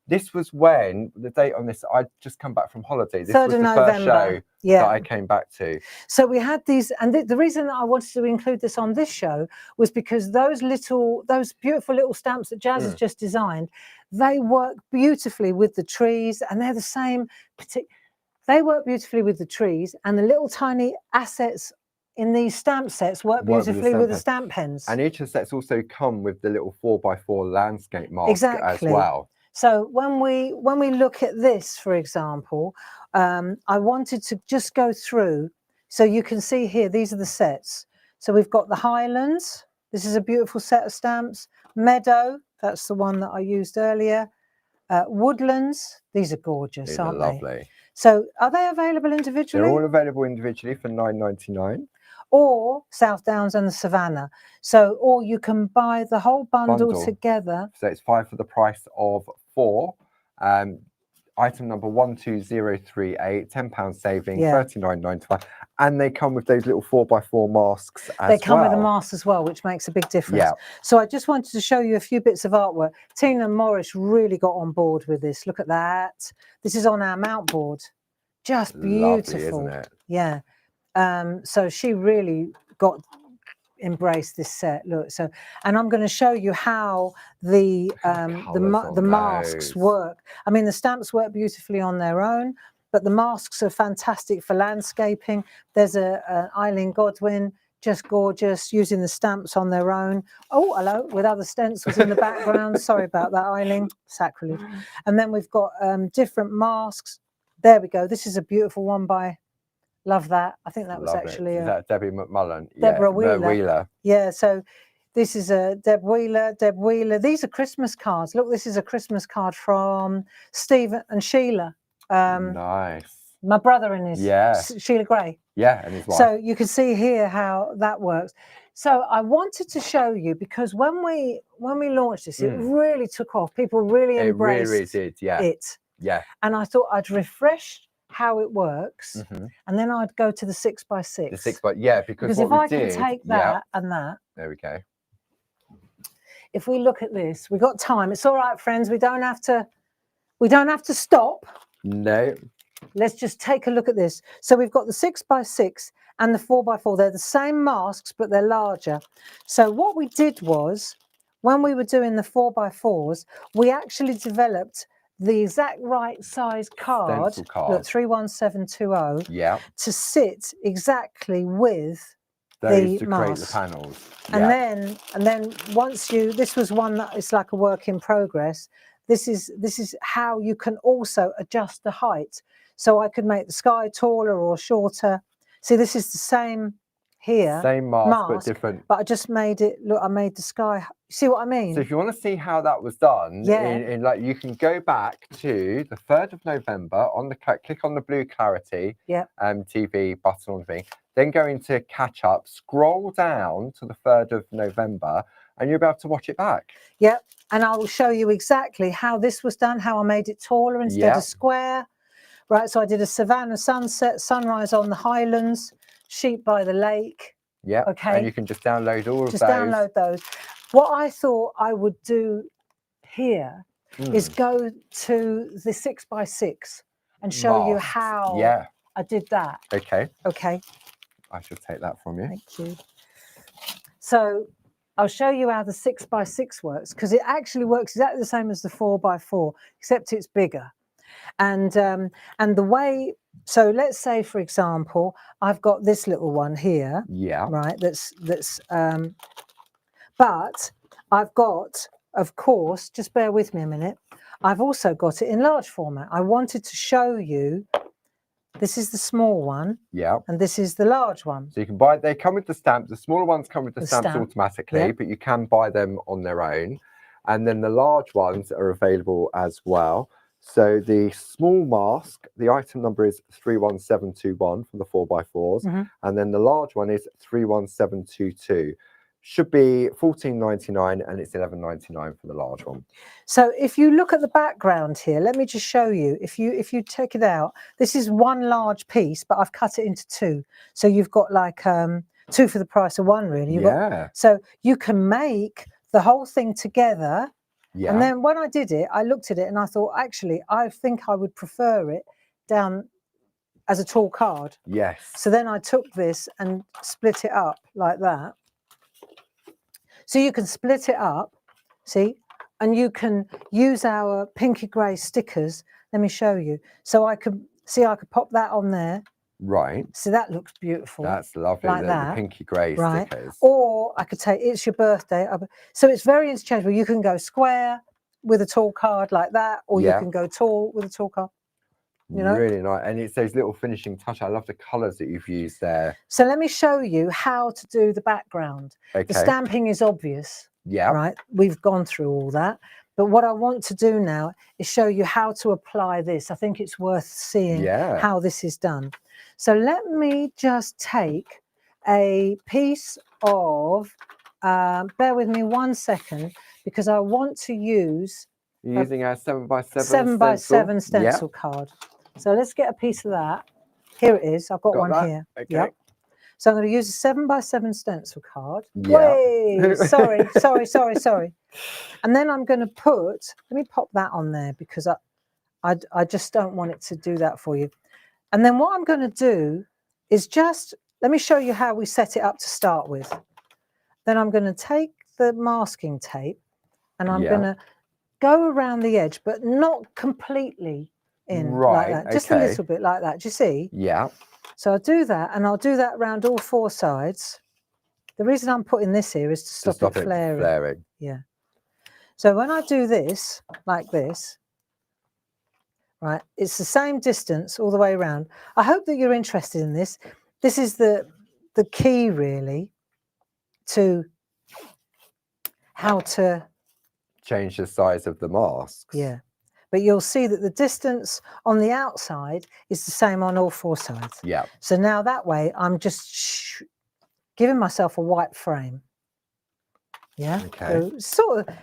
this was when the date on this. I'd just come back from holiday. This was the first show that I came back to. So we had these, and the reason that I wanted to include this on this show was because those beautiful little stamps that Jazz has just designed, they work beautifully with the trees, and they're the same. They work beautifully with the trees, and the little tiny assets in these stamp sets work beautifully with the stamp pens. And each of the sets also come with the little 4x4 landscape mask as well. So when we look at this, for example, I wanted to just go through, so you can see here, these are the sets. So we've got the Highlands. This is a beautiful set of stamps. Meadow, that's the one that I used earlier. Woodlands, these are gorgeous, These aren't are lovely. they? So are they available individually? They're all available individually for £9.99. Or South Downs and the Savannah. So, or you can buy the whole bundle together. So it's 5 for the price of 4. Item number 12038, £10 saving, £39.95. And they come with those little 4x4 masks as well. They come with a mask as well, which makes a big difference. Yeah. So I just wanted to show you a few bits of artwork. Tina Morris really got on board with this. Look at that. This is on our mount board. Just beautiful. Lovely, isn't it? Yeah. So she really got embrace this set. Look, so, and I'm going to show you how the masks those. work. I mean, the stamps work beautifully on their own, but the masks are fantastic for landscaping. There's a Eileen Godwin, just gorgeous, using the stamps on their own. Oh, hello, with other stencils in the background. Sorry about that, Eileen, sacrilege. And then we've got different masks. There we go. This is a beautiful one by, love that. I think that was actually Is that Debbie McMullen? Deborah Yeah, Wheeler. Yeah, so this is a Deb Wheeler. These are Christmas cards. Look, this is a Christmas card from Steve and Sheila. Nice. My brother and his Sheila Gray. Yeah, and his wife. So you can see here how that works. So I wanted to show you, because when we launched this, it really took off. People really embraced it. Really did, it. Yeah. And I thought I'd refresh how it works, and then I'd go to the 6x6. The 6x, because if I can take that and that. There we go. If we look at this, we've got time. It's all right, friends. We don't have to stop. No. Let's just take a look at this. So we've got the 6x6 and the 4x4. They're the same masks, but they're larger. So what we did was, when we were doing the 4x4s, we actually developed the exact right size card, look, 31720, to sit exactly with those the to create the mask. panels. And then once this was one that is like a work in progress. This is how you can also adjust the height. So I could make the sky taller or shorter. See, this is the same here. Same mask, but different. But I just made it, look, I made the sky. See what I mean? So if you want to see how that was done, in like, you can go back to the 3rd of November on the click on the blue clarity TV button on the thing, then go into catch up, scroll down to the 3rd of November, and you'll be able to watch it back. Yep. And I will show you exactly how this was done, how I made it taller instead of square. Right, so I did a Savannah sunset, sunrise on the Highlands, sheep by the lake. Yeah, okay. And you can just download all of those. Just download those. What I thought I would do here is go to the 6x6 and show you how I did that. Okay. Okay. I shall take that from you. Thank you. So I'll show you how the 6x6 works, because it actually works exactly the same as the 4x4, except it's bigger. And the way, so let's say, for example, I've got this little one here. Yeah. Right. But I've got, of course, just bear with me a minute. I've also got it in large format. I wanted to show you. This is the small one. Yeah. And this is the large one. So you can buy, they come with the stamp. The smaller ones come with the stamps automatically, but you can buy them on their own. And then the large ones are available as well. So the small mask, the item number is 31721 for the 4x4s. And then the large one is 31722. Should be $14.99 and it's $11.99 for the large one. So if you look at the background here, let me just show you. If you check it out, this is one large piece, but I've cut it into two. So you've got like two for the price of one, really. So you can make the whole thing together. Yeah. And then when I did it, I looked at it and I thought, actually, I think I would prefer it down as a tall card. Yes. So then I took this and split it up like that. So you can split it up, see, and you can use our pinky grey stickers. Let me show you. So I could pop that on there. Right. So that looks beautiful. That's lovely. Like that. The pinky grey stickers. Or I could take, it's your birthday. So it's very interchangeable. You can go square with a tall card like that, or you can go tall with a tall card. You know? Really nice. And it's those little finishing touch. I love the colours that you've used there. So let me show you how to do the background. Okay. The stamping is obvious. Yeah. Right. We've gone through all that. But what I want to do now is show you how to apply this. I think it's worth seeing how this is done. So let me just take a piece of, bear with me 1 second, because I want to use... You're using our 7x7 7x7 stencil card. So let's get a piece of that. Here it is. I've got one here. Okay. Yep. So I'm going to use a 7x7 stencil card. Wait, sorry. And then I'm going to let me pop that on there, because I just don't want it to do that for you. And then what I'm going to do is let me show you how we set it up to start with. then I'm going to take the masking tape and I'm Yeah. going to go around the edge, but not completely in like Right, that. Just a okay. little bit like that. Do you see? Yeah. So I'll do that, and I'll do that around all 4 sides. The reason I'm putting this here is to stop it flaring. Yeah. So when I do this, like this, right, it's the same distance all the way around. I hope that you're interested in this. This is the key, really, to how to change the size of the masks. Yeah. But you'll see that the distance on the outside is the same on all 4 sides. Yeah. So now that way, I'm just giving myself a white frame. Yeah. Okay. So sort of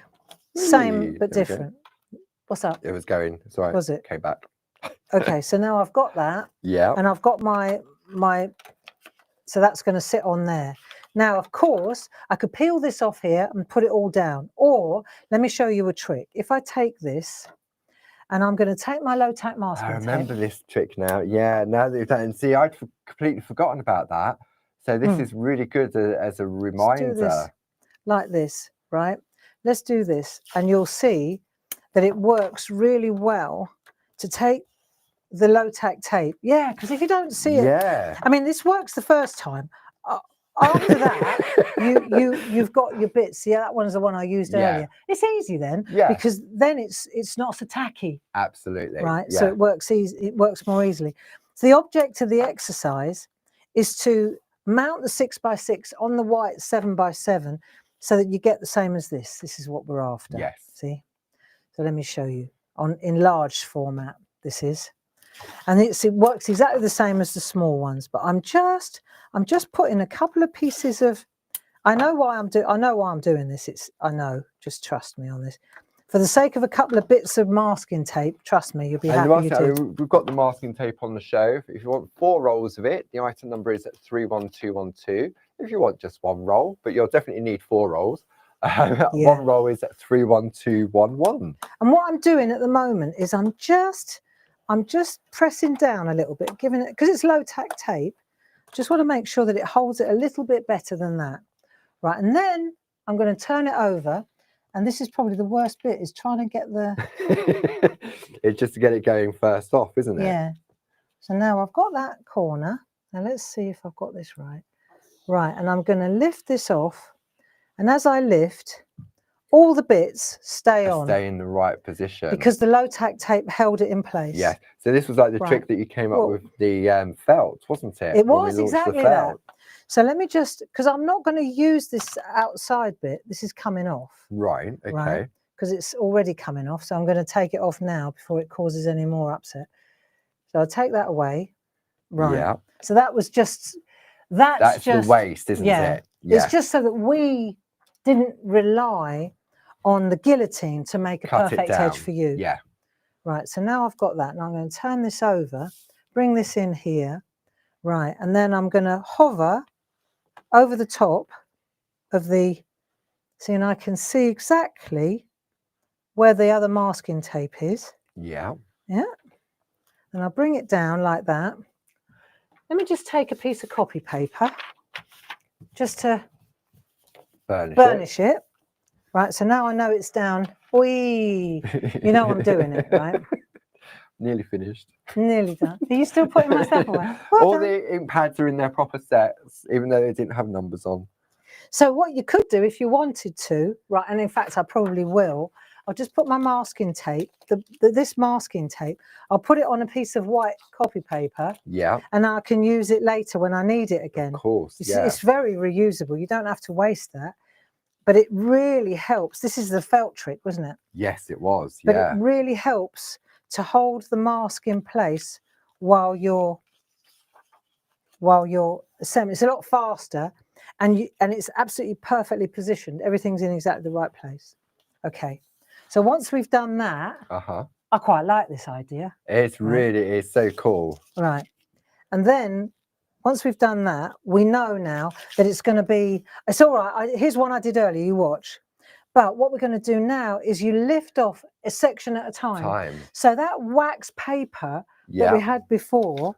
same but different. What's up? It was going. It's all right. Was it? Came back. Okay. So now I've got that. Yeah. And I've got my. So that's going to sit on there. Now, of course, I could peel this off here and put it all down. Or let me show you a trick. If I take this. And I'm going to take my low-tack masking tape. I remember this trick now. Yeah, now that you've done it. And see, I'd completely forgotten about that. So this is really good as a reminder. Let's do this like this, right? Let's do this. And you'll see that it works really well to take the low-tack tape. Yeah, because if you don't see it. Yeah. I mean, this works the first time. After that, you've got your bits. Yeah, that one's the one I used earlier. It's easy then, because then it's not so tacky. Absolutely. Right. Yeah. So it works easy. It works more easily. So the object of the exercise is to mount the 6x6 on the white 7x7, so that you get the same as this. This is what we're after. Yes. See. So let me show you on enlarged format. This is. And it works exactly the same as the small ones, but I'm just putting a couple of pieces of. I know why I'm doing this. I know. Just trust me on this. For the sake of a couple of bits of masking tape, trust me, you'll be happy you did. We've got the masking tape on the show. If you want 4 rolls of it, the item number is at 31212. If you want just 1 roll, but you'll definitely need 4 rolls. 1 roll is at 31211. And what I'm doing at the moment is I'm just pressing down a little bit, giving it, because it's low-tack tape, just want to make sure that it holds it a little bit better than that. Right, and then I'm going to turn it over, and this is probably the worst bit, is trying to get the... It's just to get it going first off, isn't it? Yeah. So now I've got that corner. Now let's see if I've got this right. Right, and I'm going to lift this off, and as I lift, all the bits stay on. Stay in the right position. Because the low-tack tape held it in place. Yeah. So this was like the trick that you came up with the felt, wasn't it? It was exactly that. So let me just, because I'm not going to use this outside bit. This is coming off. Right. Okay. Right? Because it's already coming off. So I'm going to take it off now before it causes any more upset. So I'll take that away. Right. Yeah. So that was just, that's just the waste, isn't it? Yeah. It's just so that we didn't rely on the guillotine to make a perfect edge for you. Yeah. Right, so now I've got that, and I'm going to turn this over, bring this in here, right, and then I'm going to hover over the top of the, see, and I can see exactly where the other masking tape is. Yeah. Yeah. And I'll bring it down like that. Let me just take a piece of copy paper just to burnish it. Right, so now I know it's down. Whee! You know I'm doing it, right? Nearly finished. Nearly done. Are you still putting my stuff away? All the ink pads are in their proper sets, even though they didn't have numbers on. So what you could do if you wanted to, right, and in fact I probably will, I'll just put my masking tape, this masking tape, I'll put it on a piece of white copy paper. Yeah. And I can use it later when I need it again. Of course, It's very reusable. You don't have to waste that. But it really helps. This is the felt trick, wasn't it? Yes, it was. But it really helps to hold the mask in place while you're assembling. It's a lot faster, and it's absolutely perfectly positioned. Everything's in exactly the right place. Okay. So once we've done that, I quite like this idea. It's really so cool. Right. And then once we've done that, we know now that it's going to be, it's all right. Here's one I did earlier, you watch. But what we're going to do now is you lift off a section at a time. So that wax paper that we had before,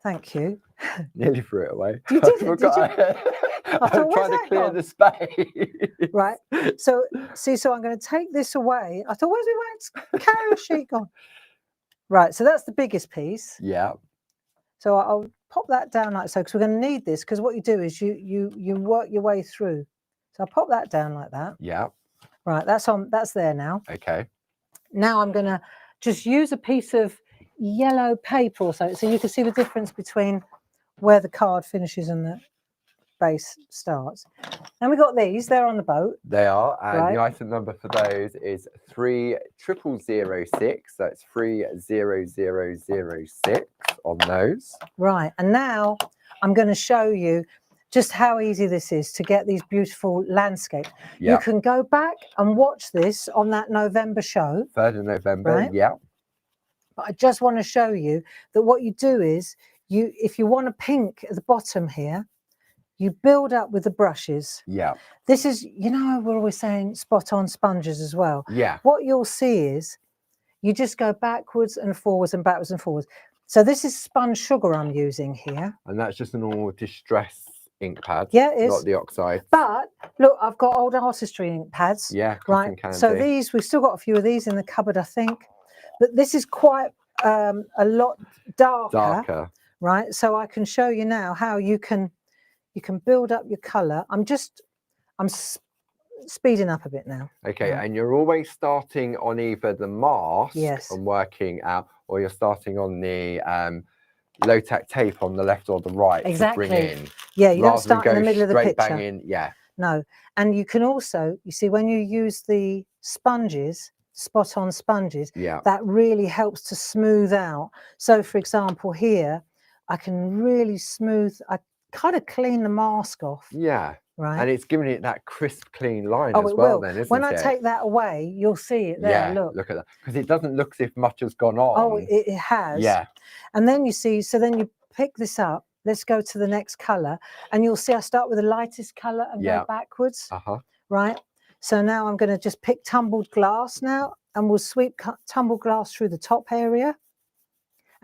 thank you, Nearly threw it away. You did it, did you? I thought, tried where's to that clear gone? the space. Right. So see, so I'm going to take this away. I thought, where's my carrier sheet gone? Right. So that's the biggest piece. Yeah. So I'll pop that down like so, because we're going to need this. Because what you do is you work your way through. So I'll pop that down like that. Yeah. Right. That's on. That's there now. Okay. Now I'm going to just use a piece of yellow paper or so you can see the difference between where the card finishes and the base starts. And we got these. They're on the boat. They are, and right. the item number for those is 30006. So it's 30006 on those. Right, and now I'm going to show you just how easy this is to get these beautiful landscapes. Yeah. You can go back and watch this on that November show. 3rd of November, right? yeah. But I just want to show you that what you do is, if you want a pink at the bottom here, you build up with the brushes. Yeah. This is, you know, we're always saying spot on sponges as well. Yeah. What you'll see is you just go backwards and forwards and backwards and forwards. So this is sponge sugar I'm using here. And that's just a normal distress ink pad. Yeah, it is. Not the oxide. But look, I've got old artistry ink pads. Yeah, right. candy. So these, we've still got a few of these in the cupboard, I think. But this is quite a lot darker. Right. So I can show you now how you can build up your colour. I'm speeding up a bit now. Okay, and you're always starting on either the mask Yes. and working out, or you're starting on the low tack tape on the left or the right. Exactly. To bring in. Yeah, you don't start in the go middle of the straight picture. bang in. Yeah. No, and you can also, you see, when you use the sponges, spot on sponges, Yeah. that really helps to smooth out. So for example, here, I can really smooth, I kind of clean the mask off. Yeah. Right. And it's giving it that crisp, clean line Oh, as it well, will. then, isn't it? When I take that away, you'll see it there. Yeah, look at that. Because it doesn't look as if much has gone on. Oh, it has. Yeah. And then you see, so then you pick this up. Let's go to the next colour. And you'll see I start with the lightest colour and go backwards. Right. So now I'm going to just pick tumbled glass now. And we'll sweep tumbled glass through the top area.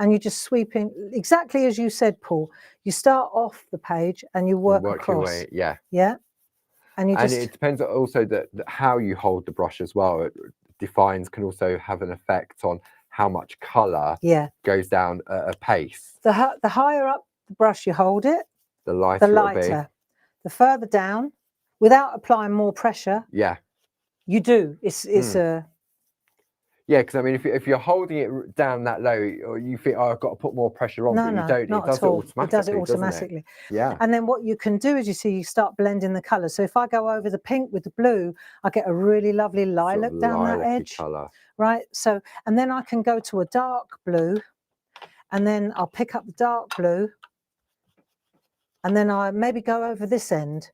And you just sweep in, exactly as you said, Paul. You start off the page and you work across. Your way, yeah. Yeah. And it depends also that how you hold the brush as well. It can also have an effect on how much colour goes down at a pace. The higher up the brush you hold it, the lighter. The further down, without applying more pressure. Yeah. You do. It's a. Yeah, because I mean, if you're holding it down that low, or you think, oh, I've got to put more pressure on, but you don't. Not it does at all. it automatically. It does it automatically. Yeah. And then what you can do is, you see, you start blending the colours. So if I go over the pink with the blue, I get a really lovely lilac down that edge. Colour. Right. So, and then I can go to a dark blue, and then I'll pick up the dark blue, and then I maybe go over this end.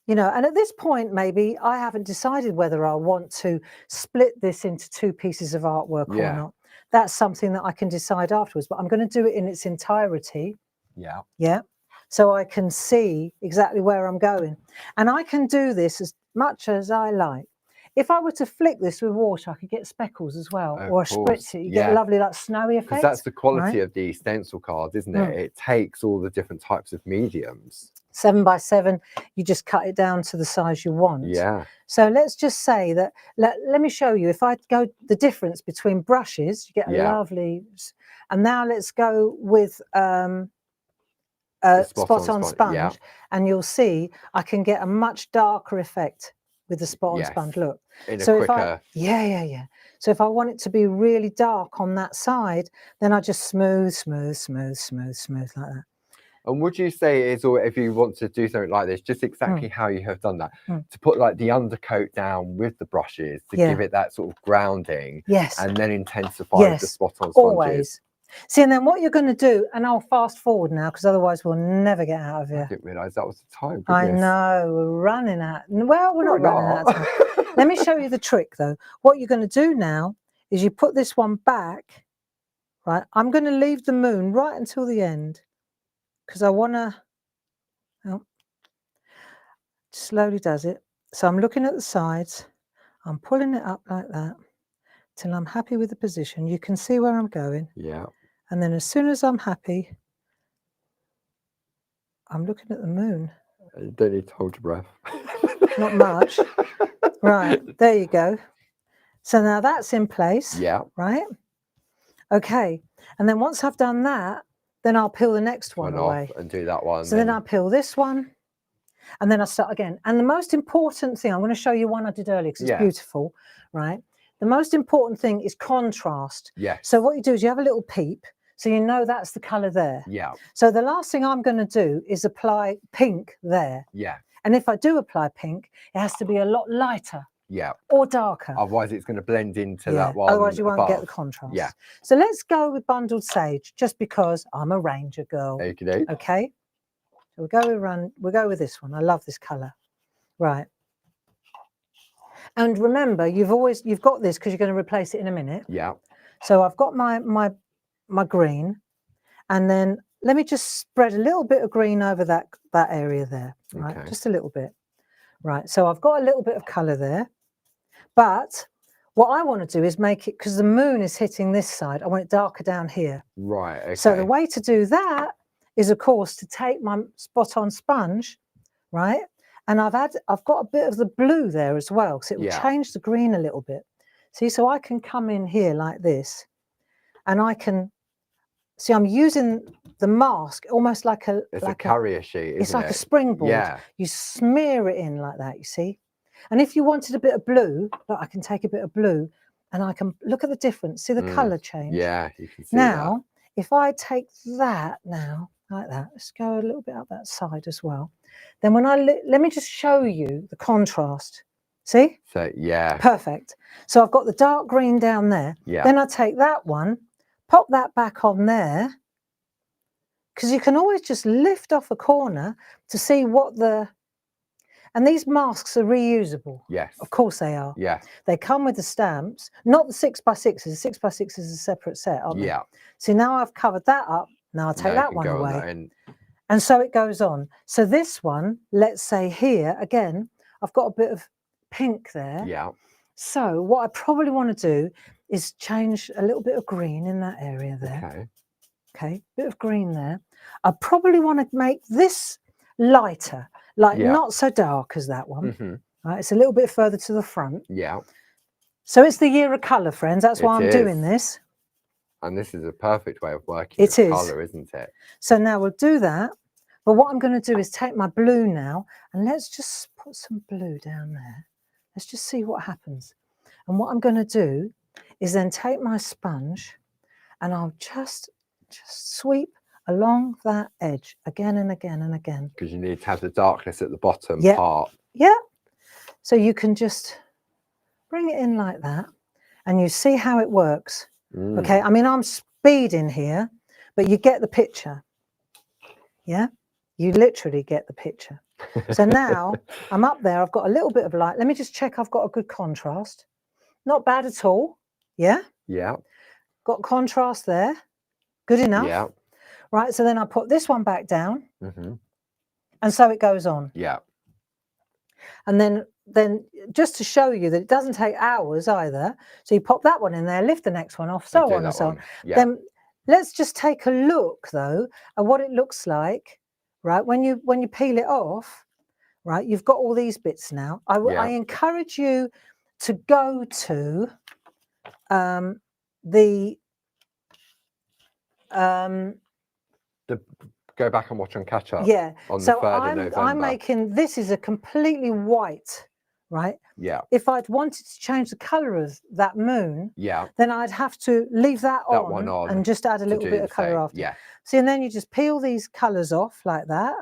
You know, and at this point, maybe I haven't decided whether I want to split this into two pieces of artwork or not. That's something that I can decide afterwards, but I'm going to do it in its entirety. Yeah. Yeah. So I can see exactly where I'm going. And I can do this as much as I like. If I were to flick this with water, I could get speckles as well, or spritz it. You get a lovely, like, snowy effect. Because that's the quality of the stencil cards, isn't it? It takes all the different types of mediums. 7 by 7, you just cut it down to the size you want. Yeah. So let's just say that, let me show you, if I go the difference between brushes, you get a lovely, and now let's go with spot on sponge, and you'll see I can get a much darker effect with the spot on sponge. Look. So quicker. So if I want it to be really dark on that side, then I just smooth like that. And would you say it is, or if you want to do something like this, just exactly how you have done that, to put like the undercoat down with the brushes to give it that sort of grounding, and then intensify with the spot on sponges? Always. See, and then what you're going to do, and I'll fast forward now because otherwise we'll never get out of here. I didn't realise that was the time. I know, we're running out. Well, we're not running out of time. Let me show you the trick though. What you're going to do now is you put this one back, right? I'm going to leave the moon right until the end because I want to, slowly does it. So I'm looking at the sides, I'm pulling it up like that till I'm happy with the position. You can see where I'm going. Yeah. And then as soon as I'm happy, I'm looking at the moon. You don't need to hold your breath. Not much. Right, there you go. So now that's in place. Yeah. Right? Okay. And then once I've done that, then I'll peel the next one away. Off and do that one. So then I peel this one, and then I start again. And the most important thing, I'm going to show you one I did earlier because it's beautiful, right? The most important thing is contrast. Yes. So what you do is you have a little peep, so you know that's the colour there. Yeah. So the last thing I'm going to do is apply pink there. Yeah. And if I do apply pink, it has to be a lot lighter. Yeah. Or darker. Otherwise it's going to blend into that one. Otherwise you won't get the contrast. Yeah. So let's go with bundled sage, just because I'm a ranger girl. Okay. Okay. So we'll go with this one. I love this colour. Right. And remember, you've got this because you're going to replace it in a minute. Yeah. So I've got my green, and then let me just spread a little bit of green over that area there. Right. Okay. Just a little bit. Right. So I've got a little bit of colour there. But what I want to do is make it, because the moon is hitting this side, I want it darker down here. Right, okay. So the way to do that is, of course, to take my spot on sponge, right? And I've got a bit of the blue there as well, so it will change the green a little bit. See, so I can come in here like this, and I can, see, I'm using the mask almost like a... It's like a carrier sheet, isn't it? It's like a springboard. Yeah. You smear it in like that, you see? And if you wanted a bit of blue, look, I can take a bit of blue and I can look at the difference. See the colour change? Yeah, you can see now, if I take that now, like that, let's go a little bit up that side as well. Then when let me just show you the contrast. See? So, yeah. Perfect. So I've got the dark green down there. Yeah. Then I take that one, pop that back on there, because you can always just lift off a corner to see what the... And these masks are reusable. Yes. Of course they are. Yeah. They come with the stamps, not the 6x6s. The 6x6 is a separate set, aren't they? Yeah. See, now I've covered that up. Now I'll take that one away. And so it goes on. So this one, let's say here, again, I've got a bit of pink there. Yeah. So what I probably want to do is change a little bit of green in that area there. Okay. Okay, bit of green there. I probably want to make this lighter. Like not so dark as that one. Right, it's a little bit further to the front. Yeah. So it's the year of colour, friends. That's why I'm doing this. And this is a perfect way of working with colour, isn't it? So now we'll do that. But what I'm going to do is take my blue now, and let's just put some blue down there. Let's just see what happens. And what I'm going to do is then take my sponge, and I'll just sweep along that edge again and again and again. Because you need to have the darkness at the bottom part. Yeah. So you can just bring it in like that, and you see how it works. Okay. I mean, I'm speeding here, but you get the picture. Yeah. You literally get the picture. So now I'm up there. I've got a little bit of light. Let me just check I've got a good contrast. Not bad at all. Yeah. Yeah. Got contrast there. Good enough. Yeah. Right, so then I put this one back down, and so it goes on. Yeah. And then just to show you that it doesn't take hours either, so you pop that one in there, lift the next one off, so on and so on. Yeah. Then let's just take a look, though, at what it looks like, right? When you peel it off, right, you've got all these bits now. I encourage you to go to go back and watch on catch up. Yeah. On so the 3rd of November. I'm making, this is a completely white, right? Yeah. If I'd wanted to change the colour of that moon, then I'd have to leave that one on and just add a little bit of colour after. Yeah. See, and then you just peel these colours off like that,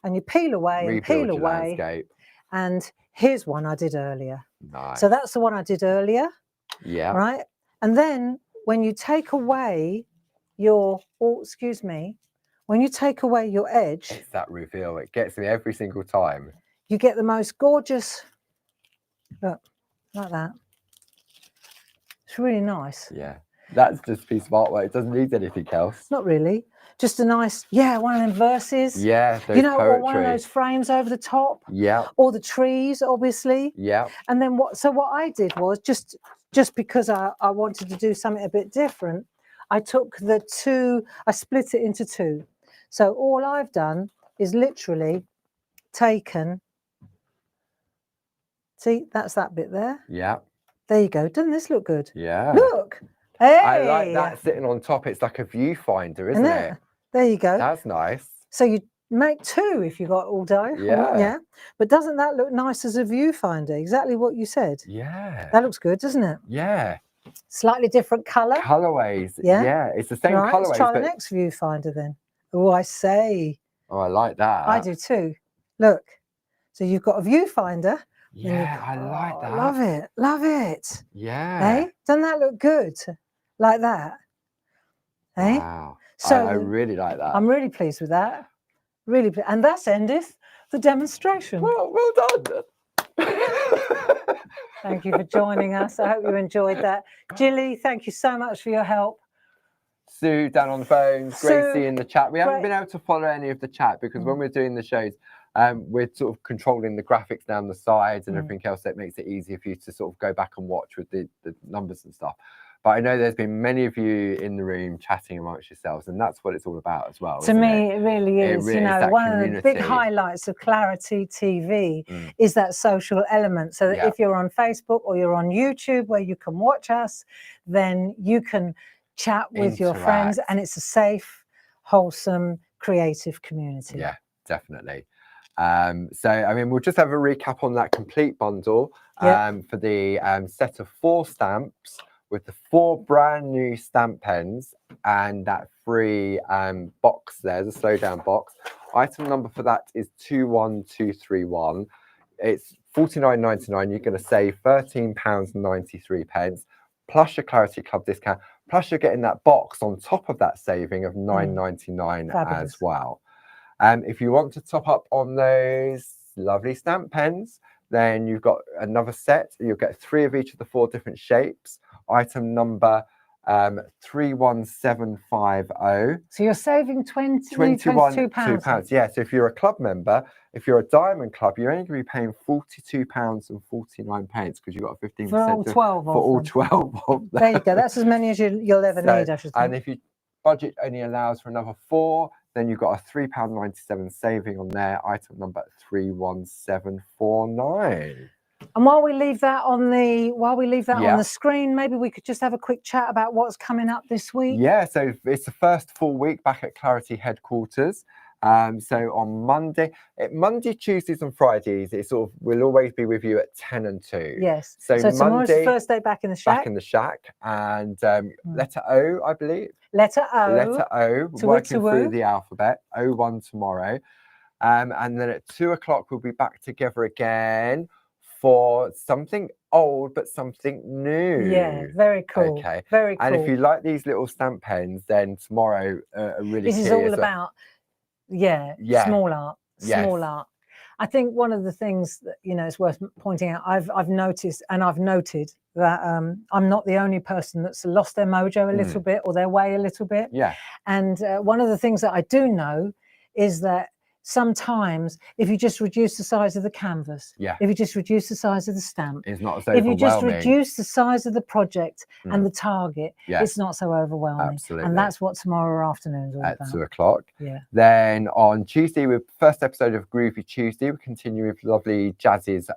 and you peel away and peel away. Landscape. And here's one I did earlier. Nice. So that's the one I did earlier. Yeah. Right. And then when you take away your, when you take away your edge, it's that reveal. It gets me every single time. You get the most gorgeous, look, like that. It's really nice. Yeah, that's just a piece of artwork. It doesn't need anything else. Not really. Just a nice, one of them verses. Yeah, you know, or one of those frames over the top. Yeah. Or the trees, obviously. Yeah. And then what I did was just because I wanted to do something a bit different, I took I split it into two. So all I've done is literally taken. See, that's that bit there. Yeah. There you go. Doesn't this look good? Yeah. Look. Hey. I like that sitting on top. It's like a viewfinder, isn't it? There you go. That's nice. So you make two if you got all day. Yeah. Yeah. But doesn't that look nice as a viewfinder? Exactly what you said. Yeah. That looks good, doesn't it? Yeah. Slightly different colour. Colorways. Yeah. Yeah. It's the same Right, colorways. let's try the but... next viewfinder then. Oh, I say. Oh, I like that. I do too. Look. So you've got a viewfinder. Yeah, I like that. Love it. Love it. Yeah. Hey? Doesn't that look good? Like that. Hey? Wow. So I really like that. I'm really pleased with that. Really pleased. And that endeth the demonstration. Well done. Thank you for joining us. I hope you enjoyed that. Jilly, thank you so much for your help. Sue down on the phones, Sue, Gracie in the chat. We haven't great. been able to follow any of the chat because when we're doing the shows, we're sort of controlling the graphics down the sides and everything else that makes it easier for you to sort of go back and watch with the numbers and stuff. But I know there's been many of you in the room chatting amongst yourselves, and that's what it's all about as well. To me, it really is. You know, one of the big highlights of Clarity TV is that social element. So that if you're on Facebook or you're on YouTube where you can watch us, then you can chat with your friends, and it's a safe, wholesome, creative community. Yeah, definitely. So, I mean, we'll just have a recap on that complete bundle for the set of 4 stamps with the 4 brand new stamp pens and that free box there, the slowdown box. Item number for that is 21231. It's £49.99. You're going to save £13.93 plus your Clarity Club discount, plus you're getting that box on top of that saving of £9.99 as well. If you want to top up on those lovely stamp pens, then you've got another set. You'll get 3 of each of the 4 different shapes. Item number 31750. So you're saving £22. Yeah, so if you're a club member, if you're a diamond club, you're only going to be paying £42.49 because you've got a 15% for all 12 for all 12 of them. There you go. That's as many as you'll ever need, I should think. And if your budget only allows for another 4, then you've got a £3.97 saving on there. Item number 31749. And while we leave that on the on the screen, maybe we could just have a quick chat about what's coming up this week. Yeah, so it's the first full week back at Clarity headquarters. So on Monday, Tuesdays and Fridays, we'll always be with you at 10 and 2. Yes. So tomorrow's Monday, the first day back in the shack. Back in the shack, and letter O, I believe. Letter O. Letter O. Working through the alphabet. O1 tomorrow, and then at 2 o'clock we'll be back together again for something old but something new. Yeah, very cool. Okay, very cool. And if you like these little stamp pens, then tomorrow really this is all about small art. Small art. I think one of the things that it's worth pointing out. I've noticed and I've noted that I'm not the only person that's lost their mojo a little bit or their way a little bit. Yeah. And one of the things that I do know is that sometimes if you just reduce the size of the canvas, if you just reduce the size of the stamp, it's not so if you just reduce the size of the project and the target, it's not so overwhelming. Absolutely. And that's what tomorrow afternoon is all at about. 2 o'clock. Yeah. Then on Tuesday, with first episode of Groovy Tuesday, we continue with lovely Jazz's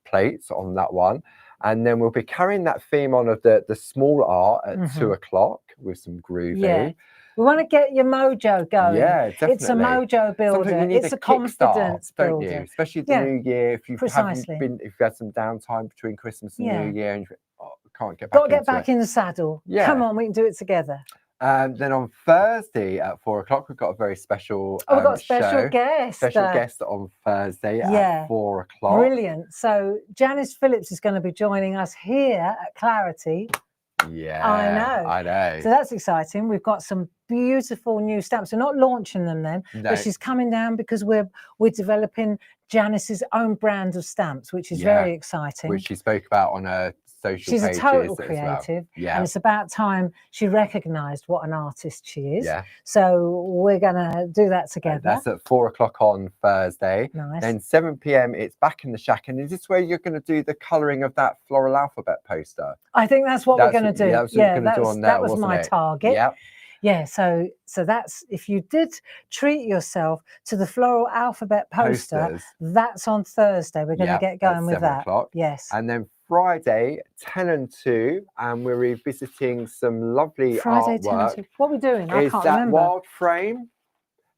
plates on that one. And then we'll be carrying that theme on of the small art at 2 o'clock with some groovy. Yeah. We want to get your mojo going. Yeah, definitely. It's a mojo builder. It's a confidence builder, don't you? Especially the new year. If you've had some downtime between Christmas and New Year, and can't get back. Got to get back in the saddle. Yeah. Come on, we can do it together. Then on Thursday at 4 o'clock, we've got a very special we've got a special guest. Special guest on Thursday at 4 o'clock. Brilliant. So Janice Phillips is going to be joining us here at Clarity. Yeah, I know. So that's exciting. We've got some beautiful new stamps. We're not launching them then, but she's coming down because we're developing Janice's own brand of stamps, which is very exciting. Which she spoke about on her social pages. She's a total well. creative, and it's about time she recognised what an artist she is. Yeah. So we're gonna do that together. That's at 4 o'clock on Thursday. Nice. Then 7 p.m. it's back in the shack, and is this where you're going to do the colouring of that floral alphabet poster? I think that's what we're going to do. Yeah, that's what you're going to do on there. That was my target. Yeah. Yeah, so that's, if you did treat yourself to the floral alphabet poster, Posters. that's on Thursday. We're going to get going with 7 that. o'clock. Yes. And then Friday, 10 and 2, and we're revisiting some lovely Friday 10 and artwork. 2. What are we doing? I Is can't that remember. wild frame,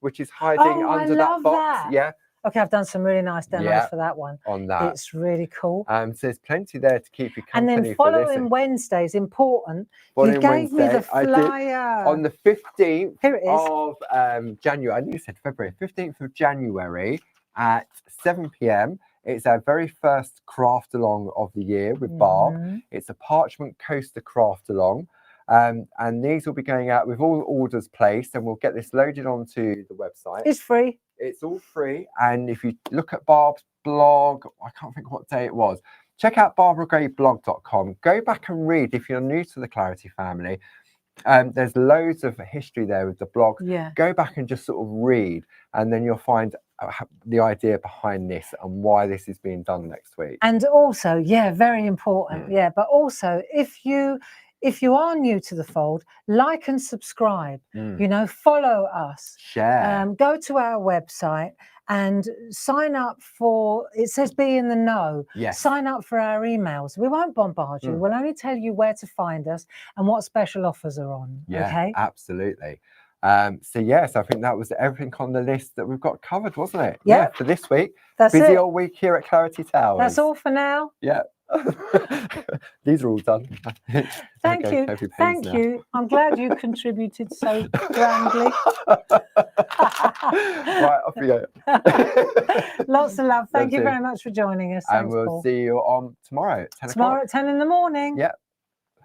which is hiding Oh, under I that love box? that. Yeah, Okay, I've done some really nice demos for that one. on that. It's really cool. So there's plenty there to keep you And company then for this. following Wednesday is important. Following You gave me the Wednesday, I did flyer. on the 15th Here it is. of January. I think you said February. 15th of January at 7 p.m. It's our very first craft along of the year with Barb. It's a parchment coaster craft along. And these will be going out with all orders placed, and we'll get this loaded onto the website. It's free. It's all free. And if you look at Barb's blog, I can't think what day it was, check out barbaragrayblog.com. Go back and read if you're new to the Clarity family. There's loads of history there with the blog. Yeah. Go back and just sort of read, and then you'll find the idea behind this and why this is being done next week. And also, yeah, very important. Yeah, but also if you are new to the fold, like and subscribe, you know, follow us, share, go to our website and sign up for, it says be in the know. Yes. Sign up for our emails. We won't bombard you. We'll only tell you where to find us and what special offers are on. Yeah, okay? Absolutely. So yes, I think that was everything on the list that we've got covered, wasn't it? Yep. Yeah, for this week. That's Busy it. old week here at Clarity Towers. That's all for now. Yeah. These are all done. Thank you. Thank you. I'm glad you contributed so grandly. Right, off we go. Lots of love. Thank you very much for joining us. And Thanks, we'll Paul. see you on tomorrow at 10 o'clock. Tomorrow at 10 in the morning. Yeah.